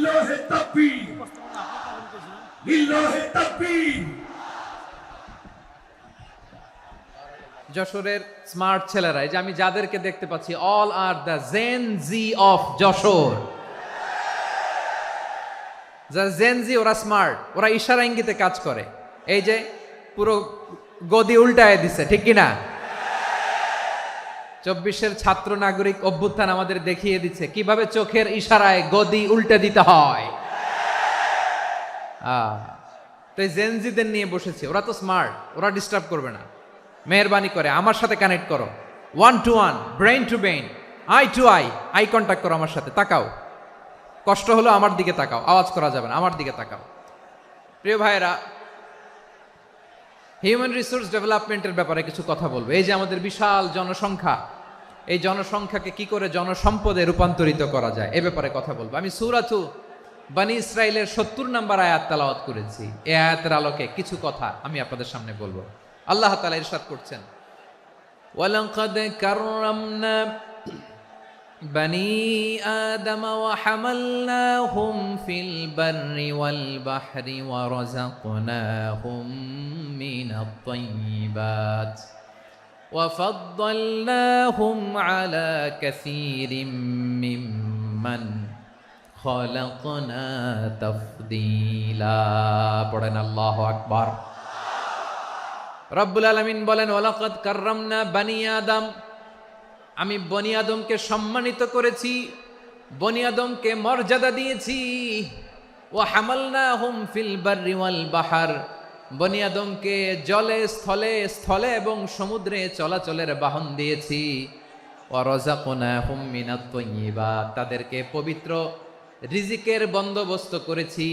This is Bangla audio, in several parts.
লিল্লাহি তাকবীর, লিল্লাহি তাকবীর। যশোরের স্মার্ট ছেলেরা, এই যে আমি যাদেরকে দেখতে পাচ্ছি, all are the Gen Z of Jashore. যারা জেন জি, ওরা স্মার্ট, ওরা ইশারা ইঙ্গিতে কাজ করে। এই যে পুরো গদি উল্টায় দিছে, ঠিক কিনা? 24-এর ছাত্র নাগরিক অভ্যুত্থান আমাদের দেখিয়ে দিচ্ছে কিভাবে চোখের ইশারায় গদি উল্টে দিতে হয়। তো এই জেনজিদের নিয়ে বসেছি, ওরা তো স্মার্ট, ওরা ডিস্টার্ব করবে না। মেহরবানি করে আমার সাথে কানেক্ট করো, 1 to 1, brain to brain, eye to eye, eye contact করো আমার সাথে, তাকাও। কষ্ট হলো আমার দিকে তাকাও, আওয়াজ করা যাবে না, আমার দিকে তাকাও। প্রিয় ভাইয়েরা, হিউম্যান রিসোর্স ডেভেলপমেন্টের ব্যাপারে কিছু কথা বলবো। এই যে আমাদের বিশাল জনসংখ্যা, এই জনসংখ্যাকে কি করে জনসম্পদে রূপান্তরিত করা যায় এ ব্যাপারে কথা বলবো। আমি সূরাতু বনী ইসরাইলের 70 নম্বর আয়াত তেলাওয়াত করেছি। এই আয়াতের আলোকে কিছু কথা আমি আপনাদের সামনে বলবো। আল্লাহ তাআলা ইরশাদ করছেন, ওয়ালাকাদ কাররামনা বনী আদম ওয়া হামালনাহুম ফিল বাররি ওয়াল বাহরি ওয়া রাযাকনাহুম মিনাত তাইয়্যিবাত ওয়া ফাদ্দালনাহুম আলা কাসীরিম মিম্মান খালাকনা তাফদীলা। পড়েন আল্লাহু আকবার। রব্বুল আলামিন বলেন, ওয়ালাকাদ কাররামনা বনী আদম, আমি বনী আদমকে সম্মানিত করেছি, বনী আদমকে মর্যাদা দিয়েছি। ওয়া হামালনাহুম ফিল বাররি ওয়াল বাহর, বনী আদমকে জলে স্থলে, স্থলে এবং সমুদ্রে চলাচলের বাহন দিয়েছি। ওয়া রাযাকনাহুম মিনাত তাইয়্যিবাত, তাদেরকে পবিত্র রিজিকের বন্দোবস্ত করেছি।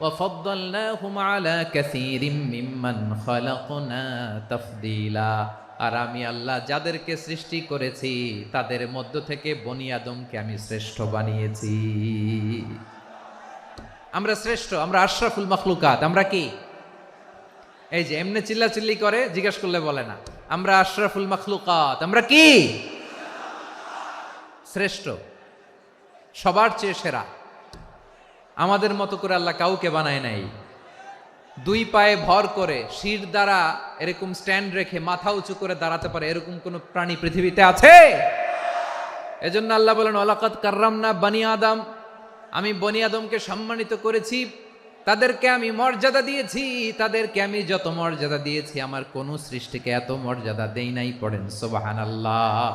ওয়া ফাদ্দালনাহুম আলা কাসীরিম মিম্মান খালাকনা তাফদীলা, আর আমি আল্লাহ যাদেরকে সৃষ্টি করেছি তাদের মধ্য থেকে বনী আদমকে আমি শ্রেষ্ঠ বানিয়েছি। আমরা শ্রেষ্ঠ, আমরা আশরাফুল মাখলুকাত। আমরা কি? এই যে এমনি চিল্লাচিল্লি করে, জিজ্ঞেস করলে বলে না। আমরা আশরাফুল মাখলুকাত, আমরা কি? শ্রেষ্ঠ, সবার চেয়ে সেরা। আমাদের মতো করে আল্লাহ কাউকে বানায় নাই। 2 পায়ে ভর করে শির দ্বারা এরকম স্ট্যান্ড রেখে মাথা উঁচু করে দাঁড়াতে পারে এরকম কোন প্রাণী পৃথিবীতে আছে? এজন্য আল্লাহ বলেন, ওয়ালাকাদ কাররামনা বনী আদম, আমি বনী আদমকে সম্মানিত করেছি, তাদেরকে আমি মর্যাদা দিয়েছি। তাদেরকে আমি যত মর্যাদা দিয়েছি আমার কোন সৃষ্টিকে এত মর্যাদা দেই নাই। পড়েন সুবহানাল্লাহ।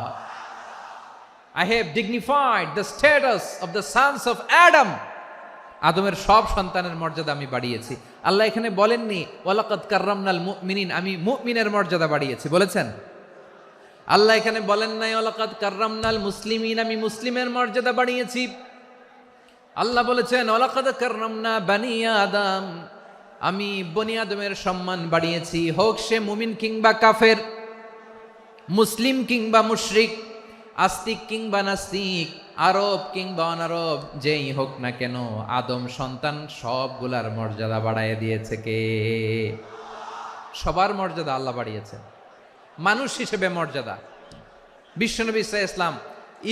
I have dignified the status of the sons of Adam. আদমের সব সন্তানের মর্যাদা আমি বাড়িয়েছি। আল্লাহ এখানে বলেননি ওয়ালাকাদ কাররামনাল মুমিনিন, আমি মুমিনের মর্যাদা বাড়িয়েছি, বলেছেন? আল্লাহ এখানে বলেন নাই ওয়ালাকাদ কাররামনাল মুসলিমিন, আমি মুসলিমের মর্যাদা বাড়িয়েছি। আল্লাহ বলেছেন ওয়ালাকাদ কাররামনা বনী আদম, আমি বনী আদমের সম্মান বাড়িয়েছি। হোক সে মুমিন কিংবা কাফের, মুসলিম কিংবা মুশরিক, আস্তিক কিংবা নাস্তিক, আরব কিংবা অনারব, যেই হোক না কেন, আদম সন্তান সবগুলার মর্যাদা বাড়ায় দিয়েছে কে? সবার মর্যাদা আল্লাহ বাড়িয়েছে। মানুষ হিসেবে মর্যাদা। বিশ্বনবী সাল্লাল্লাহু আলাইহি ওয়াসাল্লাম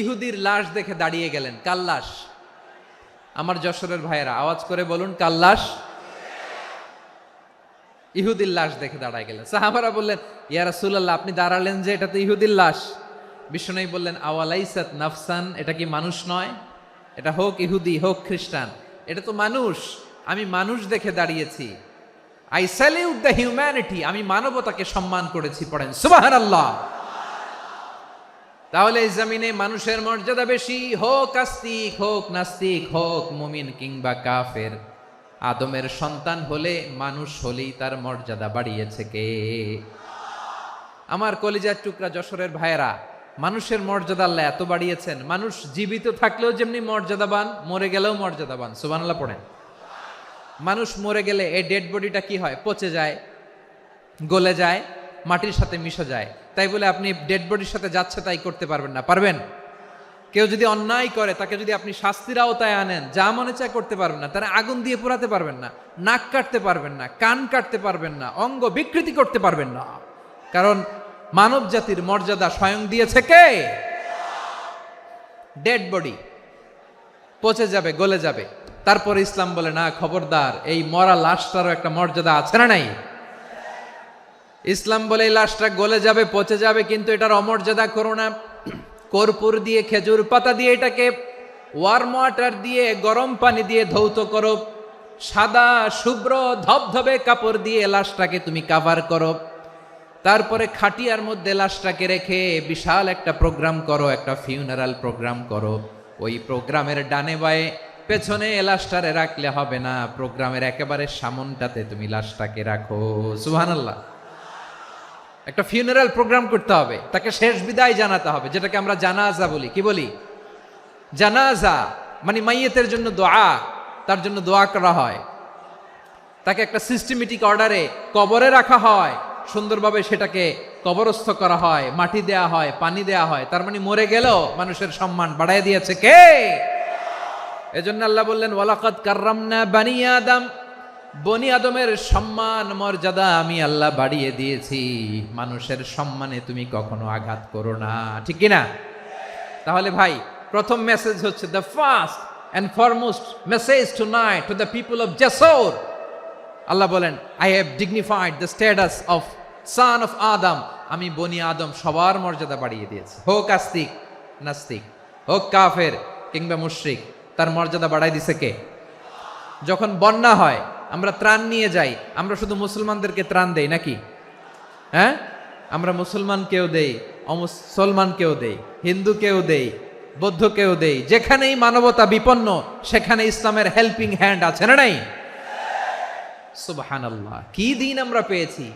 ইহুদির লাশ দেখে দাঁড়িয়ে গেলেন। কার লাশ? আমার যশোরের ভাইয়েরা আওয়াজ করে বলুন, কার লাশ? ইহুদির লাশ দেখে দাঁড়ায় গেলেন। সাহাবারা বললেন, ইয়া রাসূলুল্লাহ, আপনি দাঁড়ালেন যে, এটা তো ইহুদির লাশ। বিশ্বনবী বললেন, আওয়ালাইসাত নাফসান, এটা কি মানুষ নয়? এটা হোক ইহুদি হোক খ্রিস্টান, এটা তো মানুষ। আমি মানুষ দেখে দাঁড়িয়েছি। আই স্যালিউট দ্য হিউম্যানিটি, আমি মানবতাকে সম্মান করেছি। পড়েন সুবহানাল্লাহ। তাহলে এই জমিনে মানুষের মর্যাদা বেশি, হোক আস্তিক হোক নাস্তিক, হোক মুমিন কিংবা কাফের। আদমের সন্তান হলে, মানুষ হলেই তার মর্যাদা বাড়িয়েছে কে? আমার কলিজার টুকরা যশোরের ভাইয়েরা, মানুষের মর্যাদা আল্লাহ এত বাড়িয়েছেন, মানুষ জীবিত থাকলেও যেমনি মর্যাদাবান, মরে গেলেও মর্যাদাবান। সুবহানাল্লাহ পড়েন। মানুষ মরে গেলে এই ডেড বডিটা কি হয়? পচে যায়, গলে যায়, মাটির সাথে মিশে যায়। তাই বলে আপনি ডেড বডির সাথে যাচ্ছে তাই করতে পারবেন না। পারবেন? কেউ যদি অন্যায় করে, তাকে যদি আপনি শাস্তির আওতায় আনেন, যা মনে চায় করতে পারবেন না। তারা আগুন দিয়ে পোড়াতে পারবেন না, নাক কাটতে পারবেন না, কান কাটতে পারবেন না, অঙ্গ বিকৃতি করতে পারবেন না। কারণ মানব জাতির মর্যাদা স্বয়ং দিয়েছে কে? ডেড বডি পচে যাবে, গলে যাবে, তারপরে ইসলাম বলে না, খবরদার, এই মরা লাশটারও একটা মর্যাদা আছে না নাই? ইসলাম বলে এই লাশটা গলে যাবে, পচে যাবে, কিন্তু এটার অমর্যাদা করো না। কর্পূর দিয়ে, খেজুর পাতা দিয়ে এটাকে ওয়ার্ম ওয়াটার দিয়ে, গরম পানি দিয়ে ধৌত করো, সাদা শুভ্র ধবধবে কাপড় দিয়ে লাশটাকে তুমি কাভার করো, তারপরে খাটিয়ার মধ্যে লাশটাকে রেখে বিশাল একটা প্রোগ্রাম করো, একটা ফিউনারাল প্রোগ্রাম করো। ওই প্রোগ্রামের ডানে বায়ে পেছনে লাশটারে রাখলে হবে না, প্রোগ্রামের একেবারে সামনটাতে তুমি লাশটাকে রাখো। সুবহানাল্লাহ। একটা ফিউনারাল প্রোগ্রাম করতে হবে, তাকে শেষ বিদায় জানাতে হবে, যেটাকে আমরা জানাজা বলি। কি বলি? জানাজা মানে মাইয়েতের জন্য দোয়া, তার জন্য দোয়া করা হয়, তাকে একটা সিস্টেমেটিক অর্ডারে কবরে রাখা হয়, সুন্দরভাবে সেটাকে কবরস্থ করা হয়, মাটি দেয়া হয়, পানি দেয়া হয়। তার মানে মরে গেলেও মানুষের সম্মান বাড়ায় দিয়েছে কে? এজন্য আল্লাহ বললেন ওয়ালাকাদ কাররামনা বানি আদম, বনি আদমের সম্মান মর্যাদা আমি আল্লাহ বাড়িয়ে দিয়েছি। মানুষের সম্মানে তুমি কখনো আঘাত করো না, ঠিক কি না? তাহলে ভাই, প্রথম মেসেজ হচ্ছে, the first and foremost message tonight to the people of জাসর, আল্লাহ বলেন, I have dignified the status of son of Adam. আমি বনি আদম সবার মর্যাদা বাড়িয়ে দিয়েছি, হোক আস্তিক নাস্তিক, হোক কাফের কিংবা মুশরিক, তার মর্যাদা বাড়াই দিছে কে? যখন বন্যা হয়, আমরা ত্রাণ নিয়ে যাই, আমরা শুধু মুসলমানদেরকে ত্রাণ দেই নাকি? হ্যাঁ, আমরা মুসলমানকেও দেই, অমুসলমানকেও দেই, হিন্দুকেও দেই, বৌদ্ধকেও দেই। যেখানেই মানবতা বিপন্ন, সেখানে ইসলামের হেল্পিং হ্যান্ড আছে না নাই? সুবহানাল্লাহ। কি দিন আমরা পেয়েছি,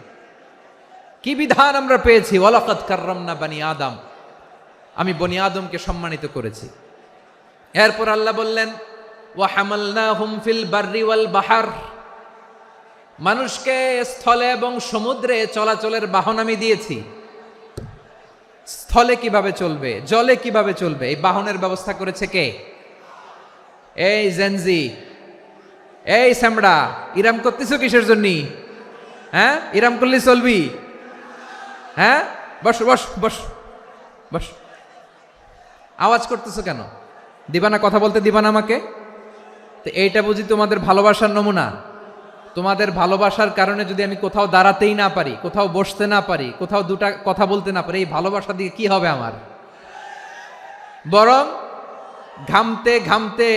কি বিধান আমরা পেয়েছি। ওয়ালাকাদ কাররামনা বানি আদম, আমি বনি আদমকে সম্মানিত করেছি। এরপর আল্লাহ বললেন ওয়া হামালনাহুম ফিল বাররি ওয়াল বাহর, মানুষকে স্থলে এবং সমুদ্রে চলাচলের বাহন আমি দিয়েছি। স্থলে কিভাবে চলবে, জলে কিভাবে চলবে, এই বাহনের ব্যবস্থা করেছে কে? এই জেনজি, এই স্যামড়া, ইরাম করতেছ কিসের জন্য? হ্যাঁ, ইরাম করলে চলবি? হ্যাঁ, বস বস বস বস। আওয়াজ করতেছো কেন? দিবানা, কথা বলতে দিবানা আমাকে? তো এইটা বুঝি তোমাদের ভালোবাসার নমুনা? তোমাদের ভালোবাসার কারণে যদি আমি কোথাও দাঁড়াতেই না পারি, কোথাও বসতে না পারি, কোথাও দুটা কথা বলতে না পারি, এই ভালোবাসা দিয়ে কি হবে আমার? বরং ঘামতে ঘামতে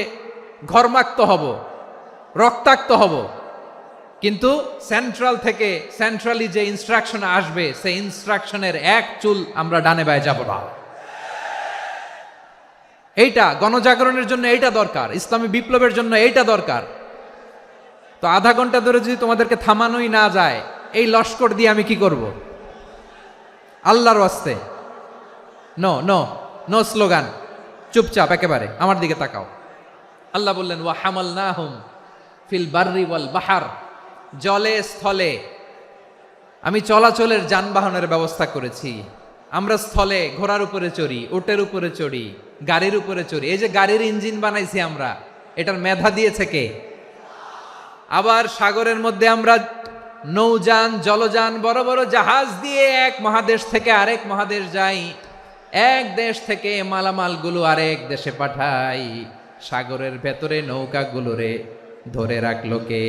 ঘর্মাক্ত হব, রক্তাক্ত হব। কিন্তু সেন্ট্রাল থেকে, সেন্ট্রালি যে ইনস্ট্রাকশন আসবে, সেই ইনস্ট্রাকশনের এক চুল আমরা ডানে বায়ে যাব না। এইটা গণজাগরণের জন্য এইটা দরকার, ইসলামী বিপ্লবের জন্য এইটা দরকার। তো আধা ঘন্টা ধরে যদি তোমাদেরকে থামানোই না যায়, এই লস্কর দিয়ে আমি কি করব? আল্লাহর ওয়াস্তে নো নো নো স্লোগান, চুপচাপ একেবারে আমার দিকে তাকাও। আল্লাহ বললেন ওয়া হামালনাহুম ফিল বাররি ওয়াল বাহর, জলে স্থলে আমি চলাচলের যানবাহনের ব্যবস্থা করেছি। আমরা স্থলে ঘোড়ার উপরে চড়ি, উটের উপরে চড়ি, গাড়ির উপরে চড়ি। এই যে গাড়ির ইঞ্জিন বানাইছি আমরা, এটার মেধা দিয়েছে কে? আবার সাগরের মধ্যে আমরা নৌযান, জলযান, বড় বড় জাহাজ দিয়ে এক মহাদেশ থেকে আরেক মহাদেশ যাই, এক দেশ থেকে মালামালগুলো আরেক দেশে পাঠাই। সাগরের ভেতরে নৌকাগুলোরে ধরে রাখলো কে?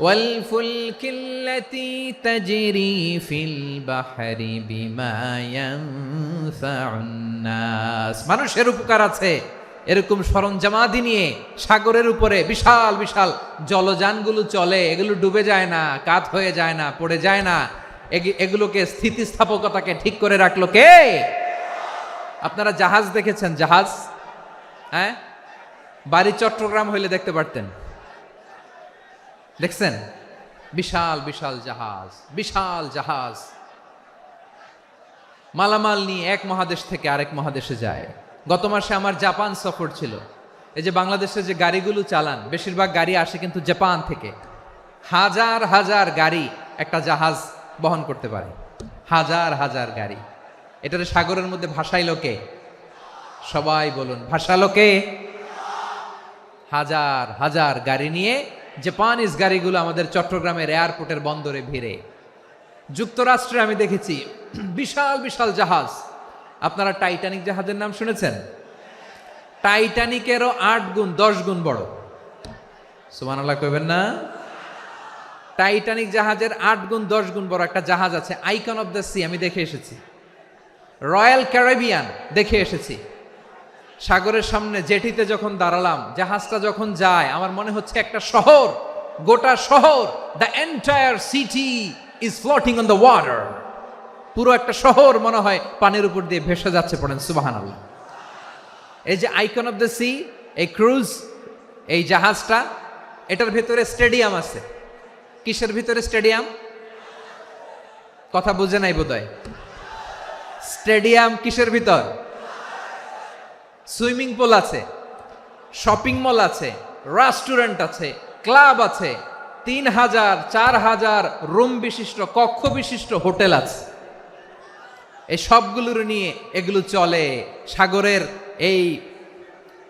ওয়ালফুলকিল্লাতী তাজরি ফিল বাহরি বিমা ইয়ানফাউন নাস, মানুষের উপকার আছে এরকম সরঞ্জামাদি নিয়ে সাগরের উপরে বিশাল বিশাল জলযানগুলো চলে। এগুলো ডুবে যায় না, কাত হয়ে যায় না, পড়ে যায় না। এগুলোকে স্থিতিস্থাপকতাকে ঠিক করে রাখলো কে? আপনারা জাহাজ দেখেছেন? জাহাজ, হ্যাঁ, বাড়ি চট্টগ্রাম হইলে দেখতে পারতেন। দেখছেন? বিশাল বিশাল জাহাজ, বিশাল জাহাজ মালামাল নিয়ে এক মহাদেশ থেকে আরেক মহাদেশে যায়। গত মাসে আমার জাপান সফর ছিল। এই যে বাংলাদেশে যে গাড়িগুলো চালান, বেশিরভাগ গাড়ি আসে কিন্তু জাপান থেকে। হাজার হাজার গাড়ি একটা জাহাজ বহন করতে পারে, হাজার হাজার গাড়ি। এটারে সাগরের মধ্যে ভাসাইলো কে? সবাই বলুন, ভাসালো কে? হাজার হাজার গাড়ি নিয়ে জাপানিজ গাড়িগুলো আমাদের চট্টগ্রামের এয়ারপোর্টের বন্দরে ভিড়ে। যুক্তরাষ্ট্রে আমি দেখেছি বিশাল বিশাল জাহাজ। আপনারা টাইটানিক জাহাজের নাম শুনেছেন? টাইটানিকেরও 8 গুণ 10 গুণ বড়। সুবহানাল্লাহ কইবেন না? টাইটানিক জাহাজের 8 গুণ 10 গুণ বড় একটা জাহাজ আছে, আইকন অফ দ্য সি, আমি দেখে এসেছি। রয়্যাল ক্যারিবিয়ান দেখে এসেছি। সাগরের সামনে জেটিতে যখন দাঁড়ালাম, জাহাজটা যখন যায়, আমার মনে হচ্ছে একটা শহর, গোটা শহর, the entire city is floating on the water. পুরো একটা শহর মনে হয় পানির উপর দিয়ে ভেসে যাচ্ছে। পড়েন সুবহানাল্লাহ। এই যে আইকন অফ দ্য সি, এই ক্রুজ, এই জাহাজটা, এটার ভিতরে স্টেডিয়াম আছে। কিসের ভিতরে স্টেডিয়াম? কথা বুঝে নাই বোধহয়। স্টেডিয়াম কিসের ভিতর? সুইমিং পুল আছে, শপিং মল আছে, রেস্টুরেন্ট আছে, ক্লাব আছে, 3000 4000 রুম বিশিষ্ট, কক্ষ বিশিষ্ট হোটেল আছে। এই সবগুলোর নিয়ে এগুলো চলে সাগরের এই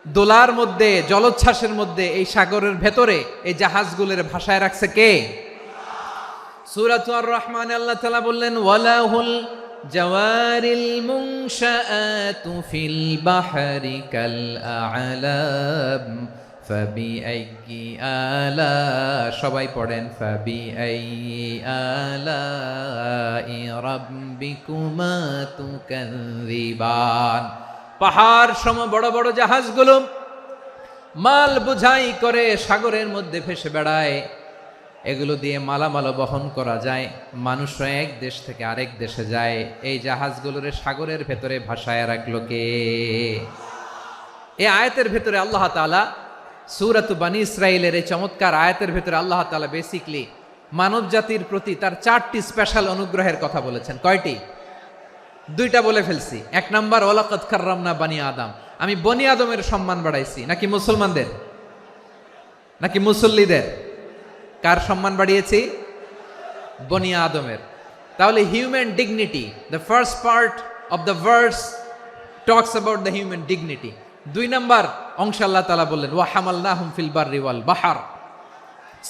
দোলার মধ্যে, জলোচ্ছ্বাসের মধ্যে, এই সাগরের ভেতরে এই জাহাজগুলোর ভাষায় রাখছে কে? সূরাতুর আর রহমানে আল্লাহ তাআলা বললেন, ওয়ালাহুল জাওয়ারিল মুনশাআতু ফিল বাহরি কাল আ'লাম ফাবিআইয়ি আলা, সবাই পড়েন, ফাবিআইয়ি আলাই রাব্বিকুমা তুকাযযিবান। পাহাড় সম বড় বড় জাহাজগুলো মাল বোঝাই করে সাগরের মধ্যে ভেসে বেড়ায়। এগুলো দিয়ে মালামাল বহন করা যায়, মানুষরা এক দেশ থেকে আরেক দেশে যায়। এই জাহাজগুলোর সাগরের ভেতরে ভাসায় রাখলো কে? এই আয়াতের ভেতরে আল্লাহ তাআলা সূরাতু বানী ইসরাঈলের এই চমৎকার আয়াতের ভেতরে আল্লাহ তাআলা বেসিক্যালি মানব জাতির প্রতি তার 4টি স্পেশাল অনুগ্রহের কথা বলেছেন। কয়টি? 2টা বলে ফেলছি। 1 নাম্বার, ওয়ালাকাদ কাররামনা বানি আদম, আমি বনি আদমের সম্মান বাড়াইছি। নাকি মুসলমানদের? নাকি মুসল্লিদের? কার সম্মান বাড়িয়েছি? বনি আদমের। তাহলে human dignity, the first part of the verse talks about the human dignity. 2 number অংশ আল্লাহ তাআলা বললেন, ওয়া হামালনাহুম ফিল বাররি ওয়াল বাহর,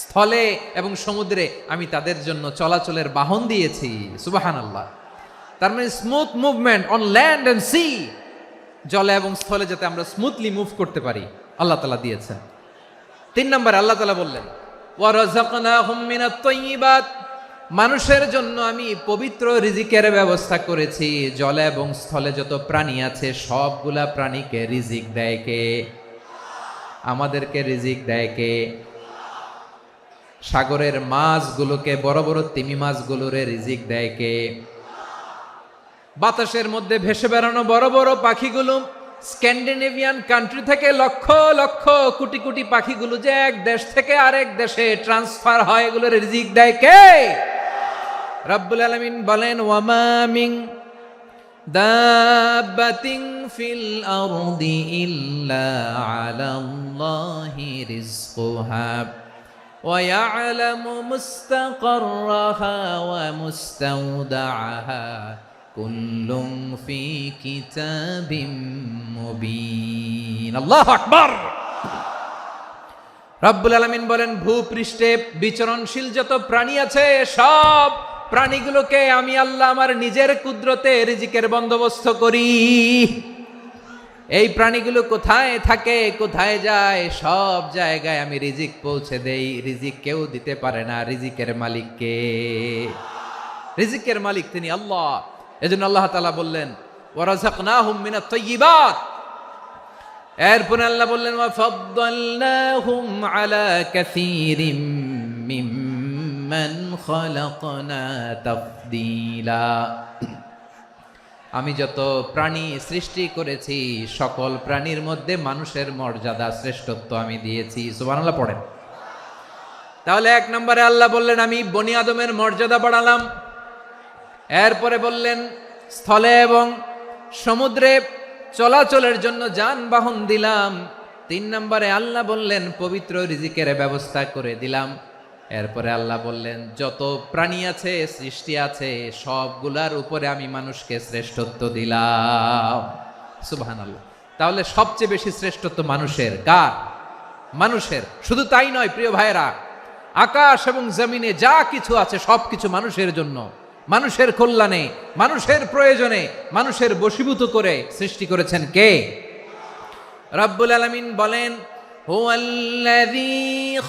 স্থলে এবং সমুদ্রে আমি তাদের জন্য চলাচলের বাহন দিয়েছি। সুবহানাল্লাহ। তার মানে smooth movement on land and sea, জলে এবং স্থলে যাতে আমরা স্মুথলি মুভ করতে পারি আল্লাহ তাআলা দিয়েছেন। 3 নম্বরে আল্লাহ তাআলা বললেন, ওয়া রাযাকনাহুম মিনাত তাইয়্যিবাত, মানুষের জন্য আমি পবিত্র রিজিকের ব্যবস্থা করেছি। জলে এবং স্থলে যত প্রাণী আছে সবগুলা প্রাণীকে রিজিক দেয় কে? আমাদেরকে রিজিক দেয় কে? সাগরের মাছগুলোকে, বড় বড় তিমি মাছগুলোরে রিজিক দেয় কে? বাতাসের মধ্যে ভেসে বেড়ানো বড় বড় পাখিগুলো, স্ক্যান্ডিনেভিয়ান কান্ট্রি থেকে লক্ষ লক্ষ কোটি কোটি পাখিগুলো যে এক দেশ থেকে আরেক দেশে ট্রান্সফার হয়, এগুলোর রিজিক দেয় কে? রব্বুল আলামিন বলেন, ওয়ামা মিন দাব্বাতিন ফিল আরদি ইল্লা আলাল্লাহি রিজকুহা ওয়া ইয়ালামু মুস্তাকাররাহা ওয়া মুস্তাওদাআহা কুল্লুম ফি কিতাবিম মুবিন। আল্লাহু আকবার। রব্বুল আলামিন বলেন, ভূপৃষ্ঠে বিচরণশীল যত প্রাণী আছে সব প্রাণীগুলোকে আমি আল্লাহ আমার নিজের কুদরতে রিজিকের বন্দোবস্ত করি। এই প্রাণীগুলো কোথায় থাকে, কোথায় যায়, সব জায়গায় আমি রিজিক পৌঁছে দেই। রিজিক কেউ দিতে পারে না, রিজিকের মালিক কে? রিজিকের মালিক তিনি আল্লাহ। এজন্য আল্লাহ তাআলা বললেন, ওয়া রাযাকনাহুম মিনাত তাইয়্যিবাত। এরপর আল্লাহ বললেন, ওয়া ফাদ্দালনাহুম আলা কাসীরিম মিম্মান খালাকনা তাফদীলা। আমি যত প্রাণী সৃষ্টি করেছি সকল প্রাণীর মধ্যে মানুষের মর্যাদা, শ্রেষ্ঠত্ব আমি দিয়েছি। সুবহানাল্লাহ পড়েন। তাহলে 1 নম্বরে আল্লাহ বললেন, আমি বনি আদমের মর্যাদা বাড়ালাম। এরপরে বললেন, স্থলে এবং সমুদ্রে চলাচলের জন্য যানবাহন দিলাম। 3 নম্বরে আল্লাহ বললেন, পবিত্র রিজিকের ব্যবস্থা করে দিলাম। এরপরে আল্লাহ বললেন, যত প্রাণী আছে, সৃষ্টি আছে, সবগুলার উপরে আমি মানুষকে শ্রেষ্ঠত্ব দিলাম। সুবহানাল্লাহ। তাহলে সবচেয়ে বেশি শ্রেষ্ঠত্ব মানুষের। কার? মানুষের। শুধু তাই নয় প্রিয় ভাইরা, আকাশ এবং জমিনে যা কিছু আছে সবকিছু মানুষের জন্য, মানুষের কল্যাণে, মানুষের প্রয়োজনে, মানুষের বশীভূত করে সৃষ্টি করেছেন কে? রব্বুল আলামিন বলেন, হুয়াল্লাযী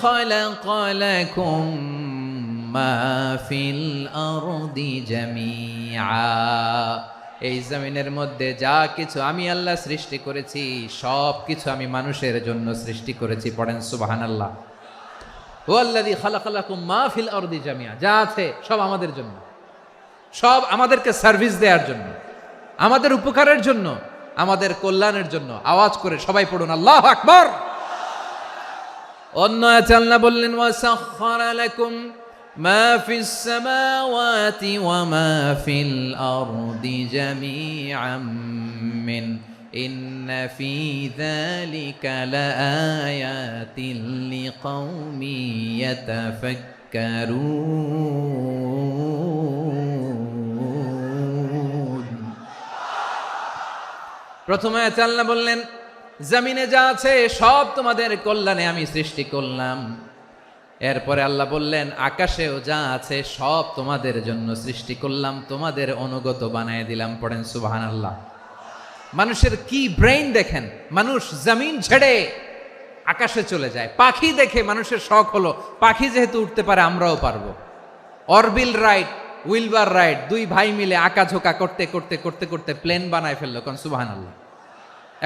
খালাকা লাকুম মা ফিল আরদি জামিআ। এই জমিনের মধ্যে যা কিছু আমি আল্লাহ সৃষ্টি করেছি সব কিছু আমি মানুষের জন্য সৃষ্টি করেছি। পড়েন সুবহানাল্লাহ। হুয়াল্লাযী খালাকা লাকুম মা ফিল আরদি জামিআ, যা আছে সব আমাদের জন্য, সব আমাদেরকে সার্ভিস দেওয়ার জন্য, আমাদের উপকারের জন্য, আমাদের কল্যাণের জন্য। আওয়াজ করে সবাই পড়ুন আল্লাহু আকবার। অন্য আয়াতে আল্লাহ বললেন, ওয়াসাখখারা লাকুম মা ফিস সামাওয়াতি ওয়া মা ফিল আরদি জামিআম মিন ইন্না ফি যালিকা লাআয়াতিন লিকাউমিন ইয়াতাফাক্কারুন। প্রথমে আয়াতে আল্লাহ বললেন, জমিনে যা আছে সব তোমাদের কল্যাণে আমি সৃষ্টি করলাম। এরপরে আল্লাহ বললেন, আকাশেও যা আছে সব তোমাদের জন্য সৃষ্টি করলাম, তোমাদের অনুগত বানায় দিলাম। পড়েন সুবহানাল্লাহ। মানুষের কি ব্রেইন দেখেন, মানুষ জমিন ছেড়ে আকাশে চলে যায়। পাখি দেখে মানুষের শখ হলো, পাখি যেহেতু উঠতে পারে আমরাও পারবো। অরবিল রাইট, উইলবার রাইট, দুই ভাই মিলে আঁকাঝোঁকা করতে করতে করতে করতে প্লেন বানায় ফেললো। কোন সুবহানাল্লাহ।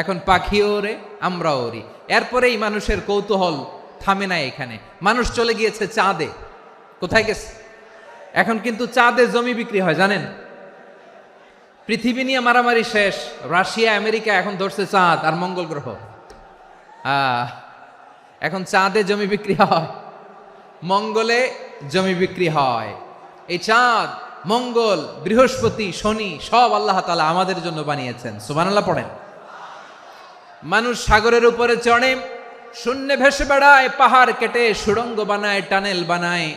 এখন পাখিও ওরে, আমরাও ওরি। এরপরেই মানুষের কৌতূহল থামে না এখানে। মানুষ চলে গিয়েছে চাঁদে। কোথায় গেছে? এখন কিন্তু চাঁদে জমি বিক্রি হয় জানেন। পৃথিবী নিয়ে মারামারি শেষ, রাশিয়া আমেরিকা এখন ধরছে চাঁদ আর মঙ্গল গ্রহ। এখন চাঁদে জমি বিক্রি হয়, মঙ্গলে জমি বিক্রি হয়। এই চাঁদ, মঙ্গল, বৃহস্পতি, শনি সব আল্লাহ তাআলা আমাদের জন্য বানিয়েছেন। সুবহানাল্লাহ পড়েন। মানুষ সাগরের উপরে চড়ে, শূন্যে ভেসে বেড়ায়, পাহাড় কেটে সুড়ঙ্গ বানায়, টানেল বানায়।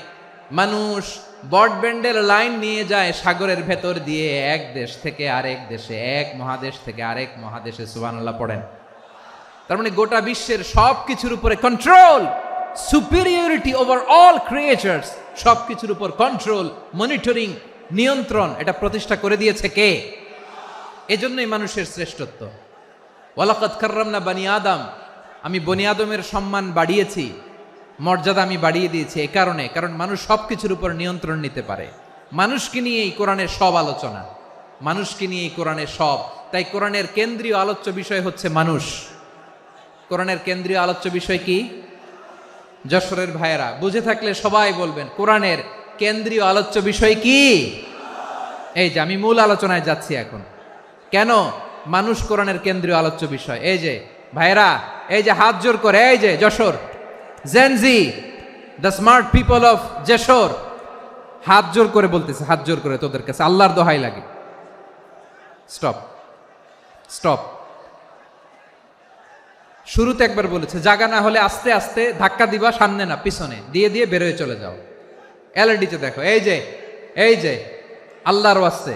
মানুষ ব্রডব্যান্ডের লাইন নিয়ে যায় সাগরের ভেতর দিয়ে, এক দেশ থেকে আরেক দেশে, এক মহাদেশ থেকে আরেক মহাদেশে। সুবহানাল্লাহ পড়েন। তার মানে গোটা বিশ্বের সব কিছুর উপরে control, superiority over all creatures, সব কিছুর উপর কন্ট্রোল, মনিটরিং, নিয়ন্ত্রণ, এটা প্রতিষ্ঠা করে দিয়েছে কে? এজন্যই মানুষের শ্রেষ্ঠত্ব। ওয়ালাকাদ কাররামনা বানি আদম, আমি বনি আদমের সম্মান বাড়িয়েছি, মর্যাদা আমি বাড়িয়ে দিয়েছি এই কারণে, কারণ মানুষ সব কিছুর উপর নিয়ন্ত্রণ নিতে পারে। মানুষকে নিয়ে এই কোরআনের সব আলোচনা, মানুষকে নিয়ে এই কোরআনের সব। তাই কোরআনের কেন্দ্রীয় আলোচ্য বিষয় হচ্ছে মানুষ। কোরআনের কেন্দ্রীয় আলোচ্য বিষয় কি? যশোরের ভাইয়েরা বুঝে থাকলে সবাই বলবেন, কোরআনের কেন্দ্রীয় আলোচ্য বিষয় কি? এই যে আমি মূল আলোচনায় যাচ্ছি এখন। কেন মানুষ কোরআনের কেন্দ্রীয় আলোচ্য বিষয়? এই যে ভাইয়েরা, এই যে হাত জোর করে, এই যে Jessore Gen Z, the smart people of Jessore, হাত জোর করে বলতেছে, হাত জোর করে তোদের কাছে আল্লাহর দোহাই লাগে, স্টপ স্টপ। শুরুতে একবার বলেছে, জায়গা না হলে আস্তে আস্তে ধাক্কা দিবা, সামনে না পিছনে, দিয়ে দিয়ে বেরোয় চলে যাও। এলইডিতে দেখো, এই যে এই যে আল্লাহর ওয়াস্তে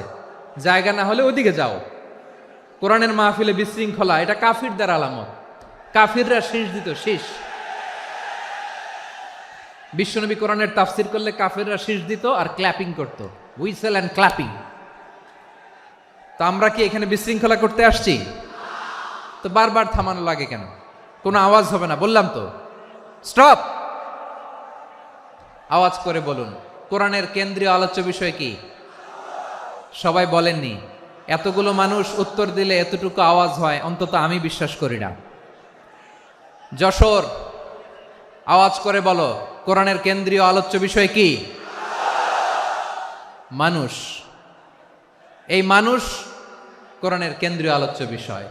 জায়গা না হলে ওদিকে যাও। কোরআনের মাহফিলে বিশৃঙ্খলা, এটা কাফিরদের আলামত। কাফিররা শীষ দিত, শীষ। বিশ্বনবী কোরআনের তাফসির করলে কাফিররা শীষ দিত আর ক্ল্যাপিং করত, হুইসেল অ্যান্ড ক্ল্যাপিং। তো আমরা কি এখানে বিশৃঙ্খলা করতে আসছি? তো বারবার থামানো লাগে কেন? কোনো আওয়াজ হবে না, বললাম তো, স্টপ। আওয়াজ করে বলুন, কোরআনের কেন্দ্রীয় আলোচ্য বিষয় কি? সবাই বলেননি। এতগুলো মানুষ উত্তর দিলে এতটুকু আওয়াজ হয়, অন্তত আমি বিশ্বাস করি না। যশোর, আওয়াজ করে বলো, কোরআনের কেন্দ্রীয় আলোচ্য বিষয় কি? মানুষ। এই মানুষ কোরআনের কেন্দ্রীয় আলোচ্য বিষয়।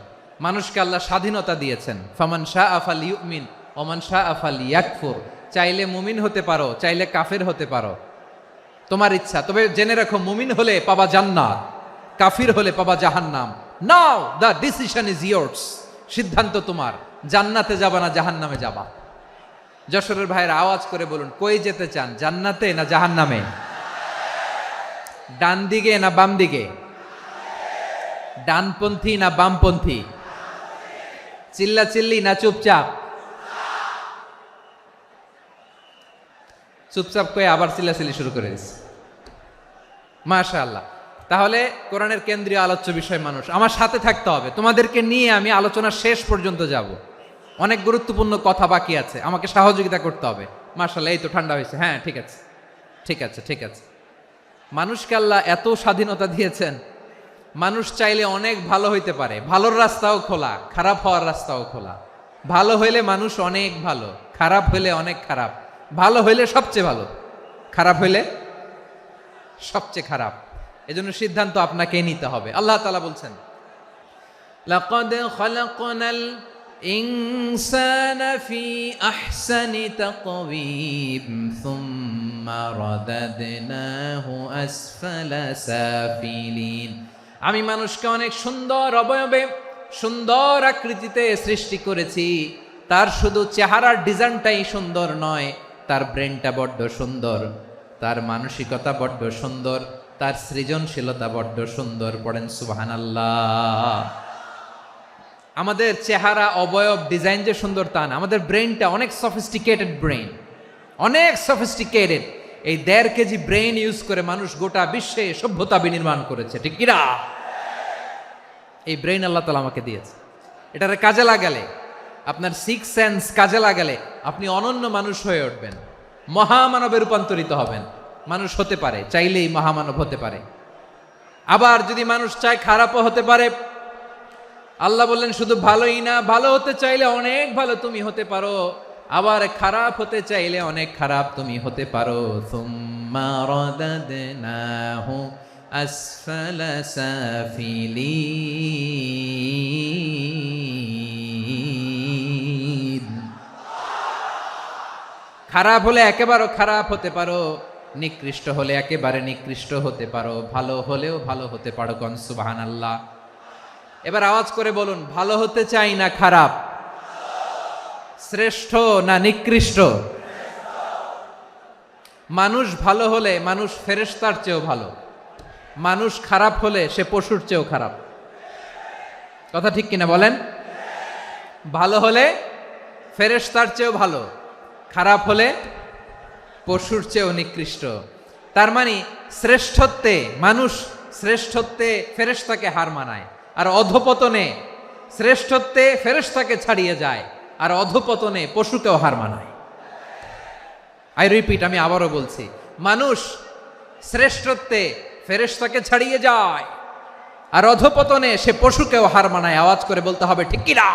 মানুষকে আল্লাহ স্বাধীনতা দিয়েছেন। ফামান শাআ ফালইউমিন ওয়া মান শাআ ফালইয়াকফুর। চাইলে মুমিন হতে পারো, চাইলে কাফের হতে পারো, তোমার ইচ্ছা। তবে জেনে রাখো, মুমিন হলে পাবা জান্নাত, কাফির হলে পাবা জাহান্নাম। নাও দ্য ডিসিশন ইজ ইয়ার্স। সিদ্ধান্ত তোমার, জান্নাতে যাবা না জাহান্নামে যাবা। যশোরের ভাইয়ের আওয়াজ করে বলুন, কই যেতে চান, জান্নাতে না জাহান্নামে? ডান দিকে না বাম দিকে? ডানপন্থী না বামপন্থী? চিল্লা চিল্লি না চুপচাপ? চুপচাপ কয়ে আবার চিল্লাচিল্লি শুরু করে দিচ্ছে। মাশাআল্লাহ। তাহলে কোরআনের কেন্দ্রীয় আলোচ্য বিষয় মানুষ। আমার সাথে থাকতে হবে, তোমাদেরকে নিয়ে আমি আলোচনার শেষ পর্যন্ত যাব। অনেক গুরুত্বপূর্ণ কথা বাকি আছে, আমাকে সহযোগিতা করতে হবে। মাশাআল্লাহ, এই তো ঠান্ডা হয়েছে। হ্যাঁ, ঠিক আছে ঠিক আছে ঠিক আছে। মানুষকে আল্লাহ এত স্বাধীনতা দিয়েছেন, মানুষ চাইলে অনেক ভালো হইতে পারে। ভালোর রাস্তাও খোলা, খারাপ হওয়ার রাস্তাও খোলা। ভালো হইলে মানুষ অনেক ভালো, খারাপ হইলে অনেক খারাপ। ভালো হইলে সবচেয়ে ভালো, খারাপ হইলে সবচেয়ে খারাপ। এজন্য সিদ্ধান্ত আপনাকেই নিতে হবে। আল্লাহ তাআলা বলছেন, লাকাদ খালাকনাল ইনসানা ফি আহসানি তাকওয়িম সুম্মা রাদাদনাহু আসফালা সাফিলিন। আমি মানুষকে অনেক সুন্দর অবয়বে, সুন্দর আকৃতিতে সৃষ্টি করেছি। তার শুধু চেহারার ডিজাইনটাই সুন্দর নয়, তার ব্রেনটা বড্ড সুন্দর, তার মানসিকতা বড্ড সুন্দর, তার সৃজনশীলতা বড্ড সুন্দর। পড়েন সুবহানাল্লাহ। আমাদের চেহারা, অবয়ব, ডিজাইন যে সুন্দর তা না, আমাদের ব্রেনটা অনেক সফিস্টিকেটেড ব্রেন, অনেক সফিস্টিকেটেড। এই 1.5 কেজি ব্রেন ইউজ করে মানুষ গোটা বিশ্বে সভ্যতা বিনির্মাণ করেছে, ঠিক কিনা? এই ব্রেন আল্লাহ তাআলা আমাকে দিয়েছে। এটারে কাজে লাগালে, আপনার 6 সেন্স কাজে লাগালে আপনি অনন্য মানুষ হয়ে উঠবেন, মহামানবে রূপান্তরিত হবেন। মানুষ হতে পারে, চাইলেই মহামানব হতে পারে। আবার যদি মানুষ চায় খারাপও হতে পারে। আল্লাহ বললেন শুধু ভালোই না, ভালো হতে চাইলে অনেক ভালো তুমি হতে পারো, আবার খারাপ হতে চাইলে অনেক খারাপ তুমি হতে পারো। সুম্মা রাদাদনাহু আসফালা সাফিলিন। খারাপ হলে একেবারে খারাপ হতে পারো, নিকৃষ্ট হলে একেবারে নিকৃষ্ট হতে পারো, ভালো হলেও ভালো হতে পারো। কোন সুবহানাল্লাহ। এবার আওয়াজ করে বলুন, ভালো হতে চাই না খারাপ? শ্রেষ্ঠ না নিকৃষ্ট? মানুষ ভালো হলে মানুষ ফেরেশতার চেয়েও ভালো, মানুষ খারাপ হলে সে পশুর চেয়েও খারাপ। কথা ঠিক কিনা বলেন? ভালো হলে ফেরেশতার চেয়েও ভালো, খারাপ হলে পশুর চেয়েও নিকৃষ্ট। তার মানে শ্রেষ্ঠত্বে মানুষ, শ্রেষ্ঠত্বে ফেরেশতাকে হার মানায়, আর অধপতনে শ্রেষ্ঠত্বে ফেরেশতাকে ছাড়িয়ে যায়, আর অধপতনে পশুকেও হার মানায়। আই রিপিট, আমি আবারও বলছি, মানুষ শ্রেষ্ঠত্বে ফেরেশতাকে ছাড়িয়ে যায়, আর অধপতনে সে পশুকেও হার মানায়। আওয়াজ করে বলতে হবে ঠিক কিনা?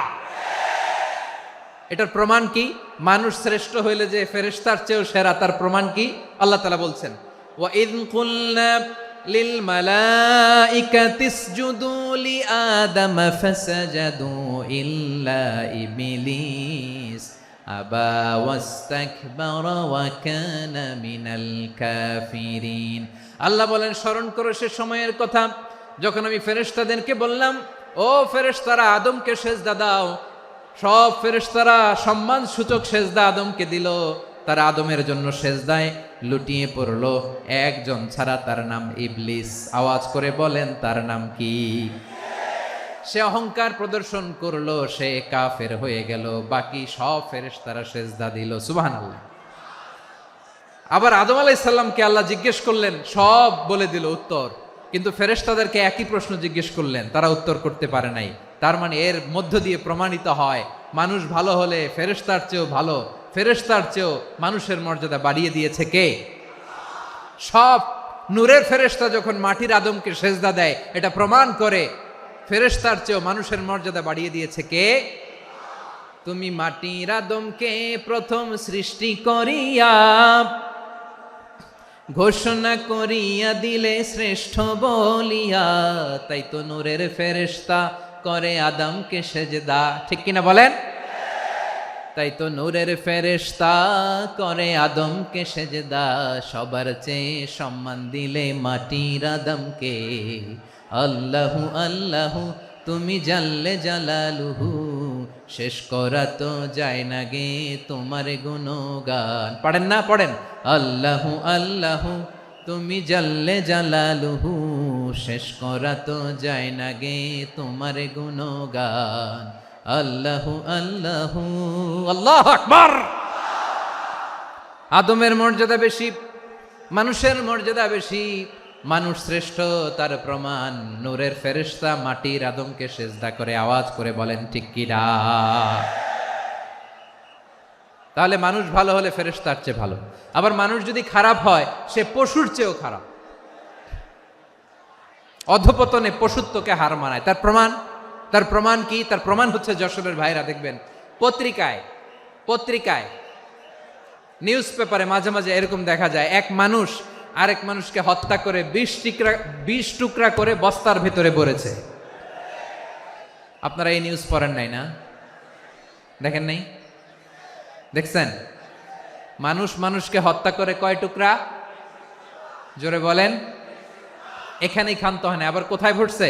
এটার প্রমাণ কি? মানুষ শ্রেষ্ঠ হইলে যে ফেরেশতার চেয়েও সেরা, তার প্রমাণ কি? আল্লাহ তাআলা বলছেন, ওয়া ইয কুলনা লিল মালাইকাতি ইসজুদু লি আদম ফাসাজাদু ইল্লা ইবলিস আবা ওয়াস্তাকবারা ওয়া কানা মিনাল কাফিরিন। আল্লাহ বলেন, স্মরণ করো সে সময়ের কথা যখন আমি ফেরেশতাদেরকে বললাম, ও ফেরেশতারা আদমকে সেজদা দাও। সব ফেরেশতারা সম্মান সূচক সেজদা আদমকে দিল, তারা আদমের জন্য সেজদায় লুটিয়ে পড়লো, একজন ছাড়া, তার নাম ইবলিস। আওয়াজ করে বলেন, তার নাম কি? সে অহংকার প্রদর্শন করলো, সে কাফের হয়ে গেল, বাকি সব ফেরেশতারা সেজদা দিল। সুবহানাল্লাহ। আবার আদম আলাইহিস সালামকে আল্লাহ জিজ্ঞেস করলেন, সব বলে দিল উত্তর, কিন্তু ফেরেশতাদেরকে একই প্রশ্ন জিজ্ঞেস করলেন, তারা উত্তর করতে পারে নাই। তার মানে এর মধ্য দিয়ে প্রমাণিত হয়, মানুষ ভালো হলে ফেরেশতার চেয়েও ভালো, ফেরেশতার চেয়েও মানুষের মর্যাদা বাড়িয়ে দিয়েছে কে? সব নূরের ফেরেশতা যখন মাটির আদমকে সেজদা দেয়, এটা প্রমাণ করে ফেরেশতার চেয়েও মানুষের মর্যাদা বাড়িয়ে দিয়েছে কে? তুমি মাটির আদমকে প্রথম সৃষ্টি করিয়া ঘোষণা করিয়া দিলে শ্রেষ্ঠ বলিয়া, তাই তো নূরের ফেরেশতা করে আদমকে সেজদা। ঠিক কিনা বলেন? তাই তো নূরের ফেরেশতা করে আদমকে সেজদা, সবার চেয়ে সম্মান দিলে মাটির আদমকে। আল্লাহু আল্লাহু তুমি জাল্লে জালালুহু, শেষ করা তো যায় না গে তোমার গুণগান। পড়েন না? পড়েন, আল্লাহু আল্লাহু তুমি জাল্লে জালালুহু, শেষ করা তো যায় না গে তোমার গুণগান। আল্লাহু আল্লাহু, আল্লাহু আকবার। আদমের মর্যাদা বেশি, মানুষের মর্যাদা বেশি, মানুষ শ্রেষ্ঠ তার প্রমাণ, নূরের ফেরেশতা মাটির আদমকে সেজদা করে আওয়াজ করে বলেন ঠিক কিনা। তাহলে মানুষ ভালো হলে ফেরেশতার চেয়ে ভালো। আবার মানুষ যদি খারাপ হয় সে পশুর চেয়েও খারাপ, অধপতনে পশুত্বকে হার মানায়। তার প্রমাণ কি? তার প্রমাণ হচ্ছে যশোরের ভাইরা দেখবেন পত্রিকায় নিউজ পেপারে মাঝে মাঝে এরকম দেখা যায়, এক মানুষ আরেক মানুষকে হত্যা করে ২০ টুকরা করে বস্তার ভেতরে ভরেছে। আপনারা এই নিউজ পড়েন নাই না? দেখেন নাই? দেখছেন? মানুষ মানুষকে হত্যা করে কয় টুকরা? জোরে বলেন। এখানেই ক্ষান্ত হয় না, আবার কোথায় ভরছে?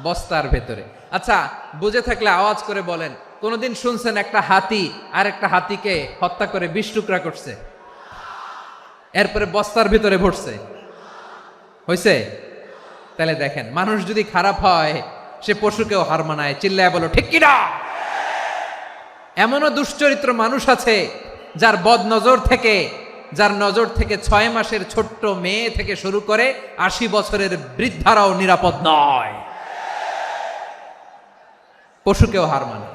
বস্তার ভেতরে। আচ্ছা, বুঝে থাকলে আওয়াজ করে বলেন, কোনদিন শুনছেন একটা হাতি আর একটা হাতিকে হত্যা করে ২০ টুকরা করছে, এরপরে বস্তার ভিতরে ভরছে? হয়েছে? তাহলে দেখেন, মানুষ যদি খারাপ হয় সে পশুকেও হার মানায়। চিল্লায় বলো ঠিক কিনা। এমনও দুশ্চরিত্র মানুষ আছে যার নজর থেকে ৬ মাসের ছোট্ট মেয়ে থেকে শুরু করে ৮০ বছরের বৃদ্ধারাও নিরাপদ নয়। পশুকেও হার মানে।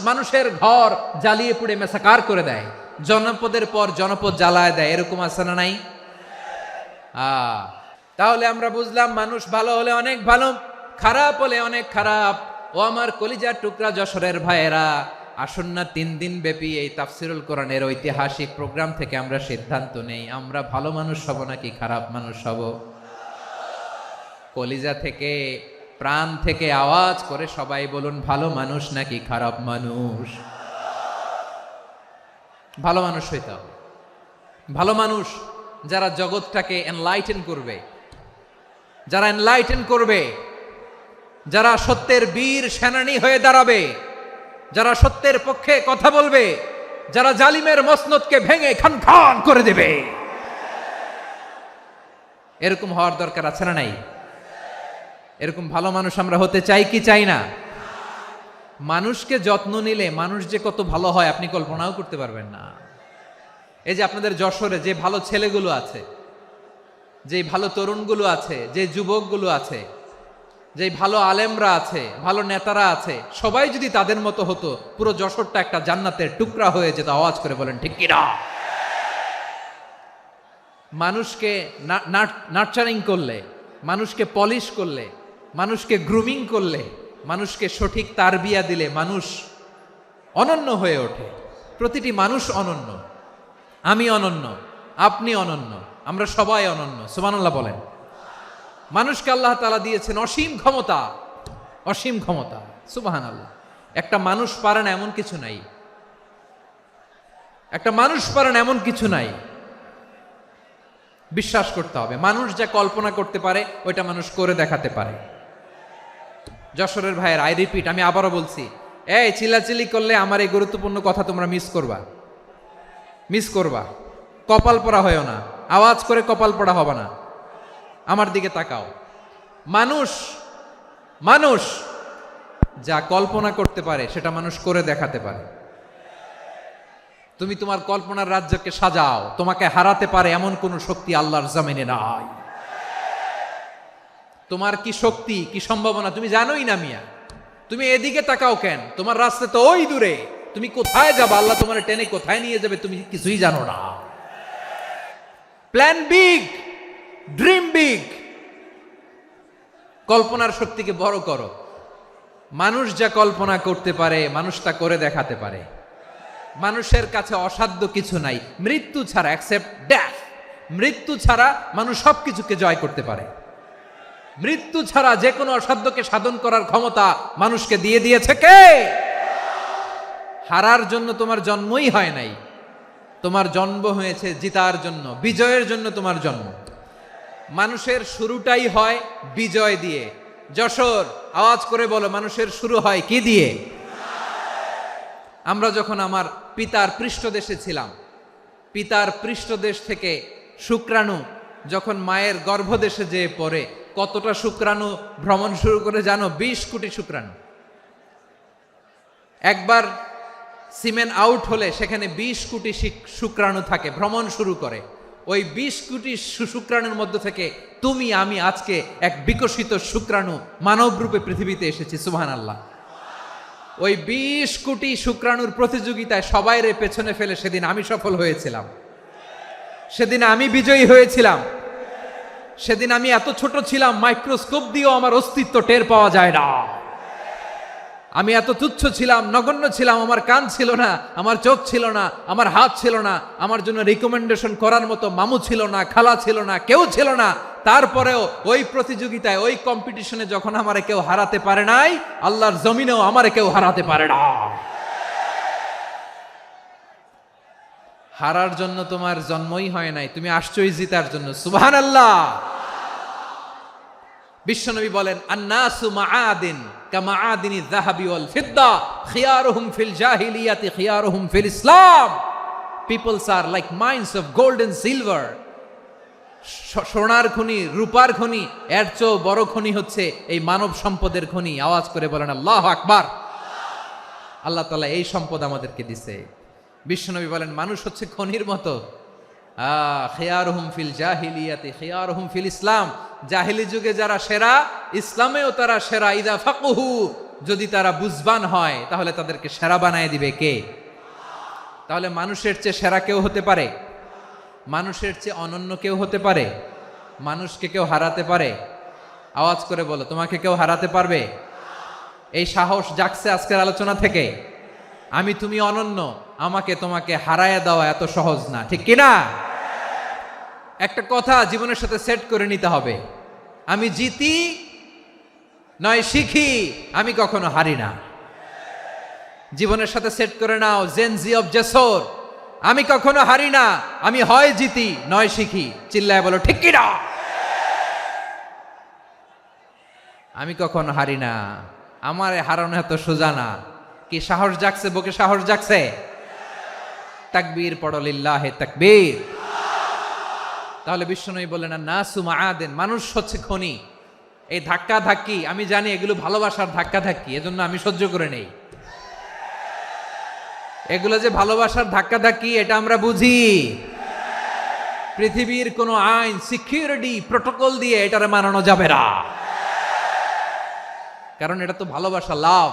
মানুষের ঘর জ্বালিয়ে পুড়ে মেসাকার করে দেয়, জনপদের পর জনপদ জ্বালায় দেয়। এরকম আছে না নাই? তাহলে আমরা বুঝলাম মানুষ ভালো হলে অনেক ভালো, খারাপ হলে অনেক খারাপ। ও আমার কলিজার টুকরা যশোরের ভাইয়েরা, আসুন না ৩ দিন ব্যাপী এই তাফসিরুল কোরআনের ঐতিহাসিক প্রোগ্রাম থেকে আমরা সিদ্ধান্ত নেই, আমরা ভালো মানুষ হব নাকি খারাপ মানুষ হব। কলিজা থেকে, প্রাণ থেকে আওয়াজ করে সবাই বলুন, ভালো মানুষ নাকি খারাপ মানুষ? ভালো মানুষ হইতে হবে। ভালো মানুষ যারা জগৎটাকে এনলাইটেন করবে, যারা সত্যের বীর সেনানী হয়ে দাঁড়াবে, যারা সত্যের পক্ষে কথা বলবে, যারা জালিমের মসনদকে ভেঙে খান খান করে দেবে। এরকম হওয়ার দরকার আছে না নাই? এরকম ভালো মানুষ আমরা হতে চাই কি চাই না? মানুষকে যত্ন নিলে মানুষ যে কত ভালো হয় আপনি কল্পনাও করতে পারবেন না। এই যে আপনাদের যশোরে যে ভালো ছেলেগুলো আছে, যে ভালো তরুণগুলো আছে, যে যুবকগুলো আছে, যে ভালো আলেমরা আছে, ভালো নেতারা আছে, সবাই যদি তাদের মতো হতো, পুরো যশোরটা একটা জান্নাতের টুকরা হয়ে যেত। আওয়াজ করে বলেন ঠিক কিনা। মানুষকে নার্চারিং করলে, মানুষকে পলিশ করলে, মানুষকে গ্রুমিং করলে, মানুষকে সঠিক তারবিয়া দিলে মানুষ অনন্য হয়ে ওঠে। প্রতিটি মানুষ অনন্য। আমি অনন্য, আপনি অনন্য, আমরা সবাই অনন্য। সুবহানাল্লাহ বলেন। মানুষকে আল্লাহ তাআলা দিয়েছেন অসীম ক্ষমতা। সুবহানাল্লাহ। একটা মানুষ পারে না এমন কিছু নাই। বিশ্বাস করতে হবে, মানুষ যা কল্পনা করতে পারে ওইটা মানুষ করে দেখাতে পারে। যশোরের ভাইয়ের, আই রিপিট, আমি আবারও বলছি, এই চিল্লাচিল্লি করলে আমার এই গুরুত্বপূর্ণ কথা তোমরা মিস করবা। কপাল পড়া হয়েও না, আওয়াজ করে কপাল পড়া হবে না। আমার দিকে তাকাও। মানুষ যা কল্পনা করতে পারে সেটা মানুষ করে দেখাতে পারে। তুমি তোমার কল্পনার রাজ্যকে সাজাও, তোমাকে হারাতে পারে এমন কোন শক্তি আল্লাহর জমিনে নাই। তোমার কি শক্তি, কি সম্ভাবনা তুমি জানোই না মিয়া। তুমি এদিকে তাকাও কেন? তোমার রাস্তা তো ওই দূরে। তুমি কোথায় যাবে, আল্লাহ তোমার টেনে কোথায় নিয়ে যাবে তুমি কিছুই জানো না। Plan big, dream big. কল্পনার শক্তিকে বড় করো। মানুষ যা কল্পনা করতে পারে মানুষ তা করে দেখাতে পারে। মানুষের কাছে অসাধ্য কিছু নাই মৃত্যু ছাড়া, এক্সেপ্ট ডেথ। মৃত্যু ছাড়া মানুষ সবকিছুকে জয় করতে পারে। মৃত্যু ছাড়া যে কোনো অসাধ্যকে সাধন করার ক্ষমতা মানুষকে দিয়ে দিয়েছে কে? হারার জন্য তোমার জন্মই হয় নাই, তোমার জন্ম হয়েছে জিতার জন্য, বিজয়ের জন্য তোমার জন্ম। মানুষের শুরুটাই হয় বিজয় দিয়ে। যশোর, আওয়াজ করে বলো, মানুষের শুরু হয় কি দিয়ে? আমরা যখন আমার পিতার পৃষ্ঠদেশে ছিলাম, পিতার পৃষ্ঠদেশ থেকে শুক্রাণু যখন মায়ের গর্ভদেশে যেয়ে পড়ে, কতটা শুক্রাণু ভ্রমণ শুরু করে জানো? 20 কোটি শুক্রাণু। একবার সিমেন আউট হলে সেখানে 20 কোটি শুক্রাণু থাকে, ভ্রমণ শুরু করে। ওই 20 কোটি শুক্রাণুর মধ্য থেকে তুমি আমি আজকে এক বিকশিত শুক্রাণু মানব রূপে পৃথিবীতে এসেছি, সুবহানাল্লাহ। ওই 20 কোটি শুক্রাণুর প্রতিযোগিতায় সবাইরে পেছনে ফেলে সেদিন আমি সফল হয়েছিলাম, সেদিন আমি বিজয়ী হয়েছিলাম। সেদিন আমি এত ছোট ছিলাম, মাইক্রোস্কোপ দিয়েও আমার অস্তিত্ব টের পাওয়া যায় না। আমি এত তুচ্ছ ছিলাম, নগণ্য ছিলাম, আমার কান ছিল না, আমার চোখ ছিল না, আমার হাত ছিল না, আমার জন্য রিকমেন্ডেশন করার মতো মামু ছিল না, খালা ছিল না, কেউ ছিল না। তারপরেও ওই প্রতিযোগিতায়, ওই কম্পিটিশনে যখন আমারে কেউ হারাতে পারে নাই, আল্লাহর জমিনেও আমারে কেউ হারাতে পারে না। হারার জন্য তোমার জন্মই হয় নাই, তুমি আসছোই জিতার জন্য, সুবহানাল্লাহ। বিশ্বনবী বলেন, আন্নাসু মাআদিন কামাআদিনি যাহাবি ওয়াল ফিদ্দা খিয়ারুহুম ফিল জাহিলিয়াতি খিয়ারুহুম ফিল ইসলাম। Peoples are like mines of gold and silver. সোনার খনি, রূপার খনি, এর চেয়েও বড় খনি হচ্ছে এই মানব সম্পদের খনি। আওয়াজ করে বলেন আল্লাহু আকবার। আল্লাহ তাআলা এই সম্পদ আমাদেরকে দিছে। বিশ্বনবী বলেন, মানুষ হচ্ছে খনির মতো। খিয়ারুহুম ফিল জাহিলিয়াতি খিয়ারুহুম ফিল ইসলাম। জাহিলি যুগে যারা সেরা, ইসলামেও তারা সেরা। ইদা ফাকুহু, যদি তারা বুঝবান হয় তাহলে তাদেরকে সেরা বানায় দিবে কে? তাহলে মানুষের চেয়ে সেরা কেউ হতে পারে? মানুষের চেয়ে অনন্য কেউ হতে পারে? মানুষকে কেউ হারাতে পারে? আওয়াজ করে বলো, তোমাকে কেউ হারাতে পারবে? এই সাহস জাগছে আজকের আলোচনা থেকে। আমি তুমি অনন্য, আমাকে তোমাকে হারায় দেওয়া এত সহজ না, ঠিক কিনা? একটা কথা জীবনের সাথে সেট করে নিতে হবে, আমি জিতি নয় শিখি, আমি কখনো হারি না। জীবনের সাথে সেট করে নাও, জেনজি অফ জেসর, আমি কখনো হারি না, আমি হয় জিতি নয় শিখি। চিল্লায় বলো ঠিক কিনা? আমি কখনো হারি না, আমার হারানো এত সোজা না। কি সাহস জাগছে? বুকে সাহস জাগছে? তাকবীর পড়ো, লিল্লাহে তাকবীর। তাহলে বিশ্বনবী বললেন, নাসু মাআদিন, মানুষ হচ্ছে খনি। এই ধাক্কা ধাক্কি আমি জানি এগুলো ভালোবাসার ধাক্কা ধাক্কি, এজন্য আমি সহ্য করে নেই। এগুলো যে ভালোবাসার ধাক্কা ধাক্কি এটা আমরা বুঝি। পৃথিবীর কোনো আইন, সিকিউরিটি প্রটোকল দিয়ে এটারে মানানো যাবে না, কারণ এটা তো ভালোবাসা, লাভ।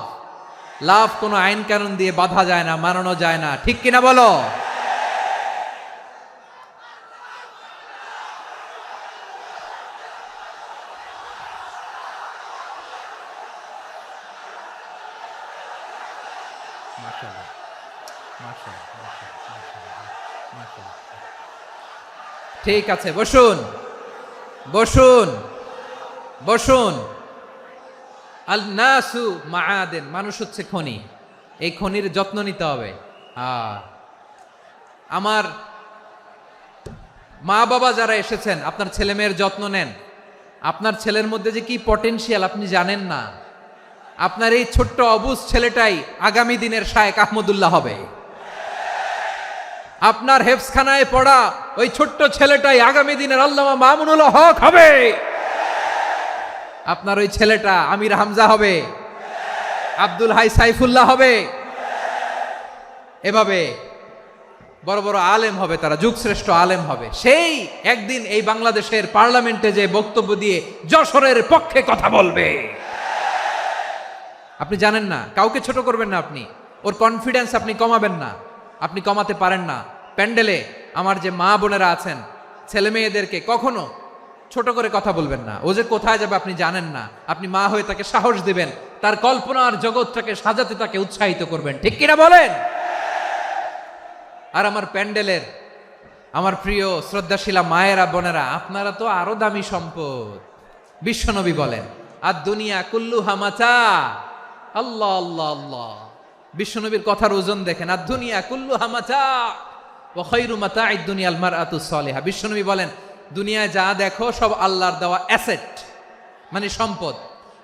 লাভ কোনো আইন কানুন দিয়ে বাধা যায় না, মানানো যায় না, ঠিক কিনা বলো? ঠিক আছে, বসুন বসুন বসুন। আল নাসু মাআদিন, মানুষ হচ্ছে খনি। এই খনির যত্ন নিতে হবে। আমার মা বাবা যারা এসেছেন, আপনার ছেলে মেয়ের যত্ন নেন। আপনার ছেলের মধ্যে যে কি পটেনশিয়াল আপনি জানেন না। আপনার এই ছোট্ট অবুজ ছেলেটাই আগামী দিনের শায়েখ আহমদুল্লাহ হবে। আপনার হেফজখানায় পড়া ওই ছোট্ট ছেলেটাই আগামী দিনের আল্লামা মামুনুল হক হবে। আপনার ওই ছেলেটা আমির হামজা হবে, আব্দুল হাই সাইফুল্লাহ হবে। এভাবে বড় বড় আলেম হবে, তারা যুগশ্রেষ্ঠ আলেম হবে। সেই একদিন এই বাংলাদেশের পার্লামেন্টে যে বক্তব্য দিয়ে যশোরের পক্ষে কথা বলবে। আপনি জানেন না, কাউকে ছোট করবেন না আপনি। ওর কনফিডেন্স আপনি কমাবেন না, আপনি কমাতে পারেন না। প্যান্ডেলে আমার যে মা বোনেরা আছেন, ছেলে মেয়েদেরকে কখনো ছোট করে কথা বলবেন না। ও যে কোথায় যাবে আপনি জানেন না। আপনি মা হয়ে তাকে সাহস দিবেন, তার কল্পনার জগৎটাকে সাজাতে তাকে উৎসাহিত করবেন, ঠিক কিনা বলেন? আর আমার প্যান্ডেলের আমার প্রিয় শ্রদ্ধাশীলা মায়েরা বোনেরা, আপনারা তো আরো দামি সম্পদ। বিশ্বনবী বলেন, আর দুনিয়া কুল্লুহা মাতা। আল্লাহ আল্লাহ আল্লাহ, বিশ্বনবীর কথার ওজন দেখেন। আর দুনিয়া কুল্লুহা মাতা ওয়া খায়রু মাতা'আদ দুনিয়া আল মারআতু সালিহা। বিশ্বনবী বলেন, দুনিয়ায় যা দেখো সব আল্লাহর দেওয়া অ্যাসেট, মানে সম্পদ।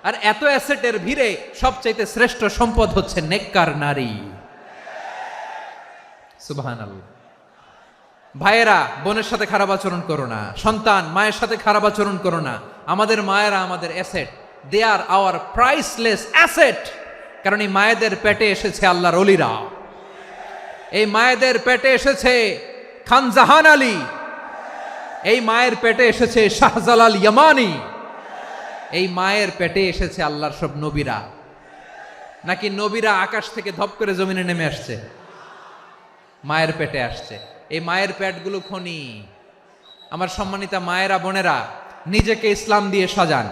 আর এত অ্যাসেটের ভিড়ে সবচাইতে শ্রেষ্ঠ সম্পদ হচ্ছে নেককার নারী। সুবহানাল্লাহ। ভাইয়েরা, বোনের সাথে খারাপ আচরণ করো না। সন্তান মায়ের সাথে খারাপ আচরণ করো না। আমাদের মায়েরা আমাদের asset, they are our priceless asset. কারণ এই মায়েদের পেটে এসেছে আল্লাহর ওলিরা, এই মায়েদের পেটে এসেছে খান জাহান আলী, এই মায়ের পেটে এসেছে শাহজালাল ইয়ামানি, এই মায়ের পেটে এসেছে আল্লাহর সব নবীরা, নাকি নবীরা আকাশ থেকে ধপ করে জমিনে নেমে আসছে? মায়ের পেটে আসছে। এই মায়ের পেটগুলো খনি। আমার সম্মানিতা মায়েরা, বোনেরা, নিজেকে ইসলাম দিয়ে সাজান,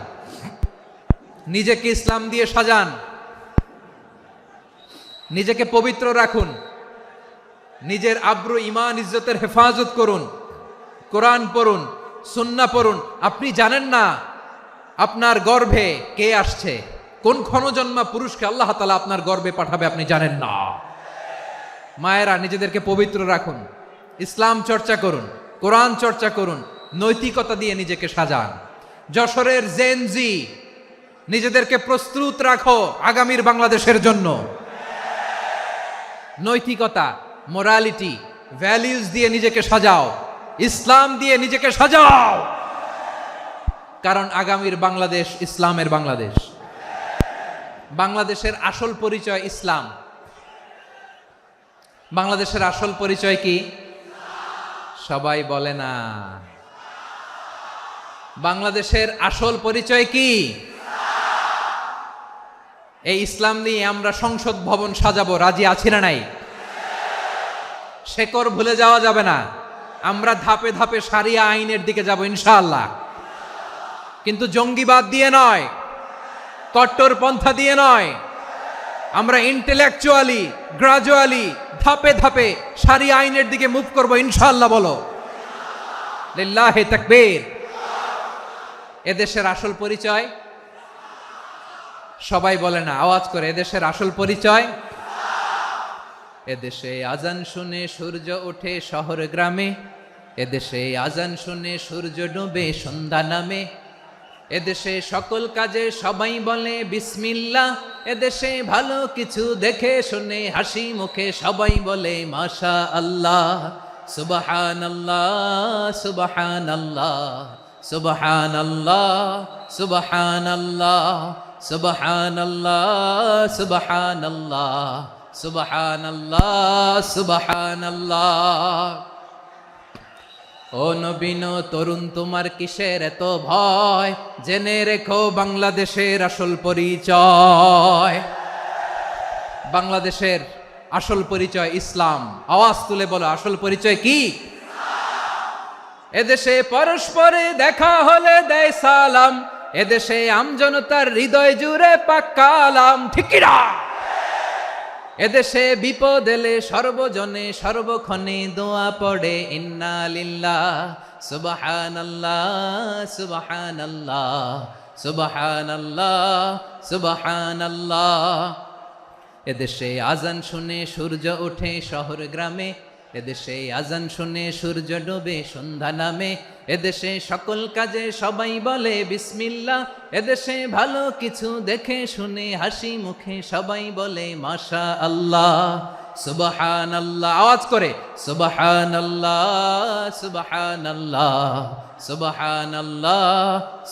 নিজেকে ইসলাম দিয়ে সাজান, নিজেকে পবিত্র রাখুন, নিজের আব্রু ইমান ইজ্জতের হেফাজত করুন, কোরআন পড়ুন, সুন্নাহ পড়ুন। আপনি জানেন না আপনার গর্ভে কে আসছে, কোন ক্ষণজন্মা পুরুষকে আল্লাহ তাআলা আপনার গর্ভে পাঠাবে আপনি জানেন না। মায়েরা, নিজেদেরকে পবিত্র রাখুন, ইসলাম চর্চা করুন, কোরআন চর্চা করুন, নৈতিকতা দিয়ে নিজেকে সাজান। যশোরের জেনজি, নিজেদেরকে প্রস্তুত রাখো আগামীর বাংলাদেশের জন্য। নৈতিকতা, মোরালিটি, ভ্যালিউজ দিয়ে নিজেকে সাজাও, ইসলাম দিয়ে নিজেকে সাজাও, কারণ আগামীর বাংলাদেশ ইসলামের বাংলাদেশ। বাংলাদেশের আসল পরিচয় ইসলাম। বাংলাদেশের আসল পরিচয় কি? সবাই বলে না। বাংলাদেশের আসল পরিচয় কি? এই ইসলাম নিয়ে আমরা সংসদ ভবন সাজাবো, রাজি আছি না নাই? শেকড় ভুলে যাওয়া যাবে না। আমরা ধাপে ধাপে শারিয়া আইনের দিকে যাব ইনশাআল্লাহ, কিন্তু জঙ্গিবাদ দিয়ে নয়, কট্টর পন্থা দিয়ে নয়। আমরা ইন্টেলেকচুয়ালি, গ্রাজুয়ালি, ধাপে ধাপে শারিয়া আইনের দিকে মুভ করব ইনশাআল্লাহ। বলো লিল্লাহি তাকবীর। এদেশের আসল পরিচয় সবাই বলে না, আওয়াজ করে, এদেশের আসল পরিচয়। এদেশে আজান শুনে সূর্য ওঠে শহর গ্রামে, এদেশে আজান শুনে সূর্য ডুবে সন্ধ্যা নামে, এদেশে সকল কাজে সবাই বলে বিসমিল্লাহ, এদেশে ভালো কিছু দেখে শুনে হাসি মুখে সবাই বলে মাশা আল্লাহ, সুবহানাল্লাহ, সুবহানাল্লাহ, সুবহানাল্লাহ, সুবহানাল্লাহ, সুবহানাল্লাহ, সুবহানাল্লাহ, সুবহানাল্লাহ, সুবহানাল্লাহ। ও নবীন তরুণ, তোমার কিসের এত ভয়? জেনে রেখো বাংলাদেশের আসল পরিচয়। বাংলাদেশের আসল পরিচয় ইসলাম। আওয়াজ তুলে বলো, আসল পরিচয় কি? এদেশে পরস্পরে দেখা হলে দেয় সালাম, এদেশে আমজনতার হৃদয় জুড়ে পাক্কালাম, ঠিক কি না? এদেশে বিপদ এলে সর্বজনে সর্বক্ষণে দোয়া পড়ে ইন্না লিল্লাহ, সুবহানাল্লাহ, সুবহানাল্লাহ, সুবহানাল্লাহ, সুবহানাল্লাহ। এদেশে আজান শুনে সূর্য ওঠে শহর গ্রামে, এদেশে আজান শুনে সূর্য ডুবে সন্ধ্যা নামে, এদেশে সকল কাজে সবাই বলে বিসমিল্লাহ, এদেশে ভালো কিছু দেখে শুনে হাসি মুখে সবাই বলে মাশা আল্লাহ, সুবহানাল্লাহ। আওয়াজ করে সুবহানাল্লাহ, সুবহানাল্লাহ, সুবহানাল্লাহ,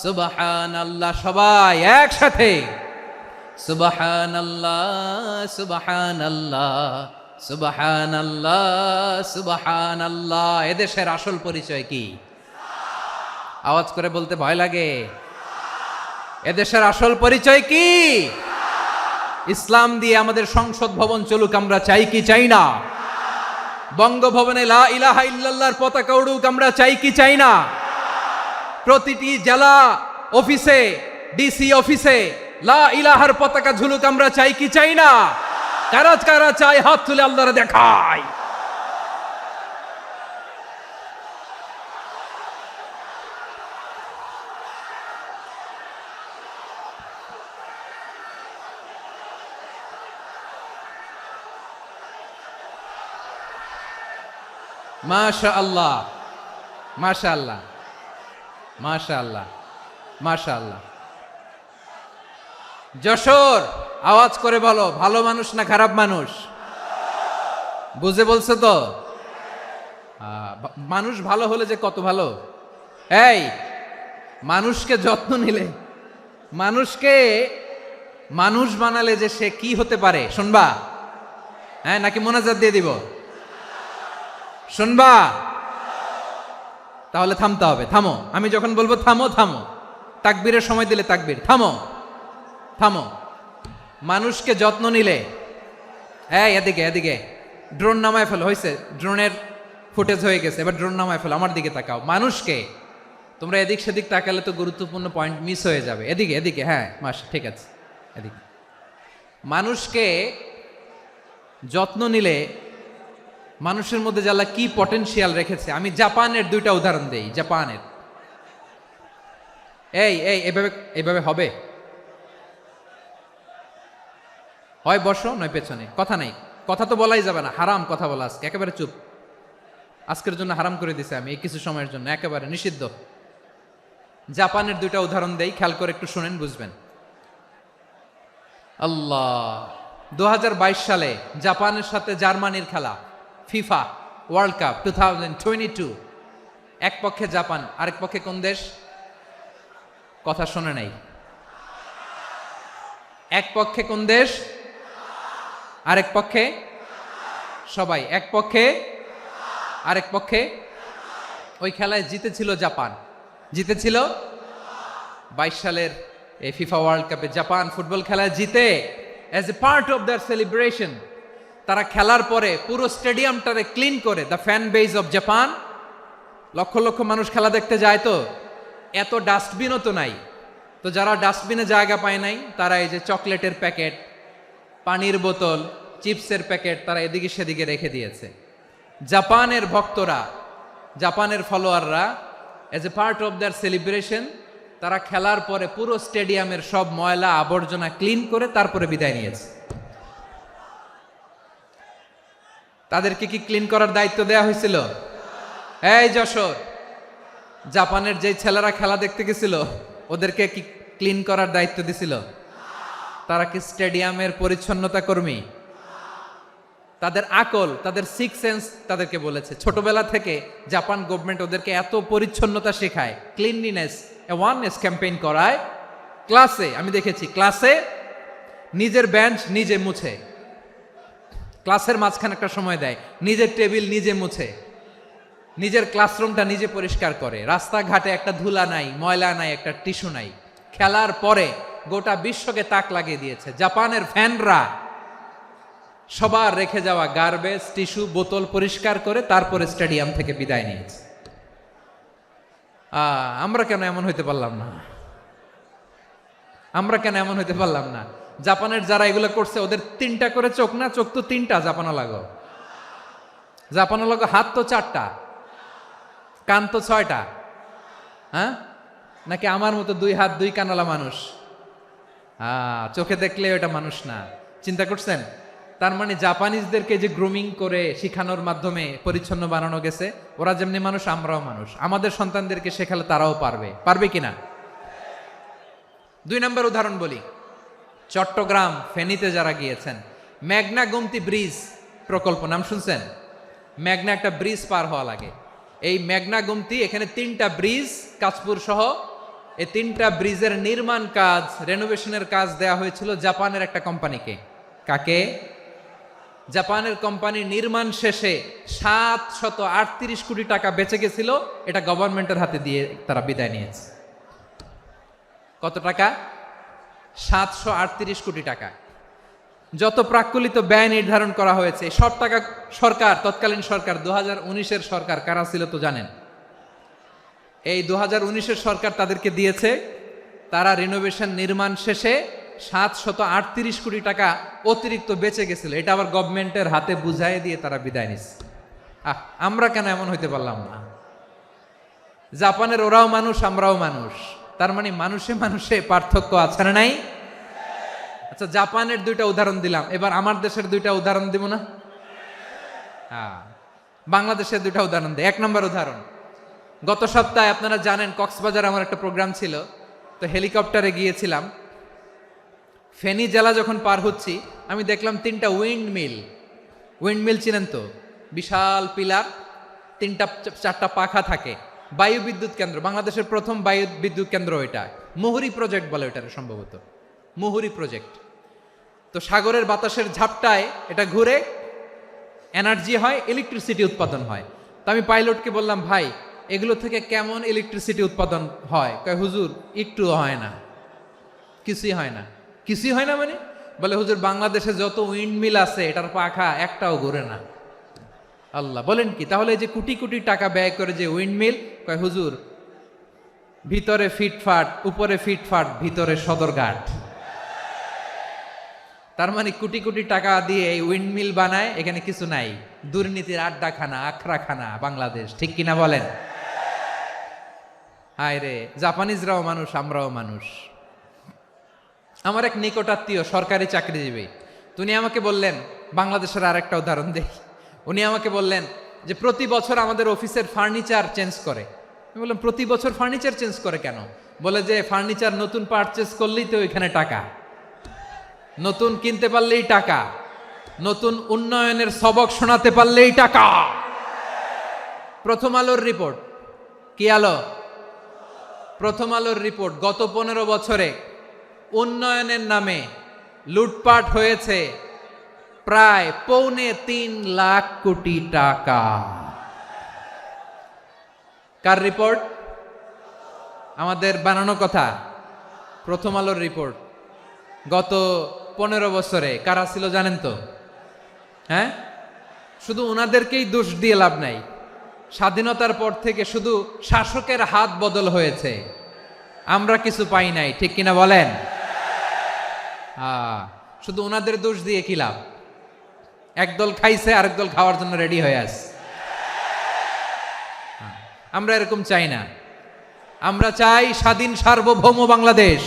সুবহানাল্লাহ। সবাই একসাথে সুবহানাল্লাহ, সুবহানাল্লাহ, সুবহানাল্লাহ, সুবহানাল্লাহ। এদেশের আসল পরিচয় কি? আওয়াজ করে বলতে ভয় লাগে। এদেশের আসল পরিচয় কি? ইসলাম দিয়ে আমাদের সংসদ ভবন চলুক, আমরা চাই কি চাই না? বঙ্গভবনে লা ইলাহা ইল্লাল্লাহর পতাকা উড়ুক, আমরা চাই কি চাই না? প্রতিটি জেলা অফিসে, ডিসি অফিসে লা ইলাহার পতাকা ঝুলুক, আমরা চাই কি চাই না? কারা কারা চাই হাত তুলে আল্লাহরে দেখায়। মাশাআল্লাহ, মাশাআল্লাহ, মাশাআল্লাহ, মাশাআল্লাহ। যশোর, আওয়াজ করে বলো, ভালো মানুষ না খারাপ মানুষ? বুঝে বলছো তো? মানুষ ভালো হলে যে কত ভালো। এই মানুষকে যত্ন নিলে, মানুষকে মানুষ বানালে যে সে কি হতে পারে শুনবা? হ্যাঁ, নাকি মোনাজাত দিয়ে দিব? শুনবা? তাহলে থামতে হবে। থামো, আমি যখন বলবো থামো থামো, তাকবীরের সময় দিলে তাকবীর, থামো থামো। মানুষকে যত্ন নিলে, এই এদিকে এদিকে, ড্রোন নামায় ফেলো, হয়েছে, ড্রোনের ফুটেজ হয়ে গেছে, এবার ড্রোন নামায় ফেলো, আমার দিকে তাকাও। মানুষকে, তোমরা এদিক সেদিক তাকালে তো গুরুত্বপূর্ণ পয়েন্ট মিস হয়ে যাবে। এদিকে এদিকে, হ্যাঁ মাস ঠিক আছে, এদিকে। মানুষকে যত্ন নিলে মানুষের মধ্যে যে আল্লাহ কি পটেনশিয়াল রেখেছে, আমি জাপানের দুইটা উদাহরণ দেই। জাপানের, এই এই এভাবে এভাবে হবে, হয় বসো নয় পেছনে, কথা নাই, কথা তো বলাই যাবে না, হারাম কথা বলা আজকে, একেবারে চুপ। আজকের জন্য হারাম করে দিছে আমি, এই কিছু সময়ের জন্য একেবারে নিষিদ্ধ। জাপানের দুইটা উদাহরণ দেই, খেয়াল করে একটু শুনেন, বুঝবেন। আল্লাহ, 2022 সালে জাপানের সাথে জার্মানির খেলা, ফিফা ওয়ার্ল্ড কাপ 2022। এক পক্ষে জাপান, আরেক পক্ষে কোন দেশ? কথা শোনে নাই। এক পক্ষে কোন দেশ, আরেক পক্ষে? সবাই, এক পক্ষে আরেক পক্ষে। ওই খেলায় জিতেছিল জাপান, জিতেছিল 22 সালের এই ফিফা ওয়ার্ল্ড কাপে জাপান ফুটবল খেলায় জিতে, as a part of their celebration তারা খেলার পরে পুরো স্টেডিয়ামটারে ক্লিন করে, the fan base of Japan, লক্ষ লক্ষ মানুষ খেলা দেখতে যায়, তো এত ডাস্টবিনও তো নাই, তো যারা ডাস্টবিনে জায়গা পায় নাই তারা এই যে চকলেটের প্যাকেট, পানির বোতল, চিপসের প্যাকেট তারা এদিকে সেদিকে রেখে দিয়েছে। জাপানের ভক্তরা, জাপানের ফলোয়াররা, as a part of their celebration তারা খেলার পরে পুরো স্টেডিয়ামের সব ময়লা আবর্জনা ক্লিন করে তারপরে বিদায় নিয়েছে। তাদেরকে কি ক্লিন করার দায়িত্ব দেয়া হয়েছিল? এই যশোর, জাপানের যে ছেলেরা খেলা দেখতে গেছিল ওদেরকে কি ক্লিন করার দায়িত্ব দিছিল? তারা কি স্টেডিয়ামের পরিচ্ছন্নতা কর্মী? তাদের আকল, তাদের সিক্স সেন্স তাদেরকে বলেছে। ছোটবেলা থেকে জাপান গভর্নমেন্ট ওদেরকে এত পরিচ্ছন্নতা শেখায়, ক্লিনলিনেস অ্যাওয়ারনেস ক্যাম্পেইন করায়। ক্লাসে আমি দেখেছি, ক্লাসে নিজের বেঞ্চ নিজে মুছে, ক্লাসের মাঝখানে একটা সময় দেয়, নিজের টেবিল নিজে মুছে, নিজের ক্লাসরুমটা নিজে পরিষ্কার করে, রাস্তাঘাটে একটা ধুলা নাই, ময়লা নাই, একটা টিস্যু নাই। খেলার পরে গোটা বিশ্বকে তাক লাগিয়ে দিয়েছে। জাপানের ফ্যানরা সবার রেখে যাওয়া গার্বেজ, টিস্যু, বোতল পরিষ্কার করে তারপরে স্টেডিয়াম থেকে বিদায় নিয়েছে। আমরা কেন এমন হইতে পারলাম না? আমরা কেন এমন হইতে পারলাম না? জাপানের যারা এগুলো করছে ওদের 3টা করে চোখ না? চোখ তো 3টা, জাপানো লাগো, জাপানো লাগো, হাত তো 4টা, কান তো 6টা, হ্যাঁ? নাকি আমার মতো 2 হাত 2 কানওয়ালা মানুষ? চোখে দেখলে ওটা মানুষ না। চিন্তা করছেন? তার মানে জাপানিজদেরকে যে গ্রুমিং করে শিখানোর মাধ্যমে পরিচ্ছন্ন বানানো গেছে, ওরা যেমনি মানুষ আমরাও মানুষ। আমাদের সন্তানদেরকে শেখালে তারাও পারবে, পারবে কিনা? 2 নম্বর উদাহরণ বলি। চট্টগ্রাম ফেনীতে যারা গিয়েছেন, মেঘনা গোমতী ব্রিজ প্রকল্প নাম শুনছেন? মেঘনা একটা ব্রিজ পার হওয়া লাগে, এই মেঘনা গোমতী, এখানে 3টা ব্রিজ, কাঁচপুর সহ এই 3টা ব্রিজের নির্মাণ কাজ, রেনোভেশনের কাজ দেয়া হয়েছিল জাপানের একটা কোম্পানিকে। কাকে? জাপানের কোম্পানি। নির্মাণ শেষে 738 কোটি টাকা বেঁচে গেছিল, এটা গভর্নমেন্টের হাতে দিয়ে তারা বিদায় নিয়েছে। কত টাকা? 738 কোটি টাকা। যত প্রাক্কলিত ব্যয় নির্ধারণ করা হয়েছে সব টাকা সরকার, তৎকালীন সরকার 2019-এর সরকার, কারা ছিল তো জানেন? এই 2019-এর সরকার তাদেরকে দিয়েছে। তারা রিনোভেশন নির্মাণ শেষে 738 কোটি টাকা অতিরিক্ত বেঁচে গেছিল, এটা আবার গভর্নমেন্টের হাতে বুঝাই দিয়ে তারা বিদায় নিচ্ছে। আমরা কেন এমন হইতে পারলাম না? জাপানের ওরাও মানুষ, আমরাও মানুষ, তার মানে মানুষে মানুষে পার্থক্য আছে না নাই? আচ্ছা, জাপানের 2টা উদাহরণ দিলাম, এবার আমার দেশের 2টা উদাহরণ দিব না? বাংলাদেশের 2টা উদাহরণ দিই। 1 নম্বর উদাহরণ, গত সপ্তাহে আপনারা জানেন কক্সবাজার আমার একটা প্রোগ্রাম ছিল, তো হেলিকপ্টারে গিয়েছিলাম। ফেনী জেলা যখন পার হচ্ছি আমি দেখলাম 3টা উইন্ডমিল। উইন্ডমিল চিনেন তো? বিশাল পিলার, 3টা 4টা পাখা থাকে, বায়ু বিদ্যুৎ কেন্দ্র, বাংলাদেশের প্রথম বায়ু বিদ্যুৎ কেন্দ্র এটা। মুহুরী প্রজেক্ট বলে এটার, সম্ভবত মুহুরী প্রজেক্ট। তো সাগরের বাতাসের ঝাপটায় এটা ঘুরে এনার্জি হয়, ইলেকট্রিসিটি উৎপাদন হয়। তো আমি পাইলটকে বললাম, ভাই এগুলো থেকে কেমন ইলেকট্রিসিটি উৎপাদন হয়? কয় হুজুর একটুও হয় না, কিছুই হয় না। কিছুই হয় না মানে? বলে হুজুর বাংলাদেশে যত উইন্ড মিল আছে এটার পাখা একটাও ঘুরে না। আল্লাহ, বলেন কি? তাহলে এই যে কোটি কোটি টাকা ব্যয় করে যে উইন্ড মিল, কয় হুজুর ভিতরে ফিটফাট, উপরে ফিটফাট, ভিতরে সদরঘাট। তার মানে কোটি কোটি টাকা দিয়ে এই উইন্ড মিল বানায়, এখানে কিছু নাই। দুর্নীতির আড্ডাখানা, আখড়াখানা বাংলাদেশ, ঠিক কিনা বলেন? হায় রে, জাপানিজরাও মানুষ, আমরাও মানুষ। আমার এক নিকটাত্মীয় সরকারি চাকরিজীবী, উনি আমাকে বললেন, বাংলাদেশের আরেকটা উদাহরণ দেই। উনি আমাকে বললেন যে প্রতি বছর আমাদের অফিসের ফার্নিচার চেঞ্জ করে। আমি বললাম প্রতি বছর ফার্নিচার চেঞ্জ করে কেন? বলে যে ফার্নিচার নতুন পারচেজ করলেই তো এখানে টাকা, নতুন কিনতে পারলেই টাকা, নতুন উন্নয়নের সবক শোনাতে পারলেই টাকা। প্রথম আলোর রিপোর্ট, কি আলো? প্রথম আলোর রিপোর্ট, গত 15 বছরে উন্নয়নের নামে লুটপাট হয়েছে প্রায় 3.25 লাখ কোটি টাকা। কার রিপোর্ট? আমাদের বানানো কথা। প্রথম আলোর রিপোর্ট। গত 15 বছরে কারা ছিল জানেন তো? হ্যাঁ, শুধু ওনাদেরকেই দোষ দিয়ে লাভ নাই। স্বাধীনতার পর থেকে শুধু শাসকের হাত বদল হয়েছে, আমরা কিছু পাই নাই, ঠিক কিনা বলেন? শুধু ওনাদের দোষ দিয়ে কি লাভ? একদল খাইছে, আরেক দল খাওয়ার জন্য রেডি হয়ে আছে। আমরা এরকম চাই না। আমরা চাই স্বাধীন সার্বভৌম বাংলাদেশ।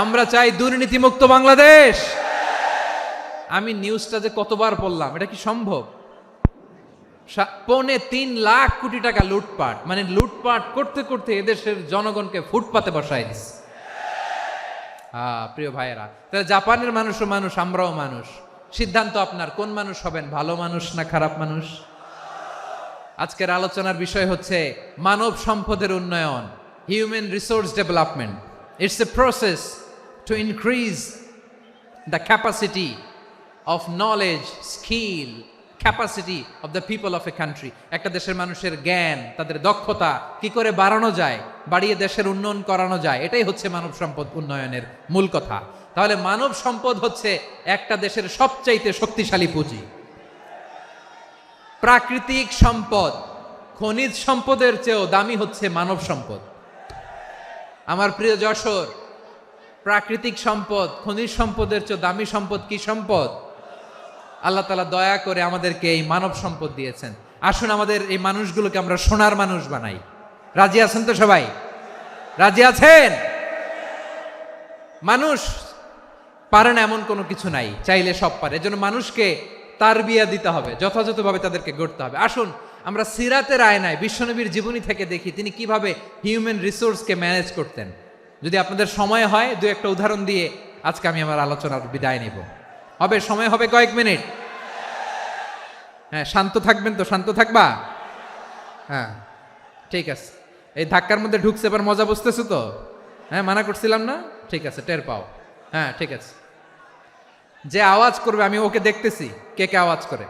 আমরা চাই দুর্নীতিমুক্ত বাংলাদেশ। আমি নিউজটা যে কতবার পড়লাম, এটা কি সম্ভব? 3.25 লাখ কোটি টাকা লুটপাট, মানে লুটপাট করতে করতে এদেশের জনগণকে ফুটপাতে বসায় দিচ্ছে। প্রিয় ভাইয়েরা, তাহলে জাপানের মানুষও মানুষ, আমরাও মানুষ। সিদ্ধান্ত আপনার, কোন মানুষ হবেন, ভালো মানুষ না খারাপ মানুষ? আজকের আলোচনার বিষয় হচ্ছে মানব সম্পদের উন্নয়ন, human resource development. It's a process to increase the capacity of knowledge, skill, capacity of the people of a country. একটা দেশের মানুষের জ্ঞান, তাদের দক্ষতা কি করে বাড়ানো যায়, বাড়িয়ে দেশের উন্নয়ন করানো যায়, এটাই হচ্ছে মানব সম্পদ উন্নয়নের মূল কথা। তাহলে মানব সম্পদ হচ্ছে একটা দেশের সবচাইতে শক্তিশালী পুঁজি। প্রাকৃতিক সম্পদ, খনিজ সম্পদের চেয়েও দামি হচ্ছে মানব সম্পদ। আমার প্রিয় যশোর, প্রাকৃতিক সম্পদ, খনিজ সম্পদের চেয়ে দামি সম্পদ কি সম্পদ? আল্লাহ তাআলা দয়া করে আমাদেরকে এই মানব সম্পদ দিয়েছেন। আসুন আমাদের এই মানুষগুলোকে আমরা সোনার মানুষ বানাই। রাজি আছেন তো সবাই? রাজি আছেন? মানুষ পারে না এমন কোনো কিছু নাই, চাইলে সব পারে। এজন্য মানুষকে তারবিয়া দিতে হবে, যথাযথভাবে তাদেরকে গড়তে হবে। আসুন আমরা সিরাতের আয়নায় বিশ্বনবীর জীবনী থেকে দেখি তিনি কিভাবে হিউম্যান রিসোর্সকে ম্যানেজ করতেন। যদি আপনাদের সময় হয়, দু একটা উদাহরণ দিয়ে আজকে আমি আমার আলোচনার বিদায় নিব। হবে? সময় হবে কয়েক মিনিট? হ্যাঁ, শান্ত থাকবেন তো? শান্ত থাকবা? হ্যাঁ, ঠিক আছে। এই ধাক্কার মধ্যে ঢুকছে, এবার মজা বুঝতেছো তো? হ্যাঁ, মানা করছিলাম না? ঠিক আছে, টের পাও। হ্যাঁ, ঠিক আছে। যে আওয়াজ করবে আমি ওকে দেখতেছি, কে কে আওয়াজ করে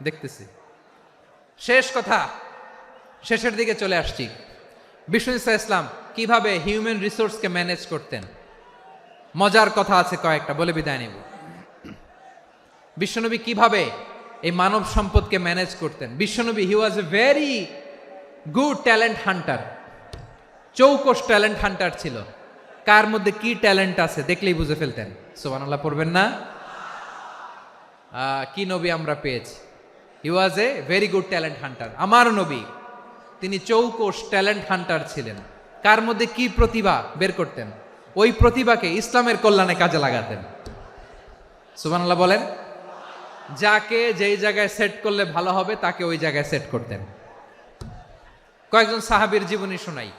দেখতেছি। শেষ কথা, শেষের দিকে চলে আসছি। বিষ্ণু ইসলাম কিভাবে হিউম্যান রিসোর্সকে ম্যানেজ করতেন, মজার কথা আছে কয়েকটা, বলে বিদায় নিব। বিশ্বনবী কিভাবে এই মানব সম্পদকে ম্যানেজ করতেন? বিশ্বনবী, he was a very good talent hunter, চৌকস ট্যালেন্ট হান্টার ছিল। কার মধ্যে কি ট্যালেন্ট আছে দেখলেই বুঝে ফেলতেন। সুবহানাল্লাহ পড়বেন না? কি নবী আমরা পেয়েছি! He was a very good talent hunter. আমার নবী, তিনি চৌকস ট্যালেন্ট হান্টার ছিলেন। কার মধ্যে কি প্রতিভা বের করতেন, ওই প্রতিভাকে ইসলামের কল্যাণে কাজে লাগাতেন। সুবহানাল্লাহ বলেন। যাকে যেই জায়গায় সেট করলে ভালো হবে তাকে ওই জায়গায় সেট করতেন। কয়েকজন সাহাবীর জীবনী শোনাই।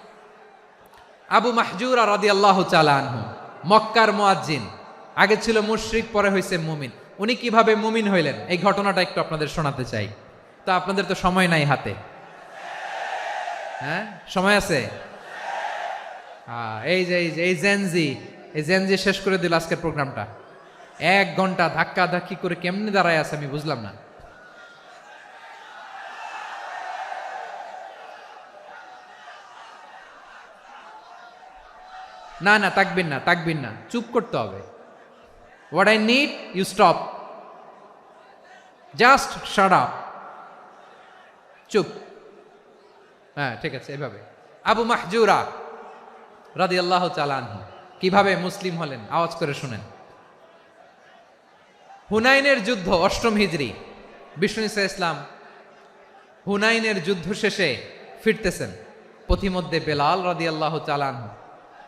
আবু মাহজুরা রাদিয়াল্লাহু তাআলা আনহু, মক্কার মুয়াজ্জিন, আগে ছিল মুশরিক, পরে হয়েছে মুমিন। উনি কিভাবে মুমিন হইলেন এই ঘটনাটা একটু আপনাদের শোনাতে চাই। তো আপনাদের তো সময় নাই হাতে। হ্যাঁ, সময় আছে? এই জেনজি শেষ করে দিল আজকের প্রোগ্রামটা। 1 ঘন্টা ধাক্কা ধাক্কি করে কেমনে দাঁড়ায় আছে আমি বুঝলাম না। না না, তাকবির না, তাকবির না, চুপ করতে হবে। What I need you stop, just shut up, চুপ। হ্যাঁ ঠিক আছে, এভাবে। আবু মাহজুরা রাদিয়াল্লাহু তাআলা আনহু কিভাবে মুসলিম হলেন, আওয়াজ করে শুনেন। হুনাইনের যুদ্ধ, 8ম হিজরি, বিষ্ণু ঈসা ইসলাম হুনাইনের যুদ্ধ শেষে ফিরতেছেন। পথিমধ্যে বেলাল রাদিয়াল্লাহু তাআলা আনহু,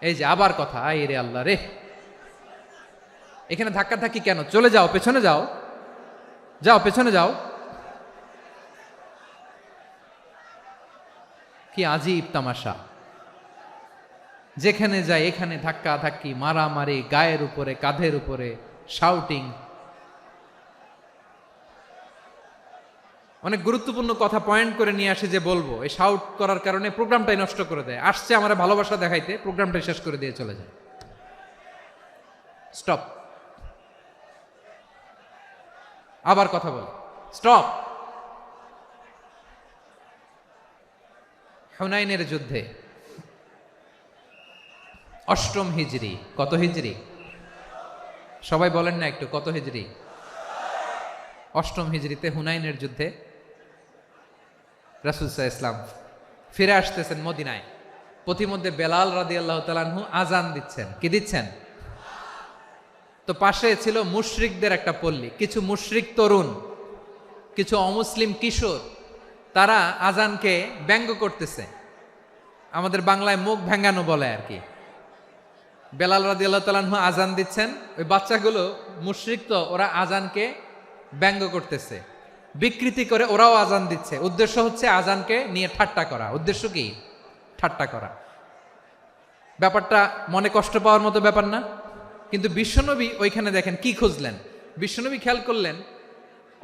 এই যে আবার কথা, আই রে আল্লাহ রে, এখানে ধাক্কা ধাক্কি কেন? চলে যাও, পেছনে যাও, যাও পেছনে যাও। কি আজীব তামাশা, যেখানে যায় এখানে ধাক্কা ধাক্কি, মারামারি, গায়ের উপরে, কাঁধের উপরে, শাউটিং। অনেক গুরুত্বপূর্ণ কথা পয়েন্ট করে নিয়ে আসে যে বলবো, এই শাউট করার কারণে প্রোগ্রামটাই নষ্ট করে দেয়। আসছে আমার ভালোবাসা দেখাইতে, প্রোগ্রামটাই শেষ করে দিয়ে চলে যায়। স্টপ, আবার কথা বল, স্টপ। হুনাইনের যুদ্ধে 8ম হিজরি, কত হিজরি সবাই বলেন না একটু, কত হিজরি? 8ম হিজরিতে হুনাইনের যুদ্ধে রাসূল সাল্লাল্লাহু আলাইহি ওয়াসাল্লাম ফিরে আসতেছেন মদিনায়। পথিমধ্যে বেলাল রাদিয়াল্লাহু তাআলা আনহু আজান দিচ্ছেন। কি দিচ্ছেন? তো পাশে ছিল মুশরিকদের একটা পল্লী, কিছু মুশরিক তরুণ, কিছু অমুসলিম কিশোর, তারা আজানকে ব্যঙ্গ করতেছে। আমাদের বাংলায় মুখ ভেঙ্গানো বলে আর কি। বেলাল রাদিয়াল্লাহু তাআলা আনহু আজান দিচ্ছেন, ওই বাচ্চাগুলো মুশরিক, তো ওরা আজানকে ব্যঙ্গ করতেছে, বিকৃতি করে ওরাও আজান দিচ্ছে। উদ্দেশ্য হচ্ছে আজানকে নিয়ে ঠাট্টা করা। উদ্দেশ্য কি? ঠাট্টা করা। ব্যাপারটা মনে কষ্ট পাওয়ার মতো ব্যাপার না? কিন্তু বিশ্বনবী ওইখানে দেখেন কি খুঁজলেন। বিশ্বনবী খেয়াল করলেন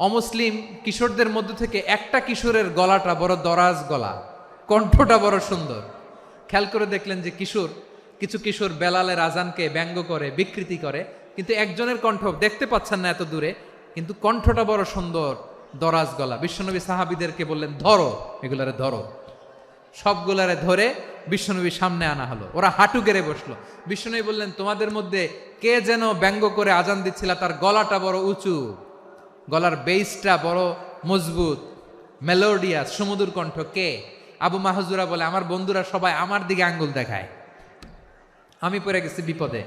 অমুসলিম কিশোরদের মধ্য থেকে একটা কিশোরের গলাটা বড় দরাজ গলা, কণ্ঠটা বড় সুন্দর। খেয়াল করে দেখলেন যে কিছু কিশোর বেলালের আজানকে ব্যঙ্গ করে, বিকৃতি করে, কিন্তু একজনের কণ্ঠ দেখতে পাচ্ছেন না এত দূরে, কিন্তু কণ্ঠটা বড় সুন্দর, দরাজ গলা। বিশ্বনবী সাহাবীদেরকে বললেন, ধরো এগুলারে, ধরো। সবগুলারে ধরে বিশ্বনবীর সামনে আনা হলো। ওরা হাঁটু গেড়ে বসলো। বিশ্বনবী বললেন, তোমাদের মধ্যে কে যেন ব্যঙ্গ করে আজান দিচ্ছিল, তার গলাটা বড় উঁচু, গলার বেসটা বড় মজবুত, মেলোডিয়াস, সুমধুর কণ্ঠ। কে? আবু মাহজুরা বলে, আমার বন্ধুরা সবাই আমার দিকে আঙ্গুল দেখায়, আমি পড়ে গেছি বিপদে।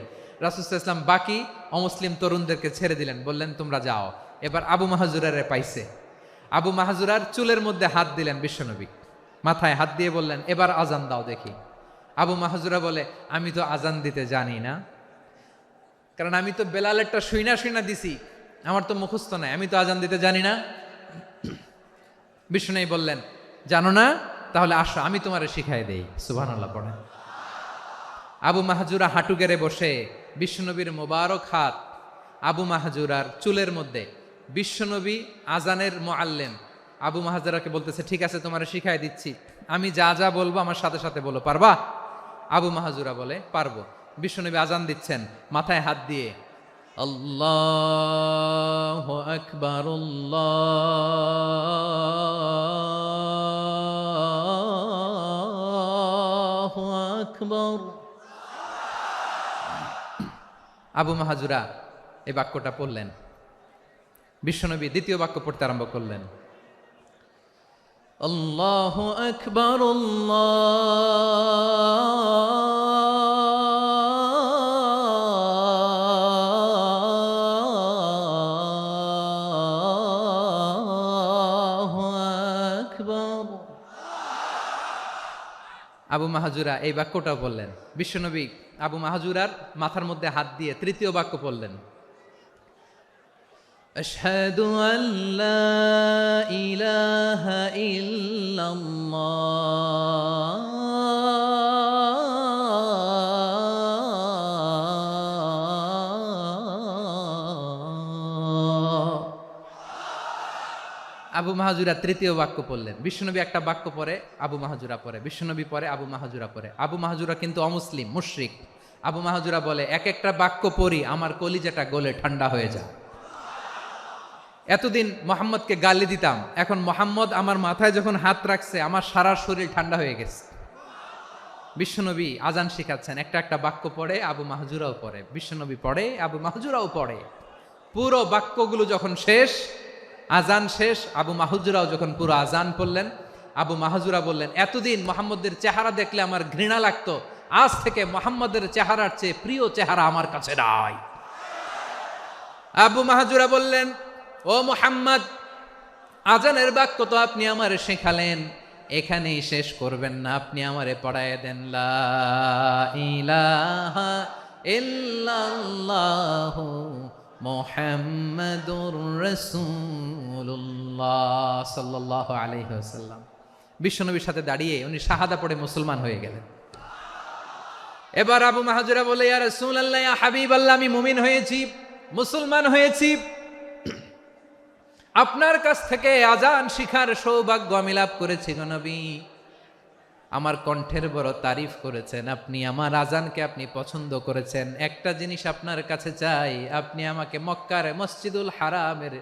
রাসূল সাল্লাল্লাহু আলাইহি ওয়াসাল্লাম বাকি অমুসলিম তরুণদেরকে ছেড়ে দিলেন, বললেন তোমরা যাও। এবার আবু মাহজুরারে পাইছে। আবু মাহজুরার চুলের মধ্যে হাত দিলেন বিশ্বনবী, মাথায় হাত দিয়ে বললেন, এবার আজান দাও দেখি। আবু মাহজুরা বলে, আমি তো আজান দিতে জানি না, কারণ আমি তো বেলালেরটা শুইনা দিছি, আমার তো মুখস্থ নাই, আমি তো আজান দিতে জানি না। বিশ্বনবী বললেন, জানো না? তাহলে আসো, আমি তোমারে শিখাই দেই। সুবহানাল্লাহ পড়েন। আবু মাহজুরা হাঁটু গেড়ে বসে, বিশ্বনবীর মোবারক হাত আবু মাহজুরার চুলের মধ্যে। বিশ্বনবী আজানের মুআল্লিম আবু মাহজুরাকে বলতেছে, ঠিক আছে তোমারে শিখাই দিচ্ছি, আমি যা যা বলবো আমার সাথে সাথে বলো, পারবা? আবু মাহজুরা বলে, পারবো। বিশ্বনবী আজান দিচ্ছেন, মাথায় হাত দিয়ে, আল্লাহু আকবার, আল্লাহু আকবার। আবু মাহজুরা এই বাক্যটা পড়লেন। বিশ্বনবী দ্বিতীয় বাক্য পড়তে আরম্ভ করলেন, আল্লাহু আকবার, আল্লাহু আকবার। আবু মাহজুরা এই বাক্যটাও বললেন। বিশ্বনবী আবু মাহজুরার মাথার মধ্যে হাত দিয়ে তৃতীয় বাক্য পড়লেন, আশহাদু আল্লা ইলাহা ইল্লাল্লাহ। আবু মাহজুরা তৃতীয় বাক্য পড়লেন। বিশ্বনবী একটা বাক্য পরে আবু মাহজুরা পরে, বিশ্বনবী পরে আবু মাহজুরা পরে। আবু মাহজুরা কিন্তু অমুসলিম, মুশরিক। আবু মাহজুরা বলে, এক একটা বাক্য পড়ি আমার কলিজাটা গলে ঠান্ডা হয়ে যায়। এতদিন মোহাম্মদকে গালি দিতাম, এখন মোহাম্মদ আমার মাথায় যখন হাত রাখছে আমার সারা শরীর ঠান্ডা হয়ে গেছে। বিশ্বনবী আজান শিখাচ্ছেন, একটা একটা বাক্য পড়ে, আবু মাহজুরাও পড়ে, বিশ্বনবী পড়ে, আবু মাহজুরাও পড়ে। পুরো বাক্যগুলো যখন শেষ, আজান শেষ, আবু মাহজুরাও যখন পুরো আজান পড়লেন, আবু মাহজুরা বললেন, এতদিন মোহাম্মদের চেহারা দেখলে আমার ঘৃণা লাগতো, আজ থেকে মোহাম্মদের চেহারার চেয়ে প্রিয় চেহারা আমার কাছে নাই। আবু মাহজুরা বললেন, ও মুহাম্মদ, আজানের বাক্য তো আপনি আমারে শেখালেন, এখানেই শেষ করবেন না, আপনি আমারে পড়ায় দেন, লা ইলাহা ইল্লাল্লাহু মুহাম্মাদুর রাসূলুল্লাহ সাল্লাল্লাহু আলাইহি ওয়াসাল্লাম। বিশ্বনবীর সাথে দাঁড়িয়ে উনি শাহাদা পড়ে মুসলমান হয়ে গেলেন। এবার আবু মাহজুরা বলে, ইয়া রাসূলুল্লাহ, ইয়া হাবিবাল্লাহ, আমি মুমিন হয়েছি, মুসলমান হয়েছি, আপনার কাছ থেকে আজান শিখার সৌভাগ্য আমি লাভ করেছি গো নবী। আমার কণ্ঠের বড় তারিফ করেছেন আপনি, আমার আজানকে আপনি পছন্দ করেছেন। একটা জিনিস আপনার কাছে চাই, আপনি আমাকে মক্কার মসজিদুল হারামের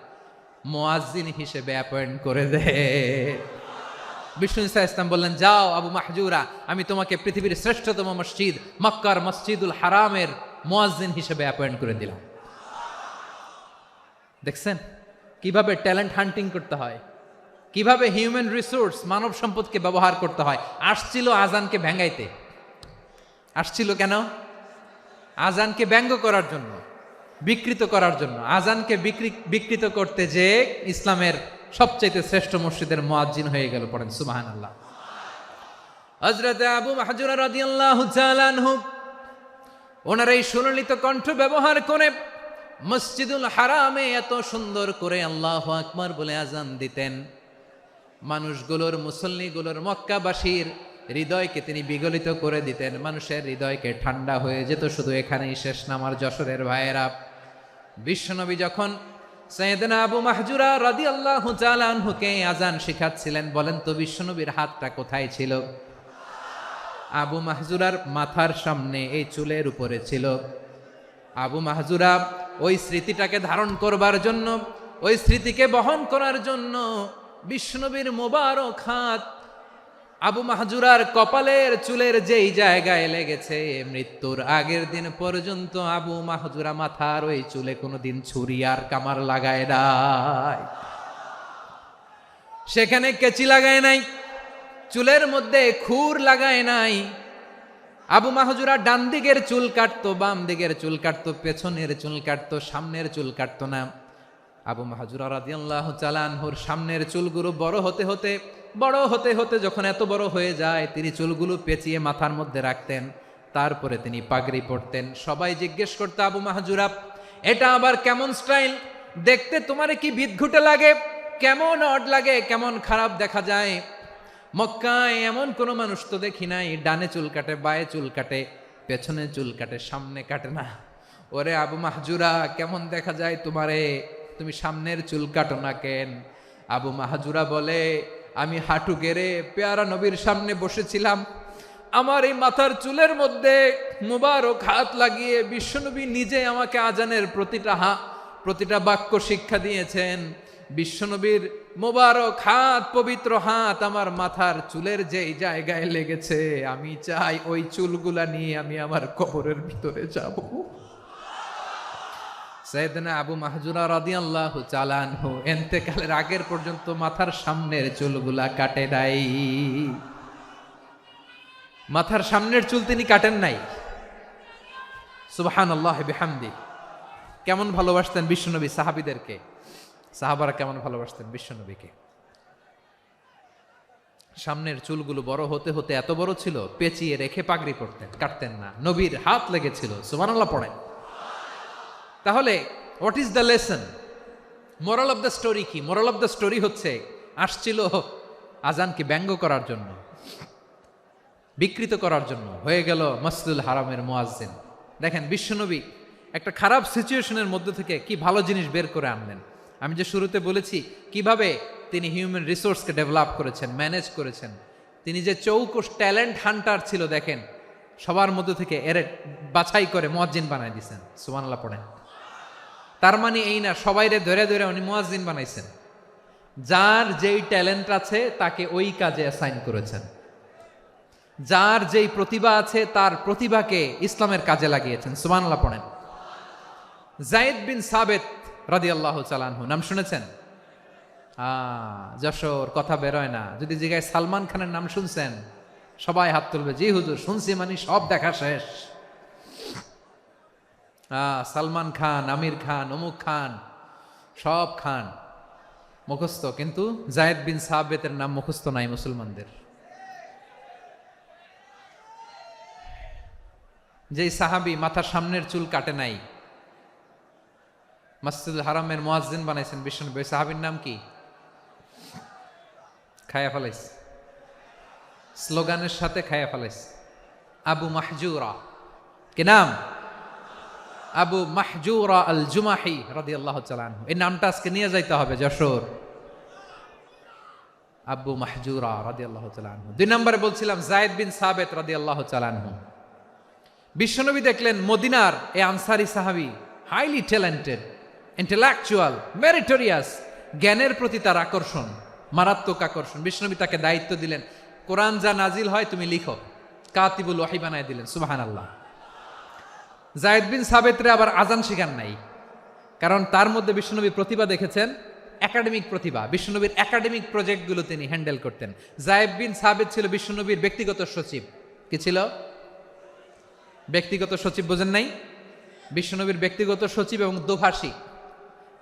মুয়াজ্জিন হিসেবে অ্যাপয়েন্ট করে দে। বিষ্ণু ইসলাম বললেন, যাও আবু মাহজুরা, আমি তোমাকে পৃথিবীর শ্রেষ্ঠতম মসজিদ মক্কার মসজিদুল হারামের মুয়াজ্জিন হিসেবে অ্যাপয়েন্ট করে দিলাম। দেখছেন কিভাবে ট্যালেন্ট হান্টিং করতে হয়, কিভাবে হিউম্যান রিসোর্স মানব সম্পদকে ব্যবহার করতে হয়। আসছিল আজানকে ভেঙ্গাইতে, আসছিল কেন? আজানকে ব্যঙ্গ করার জন্য, বিকৃত করার জন্য। আজানকে বিকৃত করতে যে ইসলামের সবচেয়ে শ্রেষ্ঠ মসজিদের মুয়াজ্জিন হয়ে গেল। পড়েন সুবহানাল্লাহ। হযরত আবু মাহজুরা রাদিয়াল্লাহু তাআলা আনহু ওনার এই সুললিত কণ্ঠ ব্যবহার করে মসজিদুল হারামে এত সুন্দর করে আল্লাহু আকবার বলে আজান দিতেন, মানুষগুলোর, মুসল্লিগুলোর, মক্কাবাসীর হৃদয়কে তিনি বিগলিত করে দিতেন, মানুষের হৃদয়কে ঠান্ডা হয়ে যেত। শুধু এখানেই শেষ না আমার যশোরের ভাইয়েরা, বিশ্বনবী যখন সাইয়েদনা আবু মাহজুরা রাদিয়াল্লাহু তাআলা আনহুকে আজান শিখাচ্ছিলেন, বলেন তো বিশ্বনবীর হাতটা কোথায় ছিল? আবু মাহজুরার মাথার সামনে, এই চুলের উপরে ছিল। আবু মাহজুরা ওই স্মৃতিটাকে ধারণ করবার জন্য, ওই স্মৃতিকে বহন করার জন্য বিশ্বনবীর মোবারক হাত আবু মাহজুরার কপালের চুলের যেই জায়গায় লেগেছে, মৃত্যুর আগের দিন পর্যন্ত আবু মাহজুরা মাথার ওই চুলে কোনোদিন ছুরি আর কামার লাগায় নাই, সেখানে কেচি লাগায় নাই, চুলের মধ্যে খুর লাগায় নাই। আবু মাহজুরা ডান দিকের চুল কাটতো, বাম দিকের চুল কাটতো, পেছনের চুল কাটতো, সামনের চুল কাটতো না। আবু মাহজুরা রাদিয়াল্লাহু তাআলা আনহুর সামনের চুলগুলো বড় হতে হতে যখন এত বড় হয়ে যায়, তিনি চুলগুলো পেঁচিয়ে মাথার মধ্যে রাখতেন, তারপরে তিনি পাগড়ি পরতেন। সবাই জিজ্ঞেস করতো, আবু মাহজুরা, এটা আবার কেমন স্টাইল? দেখতে তোমারে কি বিদঘুটে লাগে, কেমন অড লাগে, কেমন খারাপ দেখা যায়। মক্কায় এমন কোনো মানুষ তো দেখি নাই, ডানে চুল কাটে, বায়ে চুল কাটে, পেছনে চুল কাটে, সামনে কাটে না। ওরে আবু মাহজুরা, কেমন দেখা যায় তোমারে, তুমি সামনের চুল কাটো না কেন? আবু মাহজুরা বলে, আমি হাঁটু গেড়ে পেয়ারা নবীর সামনে বসেছিলাম, আমার এই মাথার চুলের মধ্যে মুবারক হাত লাগিয়ে বিশ্বনবী নিজে আমাকে আজানের প্রতিটা বাক্য শিক্ষা দিয়েছেন। বিশ্বনবীর মোবারক হাত, পবিত্র হাত আমার মাথার চুলের যেই জায়গায় লেগেছে, আমি চাই ওই চুলগুলা নিয়ে আমি আমার কবরের ভিতরে যাব। সাইয়েদনা আবু মাহজুরা রাদিয়াল্লাহু তাআলা আনহু ইন্তেকালের আগের পর্যন্ত মাথার সামনের চুলগুলা কাটে নাই, মাথার সামনের চুল তিনি কাটেন নাই। সুবহানাল্লাহি বিহামদি। কেমন ভালোবাসতেন বিশ্বনবী সাহাবীদেরকে, সাহাবারা কেমন ভালোবাসতেন বিশ্বনবীকে। সামনের চুলগুলো বড় হতে হতে এত বড় ছিল, পেঁচিয়ে রেখে পাগড়ি পরতেন, কাটতেন না। নবীর হাত লেগেছিল। সুবহানাল্লাহ পড়েন। তাহলে what is the lesson, moral of the story কি? মোরাল অফ দ্য স্টোরি হচ্ছে, আসছিল আজানকে ব্যঙ্গ করার জন্য, বিকৃত করার জন্য, হয়ে গেল মসজিদুল হারামের মুয়াজ্জিন। দেখেন বিশ্বনবী একটা খারাপ সিচুয়েশনের মধ্যে থেকে কি ভালো জিনিস বের করে আনলেন। আমি যে শুরুতে বলেছি কিভাবে তিনি হিউম্যান রিসোর্সকে ডেভেলপ করেছেন, ম্যানেজ করেছেন। তিনি যে চৌকস ট্যালেন্ট হান্টার ছিল, দেখেন সবার মধ্যে থেকে এর বাছাই করে মুয়াজ্জিন বানাই দিয়েছেন। সুবহানাল্লাহ পড়েন। তার মানে এই না সবাইরে ধরে ধরে উনি মুয়াজ্জিন বানাইছেন, যার যেই ট্যালেন্ট আছে তাকে ওই কাজে অ্যাসাইন করেছেন। যার যেই প্রতিভা আছে তার প্রতিভাকে ইসলামের কাজে লাগিয়েছেন। সুবহানাল্লাহ পড়েন। যায়েদ বিন সাবেত রাদিয়াল্লাহু তাআলা আনহু, নাম শুনেছেন? যশোর, কথা বেরোয় না। যদি জিগায় সালমান খানের নাম শুনছেন, সবাই হাত তুলবে, জি হুজুর শুনছি, মানে সব দেখা শেষ। সালমান খান, আমির খান, অমুক খান, সব খান মুখস্থ, কিন্তু যায়েদ বিন সাবেতের নাম মুখস্থ নাই মুসলমানদের। যেই সাহাবী মাথার সামনের চুল কাটে নাই, মসজিদুল হারামের মুয়াজ্জিন বানাইছেন বিশ্বনবী, সাহাবীর নাম কি? খায়া ফেলাইস, স্লোগানের সাথে খায়া ফেলাইস। আবু মাহজুরা, কি নাম? আবু মাহজুরা আল জুমাহি রাদিয়াল্লাহু তাআলা আনহু। এই নামটা আজকে নিয়ে যাইতে হবে যশোর। আবু মাহজুরা রাদিয়াল্লাহু তাআলা আনহু। 2 নম্বরে বলছিলাম যায়েদ বিন সাবেত রাদিয়াল্লাহু তাআলা আনহু। বিশ্বনবী দেখলেন মদিনার এই আনসারী সাহাবী হাইলি ট্যালেন্টেড, ইন্টেলেকচুয়াল, মেরিটোরিয়াস, জ্ঞানের প্রতি তার আকর্ষণ, মারাত্মক আকর্ষণ। বিশ্বনবী তাকে দায়িত্ব দিলেন, কোরআন যা নাজিল হয় তুমি লিখো, কাতিবুল ওয়াহি বানায় দিলেন। সুবহানাল্লাহ। যায়েদ বিন সাবেতরে আবার আজান শিখান নাই, কারণ তার মধ্যে বিশ্বনবী প্রতিভা দেখেছেন, একাডেমিক প্রতিভা। বিশ্বনবীর একাডেমিক প্রজেক্টগুলো তিনি হ্যান্ডেল করতেন। যায়েদ বিন সাবেত ছিল বিশ্বনবীর ব্যক্তিগত সচিব। কি ছিল? ব্যক্তিগত সচিব, বোঝেন নাই? বিশ্বনবীর ব্যক্তিগত সচিব এবং দোভাষী।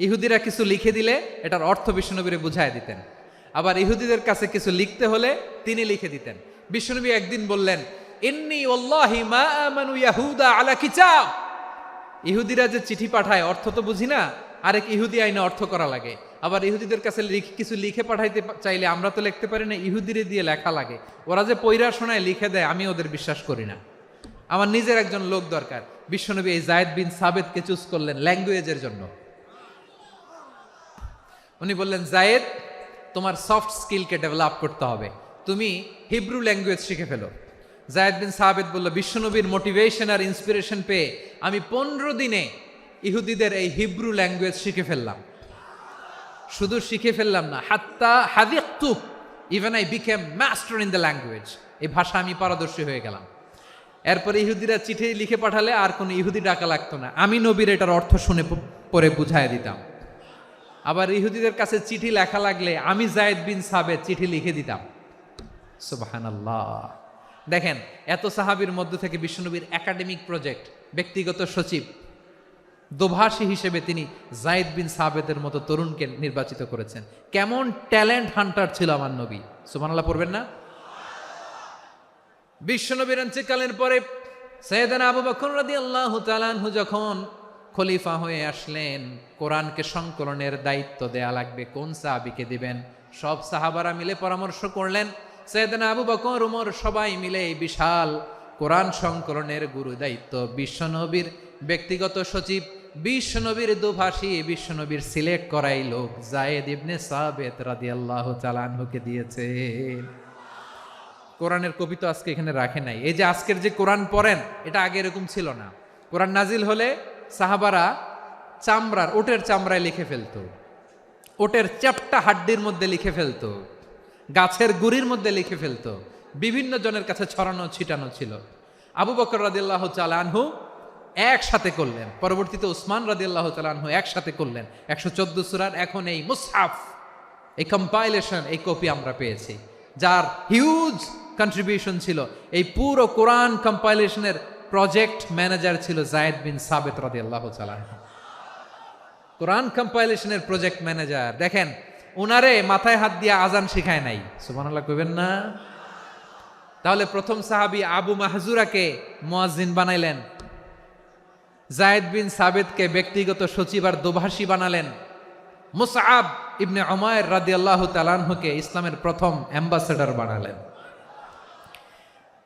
ইহুদিরা কিছু লিখে দিলে এটার অর্থ বিশ্বনবীরে বুঝায় দিতেন, আবার ইহুদিদের কাছে কিছু লিখতে হলে তিনি লিখে দিতেন। বিশ্বনবী একদিন বললেন, ইন্নী ওয়াল্লাহি মা আমানু ইয়াহুদা আলা কিতাব। ইহুদিরা যে চিঠি পাঠায় অর্থ তো বুঝি না, আরেক ইহুদি আইনে অর্থ করা লাগে। আবার ইহুদিদের কাছে কিছু লিখে পাঠাইতে চাইলে আমরা তো লিখতে পারি না, ইহুদিরে দিয়ে লেখা লাগে। ওরা যে পয়রা শোনায় লিখে দেয়, আমি ওদের বিশ্বাস করি না, আমার নিজের একজন লোক দরকার। বিশ্বনবী এই যায়েদ বিন সাবেতকে চুজ করলেন ল্যাঙ্গুয়েজের জন্য। উনি বললেন, যায়েদ, তোমার সফট স্কিলকে ডেভেলপ করতে হবে, তুমি হিব্রু ল্যাঙ্গুয়েজ শিখে ফেলো। যায়েদ বিন সাবেত বলল, বিশ্বনবীর মোটিভেশন আর ইন্সপিরেশন পেয়ে আমি 15 দিনে ইহুদিদের এই হিব্রু ল্যাঙ্গুয়েজ শিখে ফেললাম। শুধু শিখে ফেললাম না, হাত্তা হাদিকতু, even I became master in the language. এই ভাষা আমি পারদর্শী হয়ে গেলাম। এরপরে ইহুদিরা চিঠি লিখে পাঠালে আর কোনো ইহুদি ডাকা লাগতো না, আমি নবীর এটার অর্থ শুনে পরে বুঝাই দিতাম। আবার ইহুদিদের কাছে চিঠি লেখা লাগলে আমি যায়েদ বিন সাবেত চিঠি লিখে দিতাম। সুবহানাল্লাহ। দেখেন, এত সাহাবীর মধ্য থেকে বিশ্বনবীর একাডেমিক প্রজেক্ট, ব্যক্তিগত সচিব, দোভাষী হিসেবে তিনি যায়েদ বিন সাবেতের মতো তরুণকে নির্বাচিত করেছেন। কেমন ট্যালেন্ট হান্টার ছিল আমার নবী। সুবহানাল্লাহ পড়বেন না? বিশ্বনবীর ইন্তেকালের পরে সাইয়েদনা আবু বকর রাদিয়াল্লাহু তাআলা আনহু যখন খলিফা হয়ে আসলেন, কোরআনকে সংকলনের দায়িত্ব দেয়া লাগবে, কোন সাহাবীকে দিবেন? সব সাহাবারা মিলে পরামর্শ করলেন। সাইয়েদনা আবু বকর, ওমর সবাই মিলে এই বিশাল কোরআন সংকলনের গুরু দায়িত্ব বিশ্বনবীর ব্যক্তিগত সচিব, বিশ্বনবীর দোভাষী, বিশ্বনবীর সিলেক্ট করাই লোক যায়েদ ইবনে সাবেত রাদিয়াল্লাহু তাআলা আনহুকে দিয়েছে। কোরআনের কপি তো আজকে এখানে রাখে নাই। এই যে আজকের যে কোরআন পড়েন, এটা আগে এরকম ছিল না। কোরআন নাজিল হলে সাহাবারা চামড়ার, ওটের চামড়ায় লিখে ফেলতো, ওটের চ্যাপ্টা হাড্ডির মধ্যে লিখে ফেলতো, গাছের গুড়ির মধ্যে লিখে ফেলতো, বিভিন্ন জনের কাছে ছড়ানো ছিটানো ছিল। আবু বকর রাদিয়াল্লাহু তাআলা আনহু একসাথে করলেন, পরবর্তীতে উসমান রাদিয়াল্লাহু তাআলা আনহু একসাথে করলেন। 114 সূরার এখন এই মুসহাফ, এই কম্পাইলেশন, এই কপি আমরা পেয়েছি, যার হিউজ কন্ট্রিবিউশন ছিল। এই পুরো কোরআন কম্পাইলেশনের প্রজেক্ট ম্যানেজার ছিল যায়েদ বিন সাবেত রাদিয়াল্লাহু তাআলা। কোরআন কম্পাইলেশনের প্রজেক্ট ম্যানেজার। দেখেন, উনারে মাথায় হাত দিয়ে আজান শিখায় নাই। সুবহানাল্লাহ কইবেন না? তাহলে প্রথম সাহাবী আবু মাহজুরাকে মুয়াজ্জিন বানাইলেন, যায়েদ বিন সাবেতকে ব্যক্তিগত সচিব আর দোভাষী বানালেন, মুসআব ইবনে উমাইর রাদিয়াল্লাহু তাআলা আনহুকে ইসলামের প্রথম অ্যাম্বাসেডর বানালেন।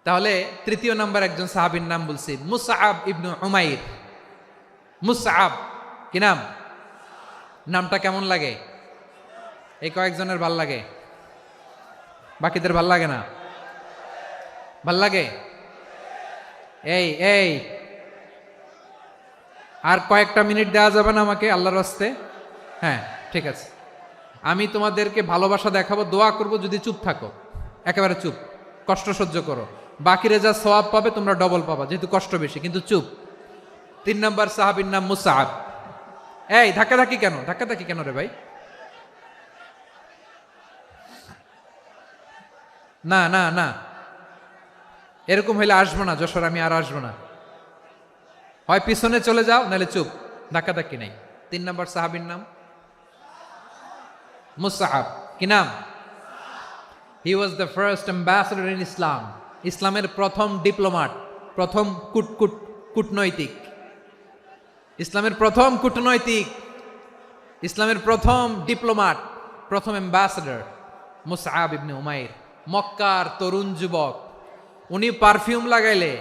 তাহলে তৃতীয় নাম্বার একজন সাহাবীর নাম বলছি, মুসআব ইবনে উমাইর। মুসআব, কি নাম? নামটা কেমন লাগে? এই কয়েকজনের ভাল লাগে, বাকিদের ভাল লাগে না? ভাল লাগে? এই আর কয়েকটা মিনিট দেওয়া যাবে না আমাকে আল্লাহর রাস্তে? হ্যাঁ, ঠিক আছে। আমি তোমাদেরকে ভালোবাসা দেখাবো, দোয়া করব, যদি চুপ থাকো, একেবারে চুপ, কষ্ট সহ্য করো। বাকিরা যা সওয়াব পাবে তোমরা ডবল পাবা, যেহেতু কষ্ট বেশি, কিন্তু চুপ। 3 নম্বর সাহাবীর নাম মুসআব। এই ধাক্কাধাক্কি কেন রে ভাই? না না না, এরকম হইলে আসবো না যশোর, আমি আর আসবো না। হয় পিছনে চলে যাও, নাহলে চুপ, ধাক্কাধাক্কি নাই। 3 নম্বর সাহাবীর নাম মুসআব। কি নাম? He was the first ambassador in Islam. ইসলামের প্রথম ডিপ্লোমাট, প্রথম কূটনৈতিক, ইসলামের প্রথম কূটনৈতিক, ইসলামের প্রথম ডিপ্লোমাট, প্রথম অ্যাম্বাসেডর মুসআব ইবনে উমাইর। মক্কার তরুণ যুবক, উনি পারফিউম লাগাইলে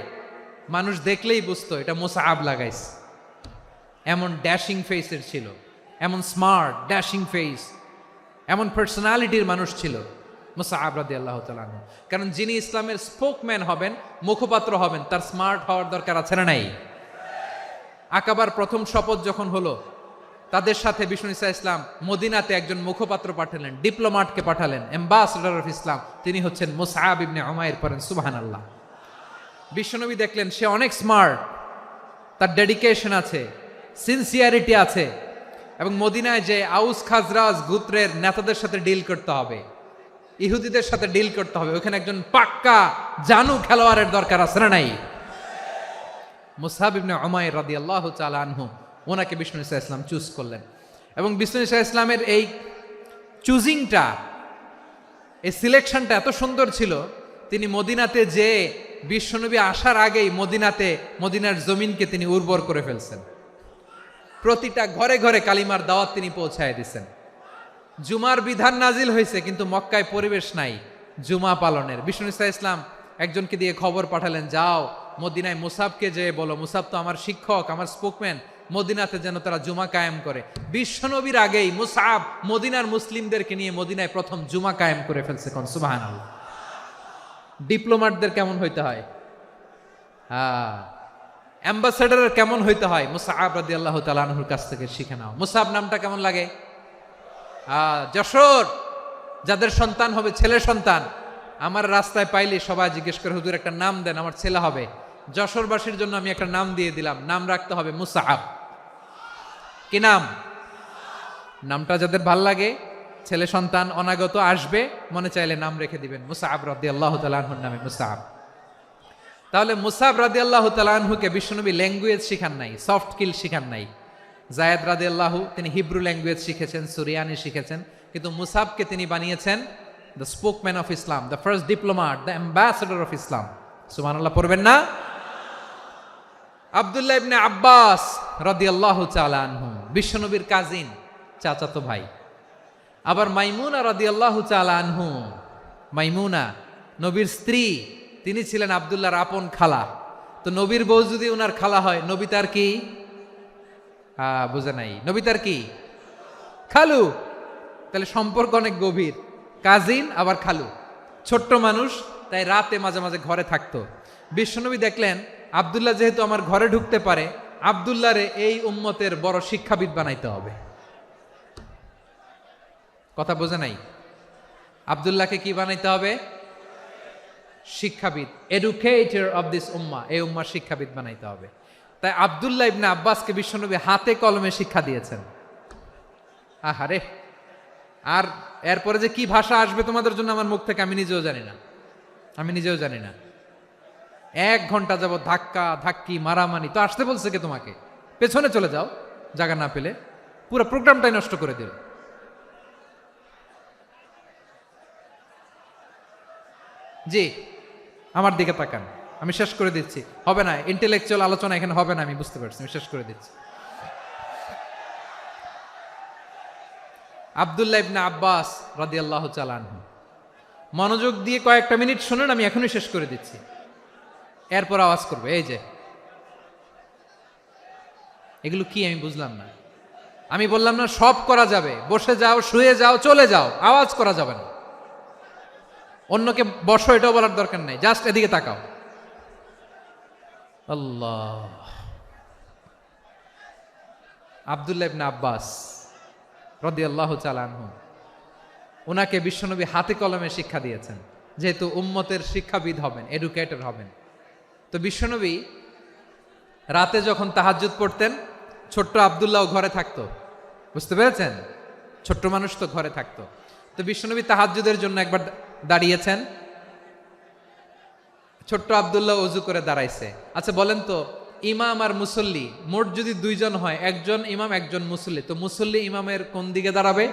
মানুষ দেখলেই বুঝতো এটা মুসআব লাগাইছে। এমন ড্যাশিং ফেসের ছিল, এমন স্মার্ট ড্যাশিং ফেস, এমন পার্সোনালিটির মানুষ ছিল মুসআব রাদিয়াল্লাহু তাআলা আনহু। কারণ যিনি ইসলামের স্পোকম্যান হবেন, মুখপাত্র হবেন, তার স্মার্ট হওয়ার দরকার আছে না নাই? আকাবার প্রথম শপথ যখন হলো, তাদের সাথে বিষ্ণু ঈসা ইসলাম মদিনাতে একজন মুখপাত্র পাঠালেন, ডিপ্লোমাটকে পাঠালেন, অ্যাম্বাসেডর অফ ইসলাম। তিনি হচ্ছেন মুসআব ইবনে উমাইর। পড়েন সুবহানাল্লাহ। বিশ্বনবী দেখলেন সে অনেক স্মার্ট, তার ডেডিকেশন আছে, সিনসিয়ারিটি আছে, এবং মদিনায় যে আউস খাজরাজ গোত্রের নেতাদের সাথে ডিল করতে হবে, ইহুদিদের সাথে ডিল করতে হবে, ওখানে একজন পাক্কা জানু খেলোয়াড়ের দরকার আছে না নাই? মুসআব ইবনে উমাইর রাদিয়াল্লাহু তাআলা আনহু, ওনাকে বিষ্ণু ঈসা ইসলাম চুজ করলেন। এবং বিষ্ণু ঈসা ইসলামের এই চুজিংটা, এই সিলেকশনটা এত সুন্দর ছিল, তিনি মদিনাতে যে বিশ্বনবী আসার আগেই মদিনার জমিনকে তিনি উর্বর করে ফেলছেন। প্রতিটা ঘরে ঘরে কালিমার দাওয়াত তিনি পৌঁছায় দিচ্ছেন। জুমার বিধান নাজিল হয়েছে, কিন্তু মক্কায় পরিবেশ নাই জুমা পালনের। বিষ্ণু ঈসা ইসলাম একজনকে দিয়ে খবর পাঠালেন, যাও মদিনায় মুসাবকে যে বলো, মুসাব তো আমার শিক্ষক, আমার স্পোকম্যান, মদিনাতে যেন তারা জুমা কায়েম করে। বিশ্বনবীর আগেই মুসআব মদিনার মুসলিমদেরকে নিয়ে মদিনায় প্রথম জুমা কায়েম করে ফেলছে। কোন সুবহানাল্লাহ। ডিপ্লোমাটদের কেমন হইতে হয়, অ্যাম্বাসেডারের কেমন হইতে হয়, মুসআব রাদিয়াল্লাহু তাআলা আনহুর কাছ থেকে শিখে নাও। মুসআব নামটা কেমন লাগে? যশোর যাদের সন্তান হবে, ছেলে সন্তান, আমার রাস্তায় পাইলে সবাই জিজ্ঞেস করে, হুজুর একটা নাম দেন, আমার ছেলে হবে। যশোরবাসীর জন্য আমি একটা নাম দিয়ে দিলাম, নাম রাখতে হবে মুসআব। কি নাম? নামটা যাদের ভাল লাগে, ছেলে সন্তান অনাগত আসবে, মনে চাইলে নাম রেখে দিবেন মুসআব রাদিয়াল্লাহু তাআলা আনহুর নামে মুসআব। তাহলে মুসআব রাদিয়াল্লাহু তাআলা আনহুকে বিশ্বনবী ল্যাঙ্গুয়েজ শিখান নাই, সফট স্কিল শিখান নাই। যায়েদ রাদিয়াল্লাহু, তিনি হিব্রু ল্যাঙ্গুয়েজ শিখেছেন, সুরিয়ানি শিখেছেন, কিন্তু মুসআবকে তিনি বানিয়েছেন the spokesman of Islam, the first diplomat, the ambassador of Islam. সুবহানাল্লাহ পড়বেন না? আব্দুল্লাহ ইবনে আব্বাস রাদিয়াল্লাহু তাআলা আনহু, বিশ্বনবীর কাজিন, চাচাতো ভাই। আবার মাইমুনা রাদিয়াল্লাহু তাআলা আনহু, মাইমুনা নবীর স্ত্রী, তিনি ছিলেন আব্দুল্লাহর আপন খালা। তো নবীর বউ যদি ওনার খালা হয়, নবী তার কি? বুঝে নাই, নবী তার কি? খালু। তাহলে সম্পর্ক অনেক গভীর, কাজিন আবার খালু, ছোট্ট মানুষ, তাই রাতে মাঝে মাঝে ঘরে থাকতো। বিশ্বনবী দেখলেন আব্দুল্লাহ যেহেতু আমার ঘরে ঢুকতে পারে, আব্দুল্লাহরে এই উম্মতের বড় শিক্ষাবিদ বানাইতে হবে। কথা বোঝে নাই? আব্দুল্লাহকে কি বানাইতে হবে? শিক্ষাবিদ, এডুকেটর অফ দিস উম্মাহ, এই উম্মার শিক্ষাবিদ বানাইতে হবে। তাই আব্দুল্লাহ ইবনে আব্বাসকে বিশ্বনবী হাতে কলমে শিক্ষা দিয়েছেন। আহারে, আর এরপরে যে কি ভাষা আসবে তোমাদের জন্য আমার মুখ থেকে আমি নিজেও জানি না। 1 ঘন্টা যাবত ধাক্কা ধাক্কি মারামারি। তো আসতে বলছে কে তোমাকে? পেছনে চলে যাও, জায়গা না পেলে। পুরো প্রোগ্রামটাই নষ্ট করে দিল। জি, আমার দিকে তাকান, আমি শেষ করে দিচ্ছি। হবে না, ইন্টেলেকচুয়াল আলোচনা এখানে হবে না, আমি বুঝতে পারছি, আমি শেষ করে দিচ্ছি। আব্দুল্লাহ ইবনে আব্বাস রাদিয়াল্লাহু তাআলা আনহু, মনোযোগ দিয়ে কয়েকটা মিনিট শুনুন, আমি এখনই শেষ করে দিচ্ছি, এরপর আওয়াজ করবে। এই যে এগুলো কি আমি বুঝলাম না। আমি বললাম না সব করা যাবে, বসে যাও, শুয়ে যাও, চলে যাও, আওয়াজ করা যাবে না। অন্যকে বসো এটাও বলার দরকার নাই, জাস্ট এদিকে তাকাও। আল্লাহ। আব্দুল্লাহ ইবনে আব্বাস রাদিয়াল্লাহু তাআলা আনহু, ওনাকে বিশ্বনবী হাতে কলমে শিক্ষা দিয়েছেন। যেহেতু উম্মতের শিক্ষাবিদ হবেন, এডুকেটর হবেন। তো বিশ্বনবী রাতে যখন তাহাজ্জুদ পড়তেন, ছোট্ট আব্দুল্লাহ ঘরে থাকতো। বুঝতে পেরেছেন? ছোট্ট মানুষ তো ঘরে থাকতো। তো বিশ্বনবী তাহাজ্জুদের জন্য একবার দাঁড়িয়েছেন, ছোট্ট আব্দুল্লাহ অজু করে দাঁড়াইছে। আচ্ছা বলেন তো, ইমাম আর মুসল্লি মোট যদি দুইজন হয়, একজন ইমাম একজন মুসল্লি, তো মুসল্লি ইমামের কোন দিকে দাঁড়াবে?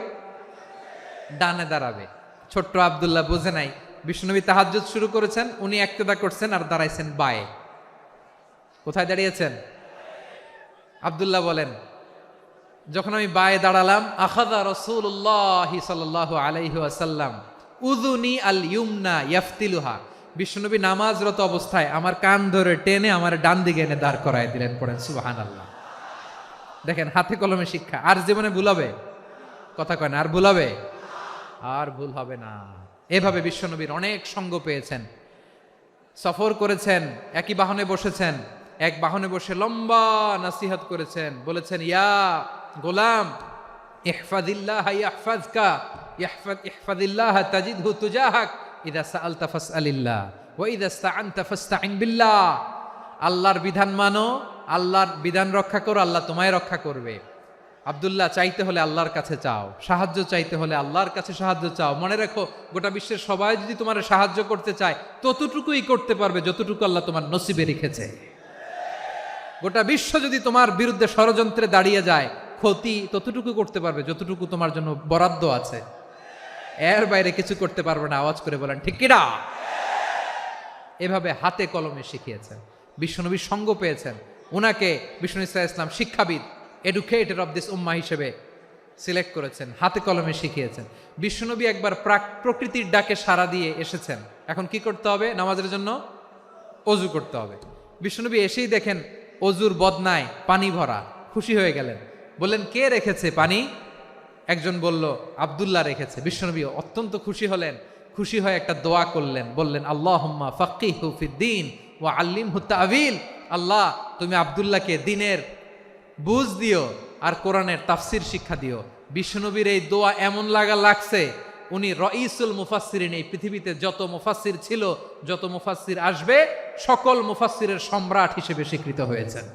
ডানে দাঁড়াবে। ছোট্ট আব্দুল্লাহ বুঝে নাই, বিশ্বনবী তাহাজ্জুদ শুরু করেছেন, উনি একতেদা করছেন আর দাঁড়াইছেন বায়ে। কোথায় দাঁড়িয়েছেন? আব্দুল্লাহ বলেন, যখন আমি বায়ে দাঁড়ালাম, আখাযা রাসূলুল্লাহ সাল্লাল্লাহু আলাইহি ওয়াসাল্লাম উযুনি আল ইউমনা ইয়াফতিলুহা, বিশ্বনবী নামাজরত অবস্থায় আমার কান ধরে টেনে আমার ডান দিকে এনে দাঁড় করায় দিলেন। পড়েন সুবহানাল্লাহ। দেখেন, হাতে কলমে শিক্ষা। আর জীবনে ভুলাবে? কথা কয় না, আর ভুলাবে? আর ভুল হবে না। এভাবে বিশ্বনবীর অনেক সঙ্গ পেয়েছেন, সফর করেছেন, একই বাহনে বসেছেন, এক বাহনে বসে লম্বা নাসিহত করেছেন, বলেছেন, ইয়া গোলাম ইহফাজিল্লাহ ইয়াহফাজকা ইহফাজিল্লাহ তাজিদহু তুজাহাক ইযা সাআলতা ফাসআলিল্লাহ ওয়া ইযা ইসতাআনতা ফাসতাইন বিল্লাহ। আল্লাহর বিধান মানো, আল্লাহর বিধান রক্ষা করো, আল্লাহ তোমায় রক্ষা করবে। আব্দুল্লাহ, চাইতে হলে আল্লাহর কাছে চাও, সাহায্য চাইতে হলে আল্লাহর কাছে সাহায্য চাও। মনে রেখো, গোটা বিশ্বের সবাই যদি তোমার সাহায্য করতে চায়, ততটুকুই করতে পারবে যতটুকু আল্লাহ তোমার নসিবে রেখেছে। গোটা বিশ্ব যদি তোমার বিরুদ্ধে ষড়যন্ত্রে দাঁড়িয়ে যায়, ক্ষতি ততটুকু করতে পারবে যতটুকু তোমার জন্য বরাদ্দ আছে। এর বাইরে কিছু করতে পারবে না। আওয়াজ করে বলেন ঠিক কিনা? এভাবে হাতে কলমে শিখিয়েছেন, বিশ্বনবীর সঙ্গ পেয়েছেন। উনাকে বিষ্ণু ইসলাম শিক্ষাবিদ, এডুকেটর অফ দিস উম্মাহ হিসেবে সিলেক্ট করেছেন, হাতে কলমে শিখিয়েছেন। বিশ্বনবী একবার প্রকৃতির ডাকে সাড়া দিয়ে এসেছেন। এখন কি করতে হবে? নামাজের জন্য অজু করতে হবে। বিশ্বনবী এসেই দেখেন অজুর বদনায় পানি ভরা, খুশি হয়ে গেলেন। বললেন, কে রেখেছে পানি? একজন বলল, আব্দুল্লাহ রেখেছে। বিশ্বনবী অত্যন্ত খুশি হলেন। খুশি হয়ে একটা দোয়া করলেন, বললেন, আল্লাহুম্মা ফাক্কিহু ফিদ্দীন ওয়া আল্লিমহু তা'ওয়ীল। আল্লাহ, তুমি আব্দুল্লাহকে দ্বীনের বুঝ দিও আর কোরআনের তাফসির শিক্ষা দিও। বিশ্বনবীর এই দোয়া এমন লাগছে, উনি রাইসুল মুফাসসিরিন, এই পৃথিবীতে যত মুফাসসির ছিল, যত মুফাসসির আসবে, সকল মুফাসসিরের সম্রাট হিসেবে স্বীকৃত হয়েছেন।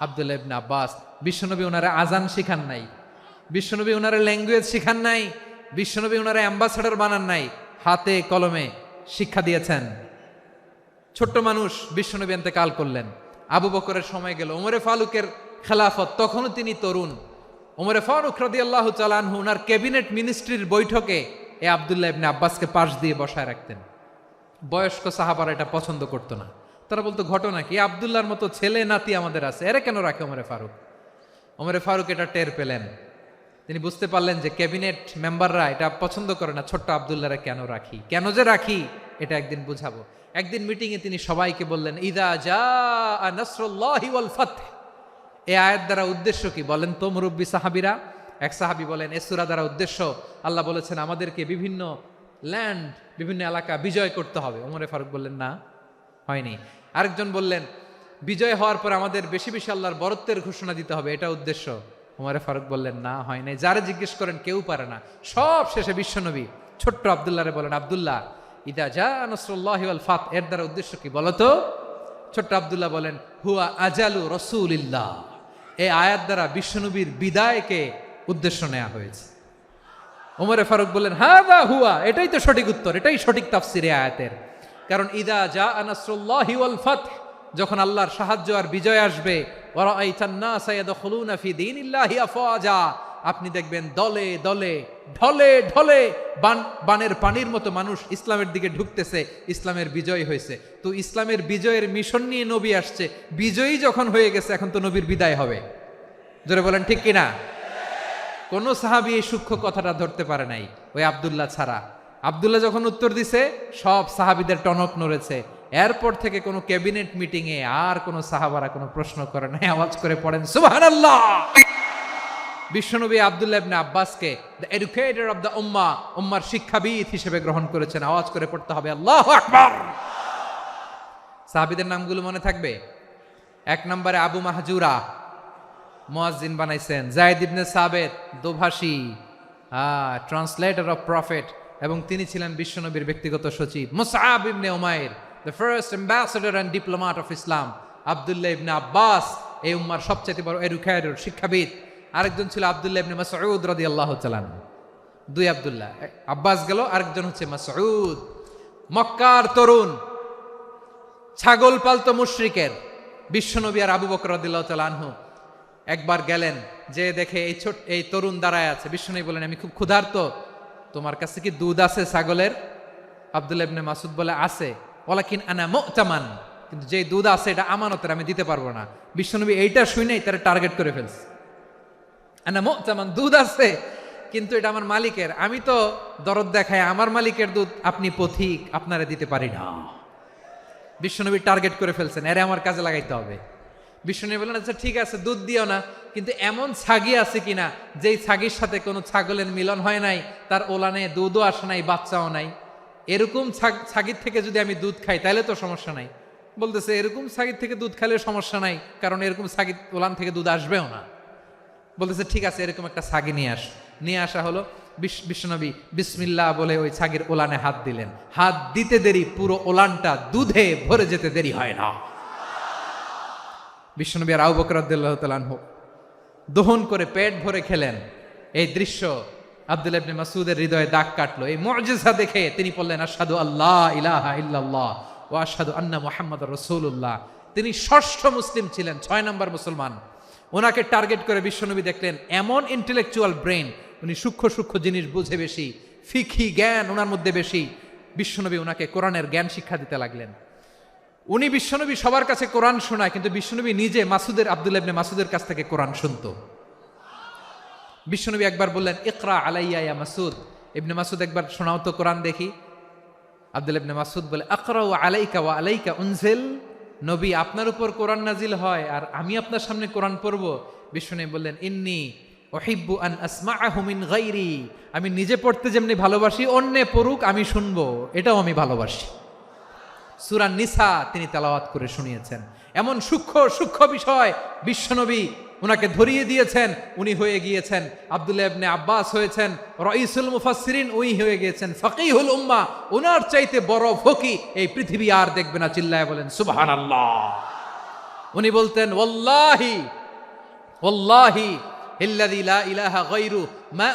আব্দুল্লাহ ইবনে আব্বাস, বিশ্বনবী ওনারা আজান শিখান নাই, বিশ্বনবী ওনারা ল্যাঙ্গুয়েজ শিখান নাই, বিশ্বনবী ওনারা অ্যাম্বাসাডার বানান নাই, হাতে কলমে শিক্ষা দিয়েছেন। ছোট্ট মানুষ, বিশ্বনবী ইন্তেকাল করলেন। আবু বকরের সময় গেল, ওমরে ফারুকের খেলাফত, তখনও তিনি তরুণ। ওমরে ফারুক রাদিয়াল্লাহু তাআলা আনহু ওনার ক্যাবিনেট মিনিস্ট্রির বৈঠকে এই আব্দুল্লাহ ইবনে আব্বাসকে পাশ দিয়ে বসায় রাখতেন। বয়স্ক সাহাবারা এটা পছন্দ করতো না। তারা বলতো, ঘটনা কি? আব্দুল্লাহর মতো ছেলে নাতি আমাদের আছে, এরা কেন রাখে ওমরে ফারুক? ওমরে ফারুক এটা টের পেলেন। তিনি বুঝতে পারলেন যে ক্যাবিনেট মেম্বাররা এটা পছন্দ করে না, ছোট্ট আব্দুল্লাহরা কেন রাখি, কেন যে রাখি, এটা একদিন বুঝাবো। একদিন মিটিংয়ে তিনি সবাইকে বললেন, ইদা জাআ নাসরুল্লাহি ওয়াল ফাতহ। এই আয়াত দ্বারা উদ্দেশ্য কি বলেন তো মুরব্বী সাহাবীরা? এক সাহাবী বলেন, এই সূরা দ্বারা উদ্দেশ্য, আল্লাহ বলেছেন আমাদেরকে বিভিন্ন ল্যান্ড, বিভিন্ন এলাকা বিজয় করতে হবে। ওমরে ফারুক বললেন, না, হয়নি। আরেকজন বললেন, বিজয় হওয়ার পর আমাদের বেশি বেশি আল্লাহর বরত্বের ঘোষণা দিতে হবে, এটা উদ্দেশ্য। ওমরে ফারুক বললেন, না, হয় নাই। যারা জিজ্ঞেস করেন কেউ পারে না। সব শেষে বিশ্বনবী ছোট্ট আব্দুল্লাহরে বলেন, আব্দুল্লাহ, ইদা জাআ নাসরুল্লাহি ওয়াল ফাতহ, এর দ্বারা উদ্দেশ্য কি বলো তো? ছোট্ট আব্দুল্লাহ বলেন, হুয়া আজালু রাসূলিল্লাহ। এই আয়াত দ্বারা বিশ্বনবীর বিদায়কে উদ্দেশ্য নেওয়া হয়েছে। ওমরে ফারুক বললেন, হাযা হুয়া, এটাই তো সঠিক উত্তর, এটাই সঠিক তাফসীর এই আয়াতের। কারণ ইদা জাআ নাসরুল্লাহি ওয়াল ফাতহ, যখন আল্লাহর সাহায্য আর বিজয় আসবে, ওয়া রাআইতান নাসা ইয়াদখুলুনা ফি দীনিল্লাহি আফওয়াজা, আপনি দেখবেন দলে দলে, ঢলে ঢলে, বানের পানির মতো মানুষ ইসলামের দিকে ঢুকতেছে, ইসলামের বিজয় হয়েছে। তো ইসলামের বিজয়ের মিশন নিয়ে নবী আসছে, বিজয়ী যখন হয়ে গেছে, এখন তো নবীর বিদায় হবে। জোরে বলেন ঠিক কিনা? কোন সাহাবী এই সূক্ষ্ম কথাটা ধরতে পারে নাই, ওই আব্দুল্লাহ ছাড়া। আব্দুল্লাহ যখন উত্তর দিছে, সব সাহাবীদের টনক নড়েছে। এরপর থেকে কোনো ক্যাবিনেট মিটিং এ আর কোনো সাহাবারা কোনো প্রশ্ন করে নাই। আওয়াজ করে পড়েন সুবহানাল্লাহ। বিশ্বনবী আব্দুল্লাহ ইবনে আব্বাসকে দ্য এডুকেটর অফ দ্য উম্মাহ, উম্মার শিক্ষাবিদ হিসেবে গ্রহণ করেছেন। আওয়াজ করে পড়তে হবে আল্লাহু আকবার। সাহাবীদের নামগুলো মনে থাকবে? এক নম্বরে আবু মাহজুরা, মুয়াজ্জিন বানাইছেন। যায়েদ ইবনে সাবিত, দোভাষী, ট্রান্সলেটর অফ প্রফেট, এবং তিনি ছিলেন বিশ্বনবীর ব্যক্তিগত সচিব। Musab ibn Umair, the first ambassador and diplomat of Islam. Abdullah ibn Abbas, এই উম্মার সবচেয়ে বড় এডুকেটর, শিক্ষাবিদ। আরেকজন ছিল আব্দুল্লাহ ইবনে মাসউদ রাদিয়াল্লাহু তাআলা। দুই আব্দুল্লাহ, আব্বাস গেল, আরেকজন হচ্ছে মাসউদ। মক্কার তরুণ, ছাগল পালতো মুশরিকের বিশ্বনবী আর আবু বকর রাদিয়াল্লাহু তাআলা আনহু একবার গেলেন, যে দেখে এই তরুণ দাঁড়ায় আছে। বিশ্বনবী বলেন, আমি খুব ক্ষুধার্ত, তোমার কাছে কি দুধ আছে ছাগলের? আব্দুল্লাহ ইবনে মাসউদ বলে, আছে। ওয়ালাকিন আনা মুতামান, কিন্তু যে দুধ আছে এটা আমানতের, আমি দিতে পারবো না। বিশ্বনবী এইটা শুনেই তারা টার্গেট করে ফেলছে। আনা মুতামান, দুধ আছে কিন্তু এটা আমার মালিকের, আমি তো দরদ দেখাই, আমার মালিকের দুধ আপনি পথিক, আপনারা দিতে পারি না। বিশ্বনবী টার্গেট করে ফেলছেন, এরে আমার কাজে লাগাইতে হবে। বিশ্বনবী বললেন, আচ্ছা ঠিক আছে, দুধ দিও না, কিন্তু এমন ছাগি আছে কিনা যেই ছাগির সাথে কোনো ছাগলের মিলন হয় নাই, তার ওলানে দুধও আসে নাই, বাচ্চাও নাই, এরকম ছাগির থেকে যদি আমি দুধ খাই তাহলে তো সমস্যা নাই। বলতেছে, এরকম ছাগির থেকে দুধ খাইলে সমস্যা নাই, কারণ এরকম ছাগির ওলান থেকে দুধ আসবেও না। বলতেছে, ঠিক আছে, এরকম একটা ছাগি নিয়ে আসা হলো। বিশ্বনবী বিসমিল্লাহ বলে ওই ছাগির ওলানে হাত দিলেন। হাত দিতে দেরি, পুরো ওলানটা দুধে ভরে যেতে দেরি হয় না। বিশ্বনবী আর আবু বকর রাদিয়াল্লাহু তাআলা আনহু দহন করে পেট ভরে খেলেন। এই দৃশ্য আব্দুল্লাহ ইবনে মাসউদের হৃদয়ে দাগ কাটলো। এই মুজিজা দেখে তিনি বললেন, আশহাদু আল্লা ইলাহা ইল্লাল্লাহ ওয়া আশহাদু আন্না মুহাম্মাদুর রাসূলুল্লাহ। তিনি ষষ্ঠ মুসলিম ছিলেন, 6 নম্বর মুসলমান। ওনাকে টার্গেট করে বিশ্বনবী দেখলেন এমন ইন্টেলেকচুয়াল ব্রেন, উনি সূক্ষ্ম সূক্ষ্ম জিনিস বুঝে বেশি, ফিকহি জ্ঞান ওনার মধ্যে বেশি। বিশ্বনবী ওনাকে কোরআনের জ্ঞান শিক্ষা দিতে লাগলেন। উনি বিশ্বনবী সবার কাছে কোরআন শোনায়, কিন্তু বিশ্বনবী নিজে আব্দুল্লাহ ইবনে মাসউদের কাছ থেকে কোরআন শুনতো। বিশ্বনবী একবার বললেন, ইকরা আলাইয়া ইয়া মাসউদ। ইবনে মাসউদ, একবার শোনাও তো কোরআন দেখি। আব্দুল্লাহ ইবনে মাসউদ বলে, আকরাউ আলাইকা ওয়া আলাইকা উনজিল। নবী, আপনার উপর কোরআন নাজিল হয় আর আমি আপনার সামনে কোরআন পড়ব। বিশ্বনবী বললেন, ইন্নী উহিব্বু আন আসমাআহু মিন গায়রি। আমি নিজে পড়তে যেমনি ভালোবাসি, অন্যে পড়ুক আমি শুনবো, এটাও আমি ভালোবাসি। সূরা নিসা তিনি তেলাওয়াত করে শুনিয়েছেন। এমন সূক্ষ্ম সূক্ষ্ম বিষয় বিশ্বনবী উনাকে ধরিয়ে দিয়েছেন। উনি হয়ে গিয়েছেন, আব্দুল্লাহ ইবনে আব্বাস হয়েছেন রাইসুল মুফাসসিরিন, উনি হয়ে গিয়েছেন ফাকিহুল উম্মাহ। ওনার চাইতে বড় ফকি এই পৃথিবী আর দেখবে না। চিল্লায় বলেন সুবহানাল্লাহ। উনি বলতেন, ওয়াল্লাহি ওয়াল্লাহি ইল্লাযী লা ইলাহা গায়রু মা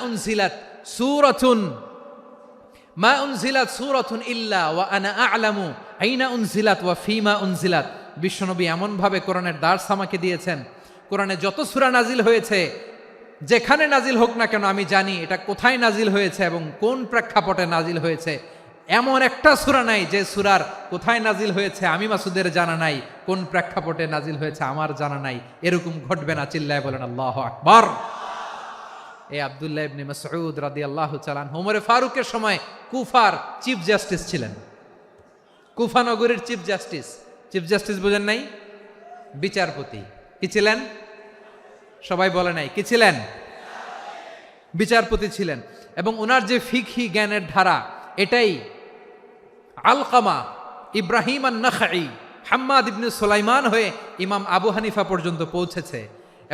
উনজিলাত সূরাতুন ইল্লা ওয়া আনা আ'লামু আইনা উনজিলাত ওয়া ফীমা উনজিলাত। বিশ্বনবী এমন ভাবে কোরআনের দার্স আমাকে দিয়েছেন, কোরআনে যত সূরা নাজিল হয়েছে, যেখানে নাজিল হোক না কেন আমি জানি এটা কোথায় নাজিল হয়েছে এবং কোন প্রেক্ষাপটে নাজিল হয়েছে। এমন একটা সূরা নাই যে সূরার কোথায় নাজিল হয়েছে আমি মাসুদের জানা নাই, কোন প্রেক্ষাপটে নাজিল হয়েছে আমার জানা নাই। এরকম ঘটবে না। চিল্লায় বলেন আল্লাহু আকবার। এই আব্দুল্লাহ ইবনে মাসউদ রাদিয়াল্লাহু তাআলা আনহু ওমরে ফারুকের সময় কুফার চিফ জাস্টিস ছিলেন। কুফা নগরীর চিফ জাস্টিস। চিফ জাস্টিস বুঝেন নাই? বিচারপতি। কি ছিলেন? সবাই বলে নাই, কি ছিলেন? বিচারপতি ছিলেন। এবং ওনার যে ফিকহি জ্ঞানের ধারা, এটাই আলকামা, ইব্রাহিম আন-নাখাই, হাম্মাদ ইবনে সুলাইমান হয়ে ইমাম আবু হানিফা পর্যন্ত পৌঁছেছে।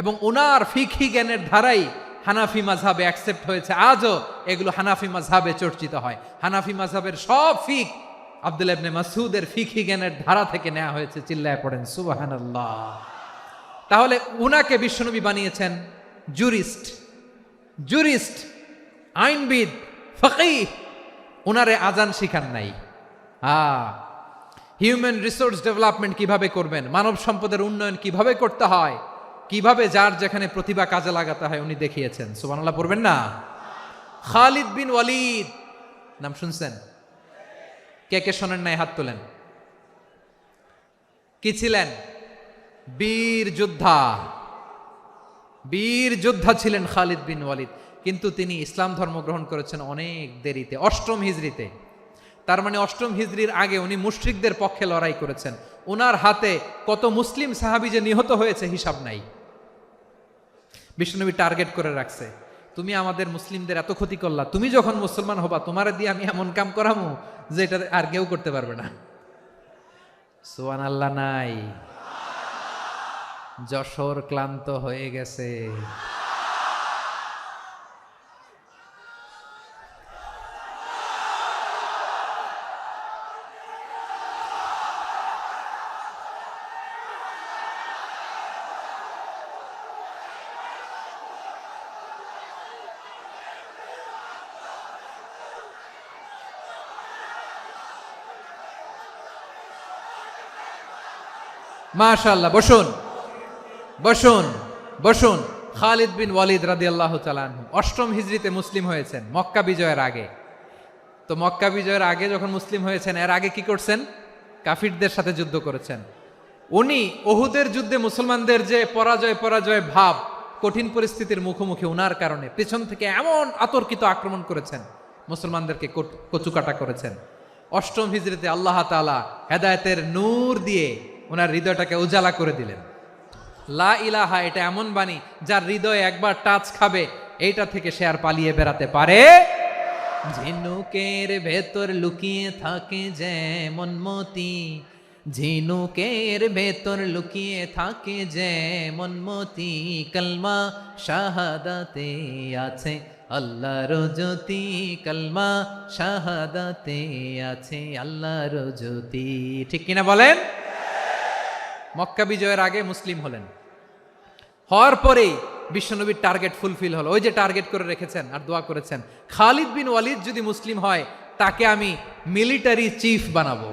এবং ওনার ফিকহি জ্ঞানের ধারাই হানাফি মাযহাবে অ্যাকসেপ্ট হয়েছে। আজও এগুলো হানাফি মাযহাবে চর্চিত হয়। হানাফি মাযহাবের সব ফিক আব্দুল্লাহ ইবনে মাসউদের ফিকহি জ্ঞানের ধারা থেকে নেওয়া হয়েছে। চিল্লায় পড়েন সুবহানাল্লাহ। তাহলে উনাকে বিশ্বনবী বানিয়েছেন জুরিস্ট, আইনবিদ, ফকিহ। উনারে আজান শিখান নাই। হিউম্যান রিসোর্স ডেভেলপমেন্ট কিভাবে করবেন, মানব সম্পদের উন্নয়ন কিভাবে করতে হয়, কিভাবে যার যেখানে প্রতিভা কাজে লাগাতে হয় উনি দেখিয়েছেন। সুবহানাল্লাহ পড়বেন না? খালিদ বিন ওয়ালিদ নাম শুনছেন? কে কে শোনেন নাই হাত তোলেন। কি ছিলেন? বীর যোদ্ধা ছিলেন খালিদ বিন ওয়ালিদ। কিন্তু তিনি ইসলাম ধর্ম গ্রহণ করেছেন অনেক দেরিতে, 8ম হিজরিতে। তার মানে 8ম হিজরির আগে উনি মুশরিকদের পক্ষে লড়াই করেছেন। ওনার হাতে কত মুসলিম সাহাবী যে নিহত হয়েছে হিসাব নাই। বিশ্বনবী টার্গেট করে রাখছে, তুমি আমাদের মুসলিমদের এত ক্ষতি করলা, তুমি যখন মুসলমান হবা তোমারে দিয়ে আমি এমন কাম করামু যে এটা আর কেউ করতে পারবে না। সুবহানাল্লাহ নাই? যশোর ক্লান্ত হয়ে গেছে। মাশাআল্লাহ, বসুন বসুন বসুন। খালিদ বিন ওয়ালিদ রাদিয়াল্লাহু তাআলা আনহু অষ্টম হিজরিতে মুসলিম হয়েছেন, মক্কা বিজয়ের আগে। তো মক্কা বিজয়ের আগে যখন মুসলিম হয়েছেন, এর আগে কি করছেন? কাফিরদের সাথে যুদ্ধ করেছেন। উনি উহুদের যুদ্ধে মুসলমানদের যে পরাজয় ভাব, কঠিন পরিস্থিতির মুখোমুখি উনার কারণে পেছন থেকে এমন আতর্কিত আক্রমণ করেছেন, মুসলমানদেরকে কচুকাটা করেছেন। অষ্টম হিজরিতে আল্লাহ তাআলা হেদায়েতের নূর দিয়ে ওনার হৃদয়টাকে উজালা করে দিলেন। লা ইলাহা, এটা এমন বাণী যার হৃদয়ে একবার টাচ খাবে, এইটা থেকে সে আর পালিয়ে বেড়াতে পারে। ঝিনুকের ভেতর লুকিয়ে থাকে যেমন মতি, ঝিনুকের ভেতর লুকিয়ে থাকে যেমন মতি, কলমা শাহাদাতে আছে আল্লাহর জ্যোতি, কলমা শাহাদাতে আছে আল্লাহর জ্যোতি। ঠিক কিনা বলেন? মক্কা বিজয়ের আগে মুসলিম হলেন, হওয়ার পরেই বিশ্বনবীর টার্গেট ফুলফিল হলো। ওই যে টার্গেট করে রেখেছেন আর দোয়া করেছেন, খালিদ বিন ওয়ালিদ যদি মুসলিম হয় তাকে আমি মিলিটারি চিফ বানাবো।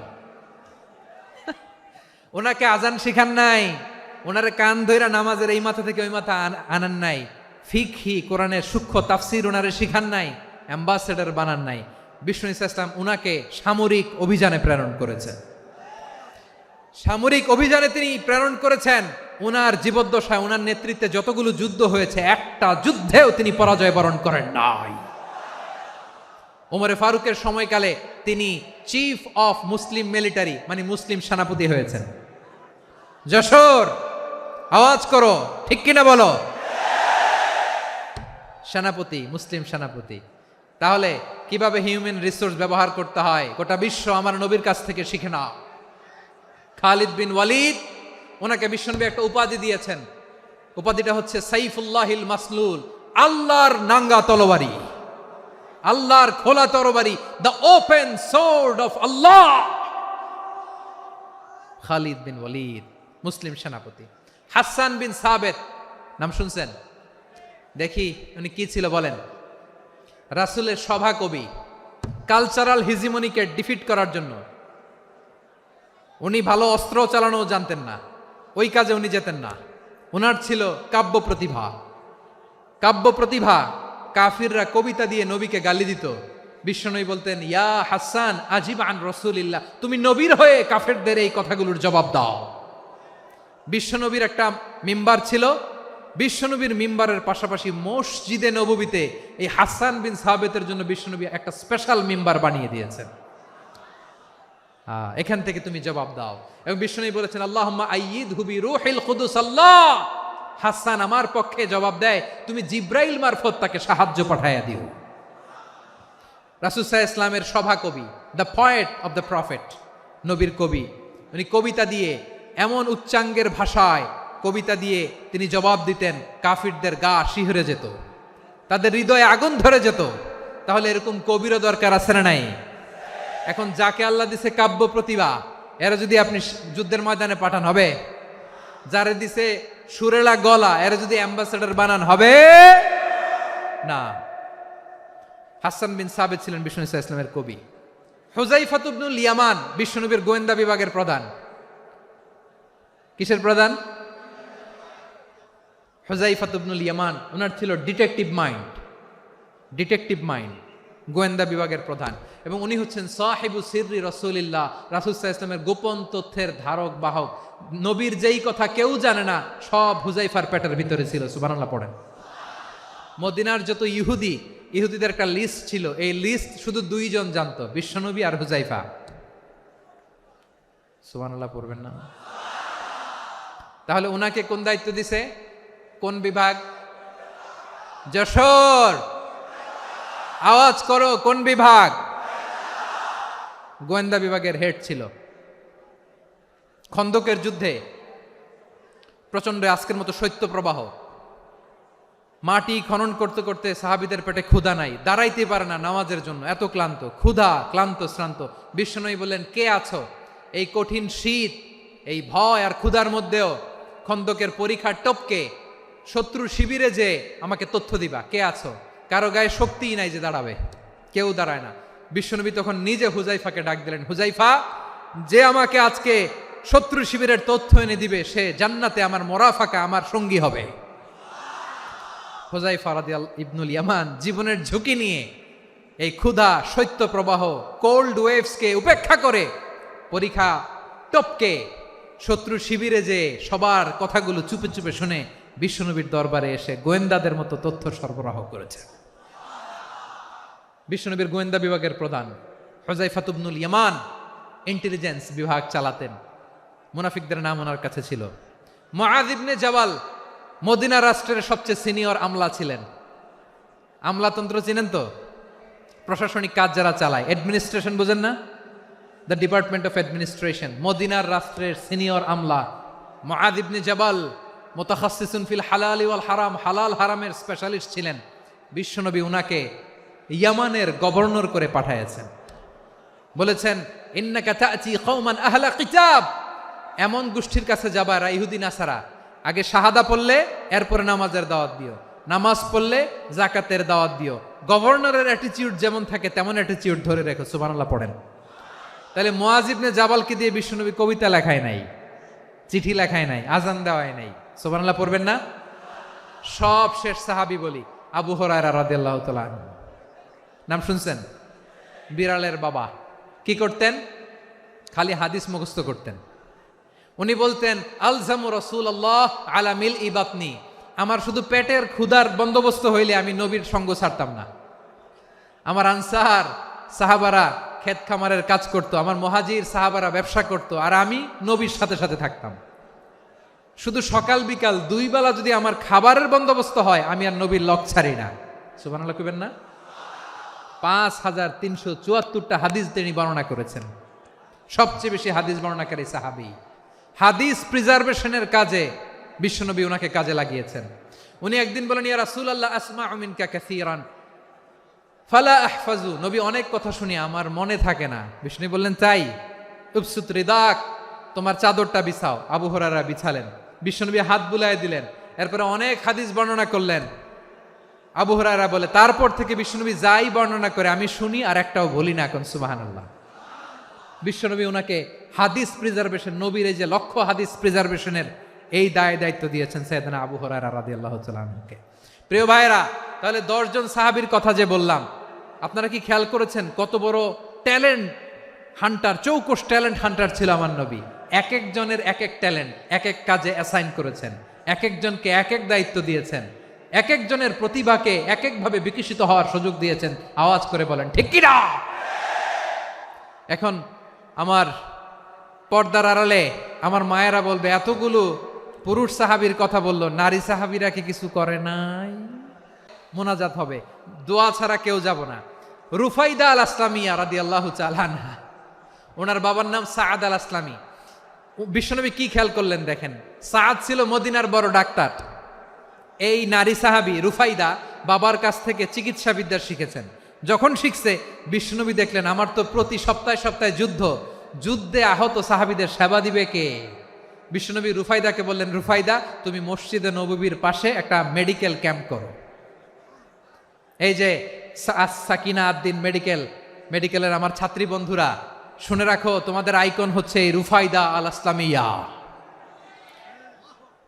ওনাকে আজান শিখান নাই, ওনারে কান ধইরা নামাজের এই মাথা থেকে ওই মাথা আনান নাই, ফিকহি কোরআনের সূক্ষ্ম তাফসীর ওনারে শিখান নাই, অ্যাম্বাসেডর বানান নাই। বিষ্ণু ইসলাম উনাকে সামরিক অভিযানে প্রেরণ করেছেন। সামরিক অভিযানে তিনি প্রেরণ করেছেন। উনার জীবদ্দশায় উনার নেতৃত্বে যতগুলো যুদ্ধ হয়েছে, একটা যুদ্ধেও তিনি পরাজয় বরণ করেন নাই। ওমরে ফারুকের সময়কালে তিনি চিফ অফ মুসলিম মিলিটারি, মানে মুসলিম সেনাপতি হয়েছেন। যশোর, আওয়াজ করো, ঠিক কিনা বলো? সেনাপতি, মুসলিম সেনাপতি। তাহলে কিভাবে হিউম্যান রিসোর্স ব্যবহার করতে হয় গোটা বিশ্ব আমার নবীর কাছ থেকে শিখে নাও। খালিদ বিন ওয়ালিদ, ওনাকে বিশ্বনবী একটা উপাধি দিয়েছেন। উপাধিটা হচ্ছে সাইফুল্লাহিল মাসলুল, আল্লাহর নাঙ্গা তরবারি, আল্লাহর খোলা তরবারি, দ্য ওপেন সোর্ড অফ আল্লাহ। খালিদ বিন ওয়ালিদ মুসলিম সেনাপতি। হাসান বিন সাবেত নাম শুনছেন? দেখি উনি কি ছিল বলেন। রাসূলের সভা কবি, কালচারাল হিজিমনিকে ডিফিট করার জন্য। উনি ভালো অস্ত্র চালানো জানতেন না, ওই কাজে উনি যেতেন না। ওনার ছিল কাব্য প্রতিভা। কাব্য প্রতিভা, কাফিররা কবিতা দিয়ে নবীকে গালি দিত। বিশ্বনবী বলতেন, ইয়া হাসান আজিব আন রাসূলিল্লাহ, তুমি নবীর হয়ে কাফেরদের এই কথাগুলোর জবাব দাও। বিশ্বনবীর একটা মিম্বার ছিল। বিশ্বনবীর মিম্বারের পাশাপাশি মসজিদে নববীতে এই হাসান বিন সাবেতের জন্য বিশ্বনবী একটা স্পেশাল মিম্বার বানিয়ে দিয়েছেন। এখান থেকে তুমি জবাব দাও। এবং বিশ্বনবী বলেছেন, আল্লাহুম্মা আইয়িদহু বিরূহিল কুদুস, আল্লাহ হাসান আমার পক্ষে জবাব দেয়, তুমি জিব্রাইল মারফত তাকে সাহায্য পাঠাইয়া দিও। রাসূল সাল্লাল্লাহু আলাইহি ইসলামের সভা কবি, the poet of the prophet, নবীর কবি। উনি কবিতা দিয়ে, এমন উচ্চাঙ্গের ভাষায় কবিতা দিয়ে তিনি জবাব দিতেন, কাফিরদের গা শিহরে যেত, তাদের হৃদয়ে আগুন ধরে যেত। তাহলে এরকম কবিরও দরকার আছে না নাই? এখন যাকে আল্লাহ দিছে কাব্য প্রতিভা, এরা যদি আপনি যুদ্ধের ময়দানে পাঠান হবে? যারে দিছে সুরেলা গলা, এরা যদি অ্যাম্বাসেডর বানান হবে না। হাসান বিন সাবেত ছিলেন বিষ্ণু ইসলামের কবি। হুযায়ফা ইবনুল ইয়ামান বিশ্বনবীর গোয়েন্দা বিভাগের প্রধান। কিসের প্রধান? হুযায়ফা ইবনুল ইয়ামান। ওনার ছিল ডিটেকটিভ মাইন্ড, ডিটেকটিভ মাইন্ড, গোয়েন্দা বিভাগের প্রধান। এবং উনি হচ্ছেন সাহিবু সিররি রাসূলিল্লাহ, রাসূল সাল্লাল্লাহু আলাইহি ওয়াসাল্লামের গোপন তথ্যের ধারক বাহক। নবীর যেই কথা কেউ জানে না, সব হুযায়ফার পেটের ভিতরে ছিল। সুবহানাল্লাহ পড়েন। মদিনার যত ইহুদিদের একটা লিস্ট ছিল, এই লিস্ট শুধু দুইজন জানতো, বিশ্বনবী আর হুযায়ফা। সুবহানাল্লাহ পড়বেন না? তাহলে উনাকে কোন দায়িত্ব দিছে? কোন বিভাগ? যশোর, আওয়াজ করো, কোন বিভাগ? গোয়েন্দা বিভাগের হেড ছিল। খন্দকের যুদ্ধে প্রচন্ড আজকের মতো শৈত্য প্রবাহ, মাটি খনন করতে করতে সাহাবীদের পেটে ক্ষুধা নাই, দাঁড়াইতে পারে না নামাজের জন্য, এত ক্লান্ত, ক্ষুধা, ক্লান্ত, শ্রান্ত। বিশ্বনবী বললেন, কে আছো? এই কঠিন শীত, এই ভয় আর ক্ষুধার মধ্যেও খন্দকের পরীক্ষার টপকে শত্রু শিবিরে যে আমাকে তথ্য দিবা, কে আছো? কারো গায়ে শক্তিই নাই যে দাঁড়াবে, কেউ দাঁড়ায় না। বিশ্বনবী তখন নিজে হুযায়ফাকে ডাক দিলেন, হুযায়ফা, যে আমাকে আজকে শত্রু শিবিরের তথ্য এনে দিবে, সে জান্নাতে আমার মোরাফাকা, আমার সঙ্গী হবে। হুযায়ফা রাদিয়াল্লাহু ইবনুল ইয়ামান জীবনের ঝুঁকি নিয়ে এই ক্ষুধা, শৈত্য প্রবাহ, কোল্ড ওয়েভসকে উপেক্ষা করে পরীক্ষা টপকে শত্রু শিবিরে যে সবার কথাগুলো চুপে চুপে শুনে বিশ্বনবীর দরবারে এসে গোয়েন্দাদের মতো তথ্য সরবরাহ করেছে। বিশ্বনবীর গোয়েন্দা বিভাগের প্রধান হুযায়ফা ইবনুল ইয়ামান ইন্টেলিজেন্স বিভাগ চালাতেন। মুনাফিকদের নাম ওনার কাছে ছিল। মুআয ইবনে জাবাল মদিনা রাষ্ট্রের সবচেয়ে সিনিয়র আমলা ছিলেন। আমলাতন্ত্র চিনেন তো? প্রশাসনিক কাজ যারা চালায়, অ্যাডমিনিস্ট্রেশন বুঝেন না? The department of administration. মদিনার রাষ্ট্রের সিনিয়র আমলা মুআয ইবনে জাবাল মুতাখাসসিসুন ফিল হালালি ওয়াল হারাম, হালাল হারামের স্পেশালিস্ট ছিলেন। বিশ্বনবী উনাকে ইয়ামানের গভর্নর করে পাঠাইছেন। বলেছেন, ইন্নাকা তা'তি কওমান আহলা কিতাব, এমন গোষ্ঠীর কাছে যাবা এরা ইহুদি নাসারা, আগে শাহাদা পড়লে এরপরে নামাজের দাওয়াত দিও, নামাজ পড়লে যাকাতের দাওয়াত দিও। গভর্নরের অ্যাটিটিউড যেমন থাকে তেমন অ্যাটিটিউড ধরে রেখো। সুবহানাল্লাহ পড়েন। তাহলে মুআয ইবনে জাবালকে দিয়ে বিশ্বনবী কবিতা লেখায় নাই, চিঠি লেখায় নাই, আজান দেওয়ায় নাই। সুবহানাল্লাহ পড়বেন না? সব শেষ সাহাবী বলি আবু হুরায়রা রাদিয়াল্লাহু তাআলা আনহু। নাম শুনছেন? বিড়ালের বাবা। কি করতেন? খালি হাদিস মুখস্থ করতেন। উনি বলতেন, আলজামু রাসূলুল্লাহ আলা মিল ইবাতনি, আমার শুধু পেটের ক্ষুধার বন্দোবস্ত হইলে আমি নবীর সঙ্গ ছাড়তাম না। আমার আনসার সাহাবারা ক্ষেত খামারের কাজ করতো, আমার মুহাজির সাহাবারা ব্যবসা করতো, আর আমি নবীর সাথে সাথে থাকতাম। শুধু সকাল বিকাল দুই বেলা যদি আমার খাবারের বন্দোবস্ত হয়, আমি আর নবীর লক ছাড়ি না। সুবহানাল্লাহ কইবেন না? 5374টা হাদিস তিনি বর্ণনা করেছেন। সবচেয়ে বেশি হাদিস বর্ণনাকারী সাহাবী। হাদিস প্রিজার্ভেশনের কাজে বিশ্বনবী ওনাকে কাজে লাগিয়েছেন। উনি একদিন বলেন, ইয়া রাসূলুল্লাহ আসমাউ মিনকা কাসীরান ফালা আহফাজু, নবী অনেক কথা শুনি আমার মনে থাকে না। বিষ্ণু বললেন, তাই? উবসুত রিদাক, তোমার চাদরটা বিছাও। আবু হুরায়রা বিছালেন, বিশ্বনবী হাত বুলায় দিলেন, এরপরে অনেক হাদিস বর্ণনা করলেন। আবু হুরায়রা বলে, তারপর থেকে বিশ্বনবী যাই বর্ণনা করে আমি শুনি আর একটাও বলি না। এখন সুবহানাল্লাহ। বিশ্বনবী ওনাকে হাদিস প্রিজার্ভেশন, নবীর এই যে লক্ষ্য হাদিস প্রিজার্ভেশনের এই দায়িত্ব দিয়েছেন সাইয়েদনা আবু হুরায়রা রাদিয়াল্লাহু তাআলা আনহুকে। প্রিয় ভাইরা, তাহলে 10 জন সাহাবীর কথা যে বললাম, আপনারা কি খেয়াল করেছেন কত বড় ট্যালেন্ট হান্টার, চৌকস ট্যালেন্ট হান্টার ছিল আমার নবী। এক একজনের এক এক ট্যালেন্ট, এক এক কাজে অ্যাসাইন করেছেন, এক একজনকে এক এক দায়িত্ব দিয়েছেন, এক একজনের প্রতিভাকে এক একভাবে বিকশিত হওয়ার সুযোগ দিয়েছেন। আওয়াজ করে বলেন ঠিক কি না? এখন আমার পর্দার আড়ালে আমার মায়েরা বলবে, এতগুলো পুরুষ সাহাবীর কথা বললো, নারী সাহাবীরা কি কিছু করে নাই? মোনাজাত হবে, দোয়া ছাড়া কেউ যাব না। রুফাইদা আল আসলামিয়া রাদিয়াল্লাহু তাআলা আনহা, ওনার বাবার নাম সাআদ আল আসলামি। বিশ্বনবী কি খেয়াল করলেন দেখেন, সাআদ ছিল মদিনার বড় ডাক্তার। এই নারী সাহাবী রুফাইদা বাবার কাছ থেকে চিকিৎসা বিদ্যা শিখেছেন। যখন শিখছে, বিশ্বনবী দেখলেন আমার তো প্রতি সপ্তাহে সপ্তাহে যুদ্ধে আহত সাহাবীদের সেবা দিবে কে? বিশ্বনবী রুফাইদাকে বললেন, রুফাইদা তুমি মসজিদে নববীর পাশে একটা মেডিকেল ক্যাম্প করো। এই যে সাকিনা আদ্দিন মেডিকেলের আমার ছাত্রী বন্ধুরা শুনে রাখো, তোমাদের আইকন হচ্ছে এই রুফাইদা আল আসলামিয়া।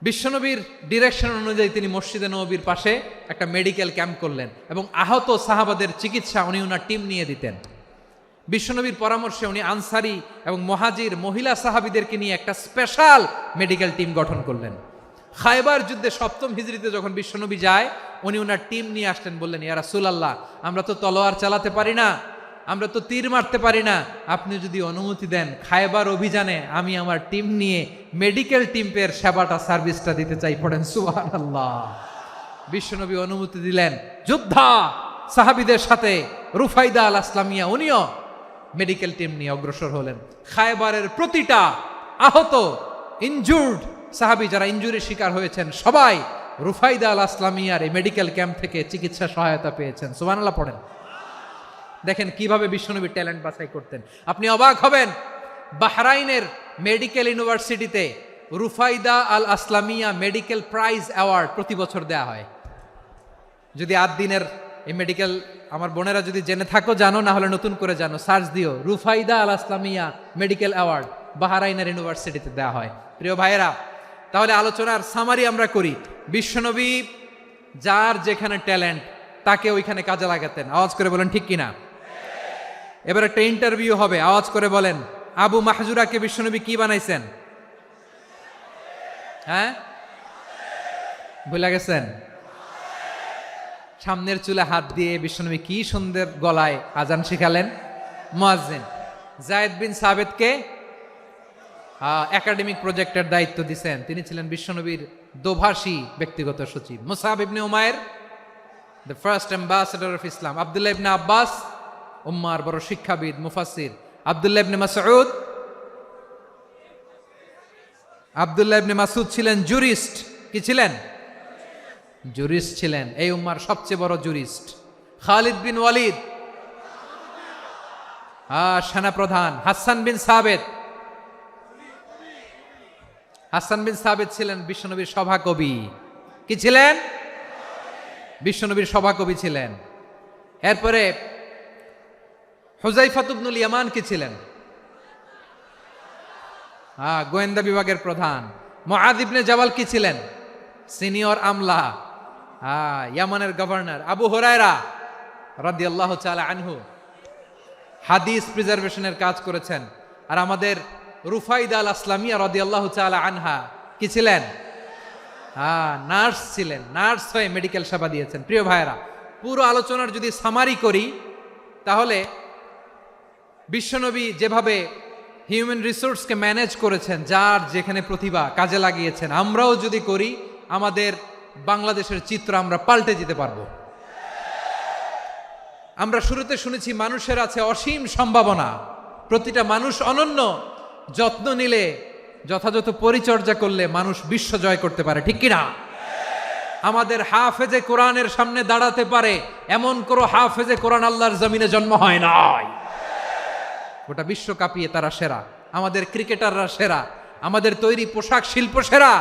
বিশ্বনবীর ডিরেকশন অনুযায়ী তিনি মসজিদে নববীর পাশে একটা মেডিকেল ক্যাম্প করলেন এবং আহত সাহাবাদের চিকিৎসা উনি ওনার টিম নিয়ে দিতেন। বিশ্বনবীর পরামর্শে উনি আনসারি এবং মুহাজির মহিলা সাহাবীদেরকে নিয়ে একটা স্পেশাল মেডিকেল টিম গঠন করলেন। খায়বার যুদ্ধে 7ম হিজরিতে যখন বিশ্বনবী যায়, উনি ওনার টিম নিয়ে আসলেন, বললেন, ইয়া রাসূলুল্লাহ আমরা তো তলোয়ার চালাতে পারি না, আমরা তো তীর মারতে পারি না, আপনি যদি অনুমতি দেন খায়বার অভিযানে আমি আমার টিম নিয়ে মেডিকেল টিমের সেবাটা সার্ভিসটা দিতে চাই। পড়েন সুবহানাল্লাহ। বিশ্বনবী অনুমতি দিলেন, যোদ্ধা সাহাবীদের সাথে রুফাইদা আল আসলামিয়া উনিও মেডিকেল টিম নিয়ে অগ্রসর হলেন। খায়বারের প্রতিটা আহত ইনজুর্ড সাহাবী যারা ইনজুরির শিকার হয়েছেন সবাই রুফাইদা আল আসলামিয়ার এই মেডিকেল ক্যাম্প থেকে চিকিৎসা সহায়তা পেয়েছেন। সুবহানাল্লাহ পড়েন। দেখেন কিভাবে বিশ্বনবী ট্যালেন্ট বাছাই করতেন। আপনি অবাক হবেন, বাহরাইনের মেডিকেল ইউনিভার্সিটিতে রুফাইদা আল আসলামিয়া মেডিকেল প্রাইজ অ্যাওয়ার্ড প্রতি বছর দেয়া হয়। যদি 8 দিনের এই মেডিকেল আমার বোনেরা যদি জেনে থাকো জানো, না হলে নতুন করে জানো, সার্চ দিও রুফাইদা আল আসলামিয়া মেডিকেল অ্যাওয়ার্ড। বাহরাইনের ইউনিভার্সিটিতে দেওয়া হয়। প্রিয় ভাইয়েরা, তাহলে আলোচনার সামারি আমরা করি। বিশ্বনবী যার যেখানে ট্যালেন্ট তাকে ওইখানে কাজে লাগাতেন। আওয়াজ করে বলেন ঠিক কিনা? এবার একটা ইন্টারভিউ হবে, আওয়াজ করে বলেন আবু মাহজুরাকে বিশ্বনবী কি বানাইছেন? হ্যাঁ, ভুলে গেছেন? সামনের চুলে হাত দিয়ে বিশ্বনবী কি সুন্দর গলায় আজান শিখালেন। মুয়াজ্জিন। যায়েদ বিন সাবেতকে একাডেমিক প্রজেক্টের দায়িত্ব দিয়েছেন, তিনি ছিলেন বিশ্বনবীর দোভাষী ব্যক্তিগত সচিব। Musab ibn Umair, the first ambassador of Islam. Abdullah ibn Abbas, উম্মার বড় শিক্ষাবিদ, মুফাসসির। আব্দুল্লাহ ইবনে মাসউদ, আব্দুল্লাহ ইবনে মাসউদ ছিলেন জুরিস্ট। কি ছিলেন? জুরিস্ট ছিলেন, এই উম্মার সবচেয়ে বড় জুরিস্ট। খালিদ বিন ওয়ালিদ, সেনাপ্রধান। হাসান বিন সাবেত, হাসান বিন সাবেত ছিলেন বিশ্বনবীর সভাকবি। কি ছিলেন? বিশ্বনবীর সভাকবি ছিলেন। এরপরে হুযায়ফা ইবনুল ইয়ামান কি ছিলেন? গোয়েন্দা বিভাগের প্রধান। মুআয ইবনে জাবাল কি ছিলেন? সিনিয়র আমলা, ইয়ামানের গভর্নর। আবু হুরায়রা রাদিয়াল্লাহু তাআলা আনহু হাদিস প্রিজার্ভেশনের কাজ করেছেন। আর আমাদের রুফাইদা আল আসলামিয়া রাদিয়াল্লাহু তাআলা আনহা কি ছিলেন? নার্স ছিলেন, নার্স হয়ে মেডিকেল সেবা দিয়েছেন। প্রিয় ভাইয়েরা, পুরো আলোচনার যদি সামারি করি তাহলে বিশ্বনবী যেভাবে হিউম্যান রিসোর্সকে ম্যানেজ করেছেন, যার যেখানে প্রতিভা কাজে লাগিয়েছেন, আমরাও যদি করি আমাদের বাংলাদেশের চিত্র আমরা পাল্টে যেতে পারবো। আমরা শুরুতে শুনেছি মানুষের আছে অসীম সম্ভাবনা, প্রতিটা মানুষ অনন্য, যত্ন নিলে, যথাযথ পরিচর্যা করলে মানুষ বিশ্ব জয় করতে পারে। ঠিক কিনা? আমাদের হাফেজে কোরআনের সামনে দাঁড়াতে পারে এমন কোনো হাফেজে কোরআন আল্লাহর জমিনে জন্ম হয় নাই। গোটা বিশ্ব কাঁপিয়ে তারা সেরা, আমাদের ক্রিকেটাররা সেরা, আমাদের তৈরি পোশাক শিল্প সেরা।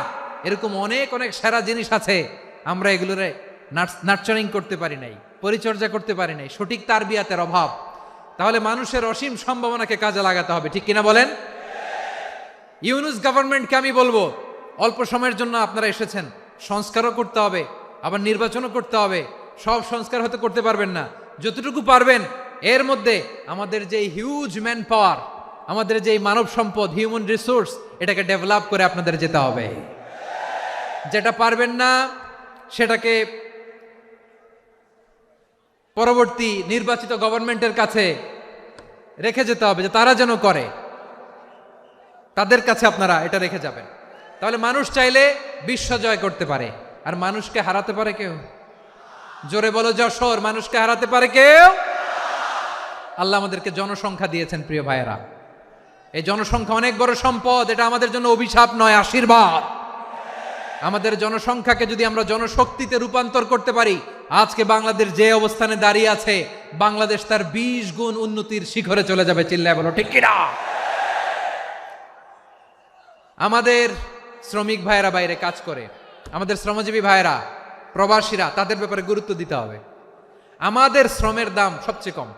এরকম অনেক অনেক সেরা জিনিস আছে, আমরা এগুলোরে নার্চারিং করতে পারি নাই, পরিচর্যা করতে পারি নাই, সঠিক তারবিয়াতের অভাব। তাহলে মানুষের অসীম সম্ভাবনাকে কাজে লাগাতে হবে। ঠিক কিনা বলেন? ইউনুস গভর্নমেন্টকে আমি বলবো, অল্প সময়ের জন্য আপনারা এসেছেন, সংস্কারও করতে হবে, আবার নির্বাচনও করতে হবে। সব সংস্কার হয়তো করতে পারবেন না, যতটুকু পারবেন এর মধ্যে আমাদের যে হিউজ ম্যান পাওয়ার, আমাদের যে মানব সম্পদ, হিউম্যান রিসোর্স, এটাকে ডেভেলপ করে আপনাদের যেতে হবে। যেটা পারবেন না সেটাকে পরবর্তী নির্বাচিত গভর্নমেন্টের কাছে রেখে যেতে হবে, যে তারা যেন করে, তাদের কাছে আপনারা এটা রেখে যাবেন। তাহলে মানুষ চাইলে বিশ্ব জয় করতে পারে। আর মানুষকে হারাতে পারে কেউ? জোরে বলো যশোর, মানুষকে হারাতে পারে কেউ? আল্লাহ আমাদেরকে জনসংখ্যা দিয়েছেন প্রিয় ভাইয়েরা। এই জনসংখ্যা অনেক বড় সম্পদ, এটা আমাদের জন্য অভিশাপ নয়, আশীর্বাদ। আমাদের জনসংখ্যাকে যদি আমরা জনশক্তিতে রূপান্তর করতে পারি, আজকে বাংলাদেশ যে অবস্থানে দাঁড়িয়ে আছে, বাংলাদেশ তার 20 গুণ উন্নতির শিখরে চলে যাবে। চিল্লায় বলো ঠিক কিনা? আমাদের শ্রমিক ভাইয়েরা বাইরে কাজ করে, আমাদের শ্রমজীবী ভাইয়েরা, প্রবাসীরা, তাদের ব্যাপারে গুরুত্ব দিতে হবে। আমাদের শ্রমের দাম সবচেয়ে কম,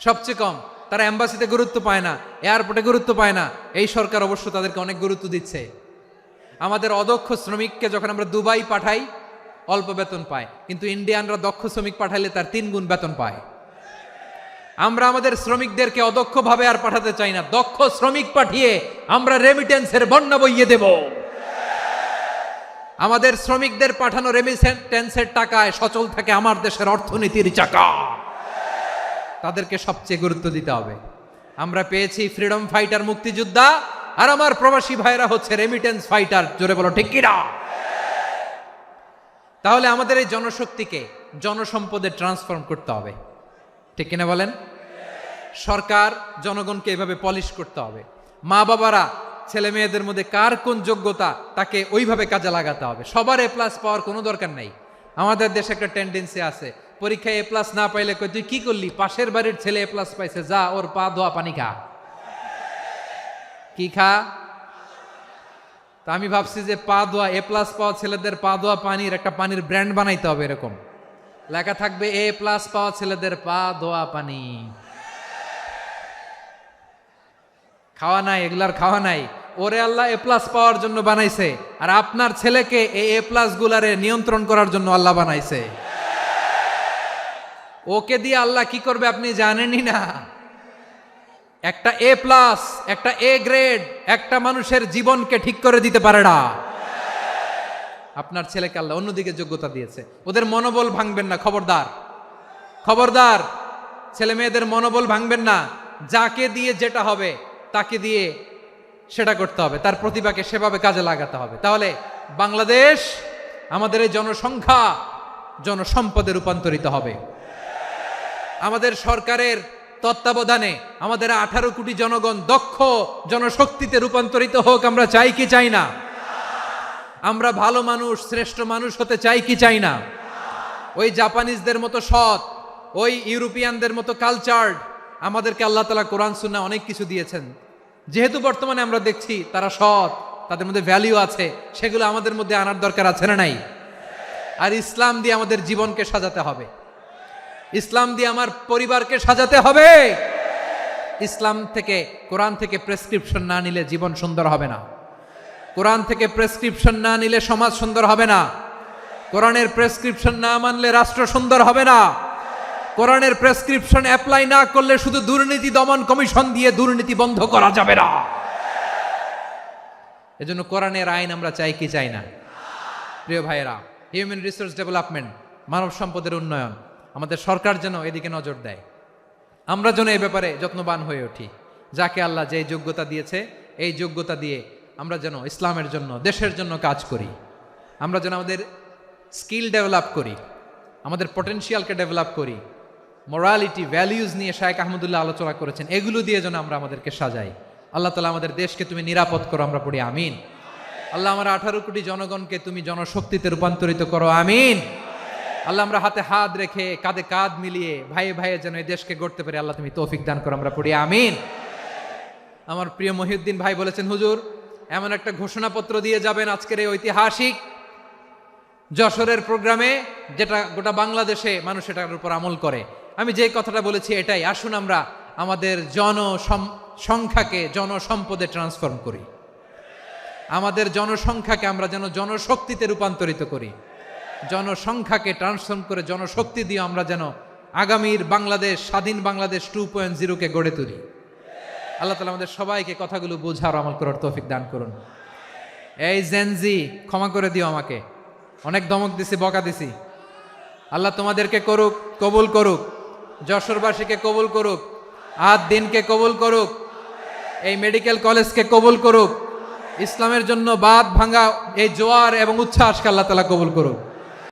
সবচেয়ে কম। তারা এম্বাসিতে গুরুত্ব পায় না, এয়ারপোর্টে গুরুত্ব পায় না। এই সরকার অবশ্য তাদেরকে অনেক গুরুত্ব দিচ্ছে। আমাদের অদক্ষ শ্রমিককে যখন আমরা দুবাই পাঠাই, অল্প বেতন পায়, কিন্তু ইন্ডিয়ানরা দক্ষ শ্রমিক পাঠাইলে তার 3 গুণ বেতন পায়। আমরা আমাদের শ্রমিকদেরকে অদক্ষভাবে আর পাঠাতে চাই না, দক্ষ শ্রমিক পাঠিয়ে আমরা রেমিটেন্সের বন্যা বইয়ে দেব। আমাদের শ্রমিকদের পাঠানো রেমিটেন্সের টাকায় সচল থাকে আমার দেশের অর্থনীতির চাকা। তাদেরকে সবচেয়ে গুরুত্ব দিতে হবে। আমরা পেয়েছি ফ্রিডম ফাইটার, মুক্তিযোদ্ধা, আর আমার প্রবাসী ভাইরা হচ্ছে রেমিটেন্স ফাইটার। জোরে বলো ঠিক কিনা? তাহলে আমাদের এই জনশক্তিকে জনসম্পদে ট্রান্সফর্ম করতে হবে। ঠিক কিনা বলেন? সরকার জনগণকে এভাবে পলিশ করতে হবে। মা বাবারা ছেলে মেয়েদের মধ্যে কার কোন যোগ্যতা, তাকে ওইভাবে কাজে লাগাতে হবে। সবার এ প্লাস পাওয়ার কোনো দরকার নাই। আমাদের দেশে একটা টেন্ডেন্সি আছে, পরীক্ষায় এ প্লাস না পাইলে কই তুই কি করলি, পাশের বাড়ির ছেলে এ প্লাস পাইছে, যা ওর পা ধোয়া পানি খা। কি খা? তা আমি ভাবছি যে পা ধোয়া, এ প্লাস পাওয়া ছেলেদের পা ধোয়া পানির একটা পানির ব্র্যান্ড বানাইতে হবে। এরকম লেখা থাকবে, এ প্লাস পাওয়া ছেলেদের পা ধোয়া পানি। খাওয়া নাই, এগুলার খাওয়া নাই। ওরে আল্লাহ এ প্লাস পাওয়ার জন্য বানাইছে, আর আপনার ছেলেকে এই এ প্লাস গুলারে নিয়ন্ত্রণ করার জন্য আল্লাহ বানাইছে। ওকে দিয়ে আল্লাহ কি করবে আপনি জানেনই না। একটা এ প্লাস, একটা এ গ্রেড একটা মানুষের জীবনকে ঠিক করে দিতে পারে না। আপনার ছেলেকে আল্লাহ অন্যদিকে যোগ্যতা দিয়েছে। ওদের মনোবল ভাঙবেন না, খবরদার খবরদার। ছেলে মেয়েদের মনোবল ভাঙবেন না। যাকে দিয়ে যেটা হবে তাকে দিয়ে সেটা করতে হবে, তার প্রতিভাকে সেভাবে কাজে লাগাতে হবে। তাহলে বাংলাদেশ আমাদের এই জনসংখ্যা জনসম্পদে রূপান্তরিত হবে। আমাদের সরকারের তত্ত্বাবধানে আমাদের 18 কোটি জনগণ দক্ষ জনশক্তিতে রূপান্তরিত হোক। আমরা চাই কি চাই না? আমরা ভালো মানুষ, শ্রেষ্ঠ মানুষ হতে চাই কি চাই না? ওই জাপানিজদের মতো সৎ, ওই ইউরোপিয়ানদের মতো কালচার্ড। আমাদেরকে আল্লাহ তাআলা কোরআন সুন্নাহ অনেক কিছু দিয়েছেন। যেহেতু বর্তমানে আমরা দেখছি তারা সৎ, তাদের মধ্যে ভ্যালিউ আছে, সেগুলো আমাদের মধ্যে আনার দরকার আছে না নাই? আর ইসলাম দিয়ে আমাদের জীবনকে সাজাতে হবে, ইসলাম দিয়ে আমার পরিবারকে সাজাতে হবে। ইসলাম থেকে, কোরআন থেকে প্রেসক্রিপশন না নিলে জীবন সুন্দর হবে না। কোরআন থেকে প্রেসক্রিপশন না নিলে সমাজ সুন্দর হবে না। কোরআনের প্রেসক্রিপশন না মানলে রাষ্ট্র সুন্দর হবে না। কোরআনের প্রেসক্রিপশন অ্যাপ্লাই না করলে শুধু দুর্নীতি দমন কমিশন দিয়ে দুর্নীতি বন্ধ করা যাবে না। এজন্য কোরআনের আইন আমরা চাই কি চাই না? প্রিয় ভাইয়েরা, হিউম্যান রিসোর্স ডেভেলপমেন্ট, মানব সম্পদের উন্নয়ন, আমাদের সরকার যেন এদিকে নজর দেয়। আমরা যেন এই ব্যাপারে যত্নবান হয়ে উঠি। যাকে আল্লাহ যে যোগ্যতা দিয়েছে, এই যোগ্যতা দিয়ে আমরা যেন ইসলামের জন্য, দেশের জন্য কাজ করি। আমরা যেন আমাদের স্কিল ডেভেলপ করি, আমাদের পটেনশিয়ালকে ডেভেলপ করি। মোরালিটি, ভ্যালিউজ নিয়ে শায়েখ আহমদুল্লাহ আলোচনা করেছেন। এগুলো দিয়ে যেন আমরা আমাদেরকে সাজাই। আল্লাহ তাআলা আমাদের দেশকে তুমি নিরাপদ করো, আমরা পড়ি আমিন। আল্লাহ আমার 18 কোটি জনগণকে তুমি জনশক্তিতে রূপান্তরিত করো, আমিন। আল্লাহ আমরা হাতে হাত রেখে, কাঁধে কাঁধ মিলিয়ে, ভাইয়ে ভাইয়ে যেন এই দেশকে গড়তে পারি, আল্লাহ তুমি তৌফিক দান করো, আমরা পড়ি আমিন। আমার প্রিয় মহিউদ্দিন ভাই বলেছেন, হুজুর এমন একটা ঘোষণাপত্র দিয়ে যাবেন আজকের এই ঐতিহাসিক যশোরের প্রোগ্রামে, যেটা গোটা বাংলাদেশে মানুষ এটার উপর আমল করে। আমি যে কথাটা বলেছি এটাই, আসুন আমরা আমাদের জনসংখ্যাকে জনসম্পদে ট্রান্সফর্ম করি। আমাদের জনসংখ্যাকে আমরা যেন জনশক্তিতে রূপান্তরিত করি। জনসংখ্যাকে ট্রান্সফর্ম করে জনশক্তি দিয়ে আমরা যেন আগামীর বাংলাদেশ, স্বাধীন বাংলাদেশ 2.0 কে গড়ে তুলি। আল্লাহ তাআলা আমাদের সবাইকে কথাগুলো বোঝার, আমল করার তৌফিক দান করুন। এই জেনজি, ক্ষমা করে দিও আমাকে, অনেক ধমক দিছি, বকা দিছি। আল্লাহ তোমাদেরকে করুক, কবুল করুক, যশোরবাসীকে কবুল করুক, আদ দিনকে কবুল করুক, এই মেডিকেল কলেজকে কবুল করুক, ইসলামের জন্য বাঁধ ভাঙা এই জোয়ার এবং উচ্ছ্বাসকে আল্লাহ তাআলা কবুল করুক।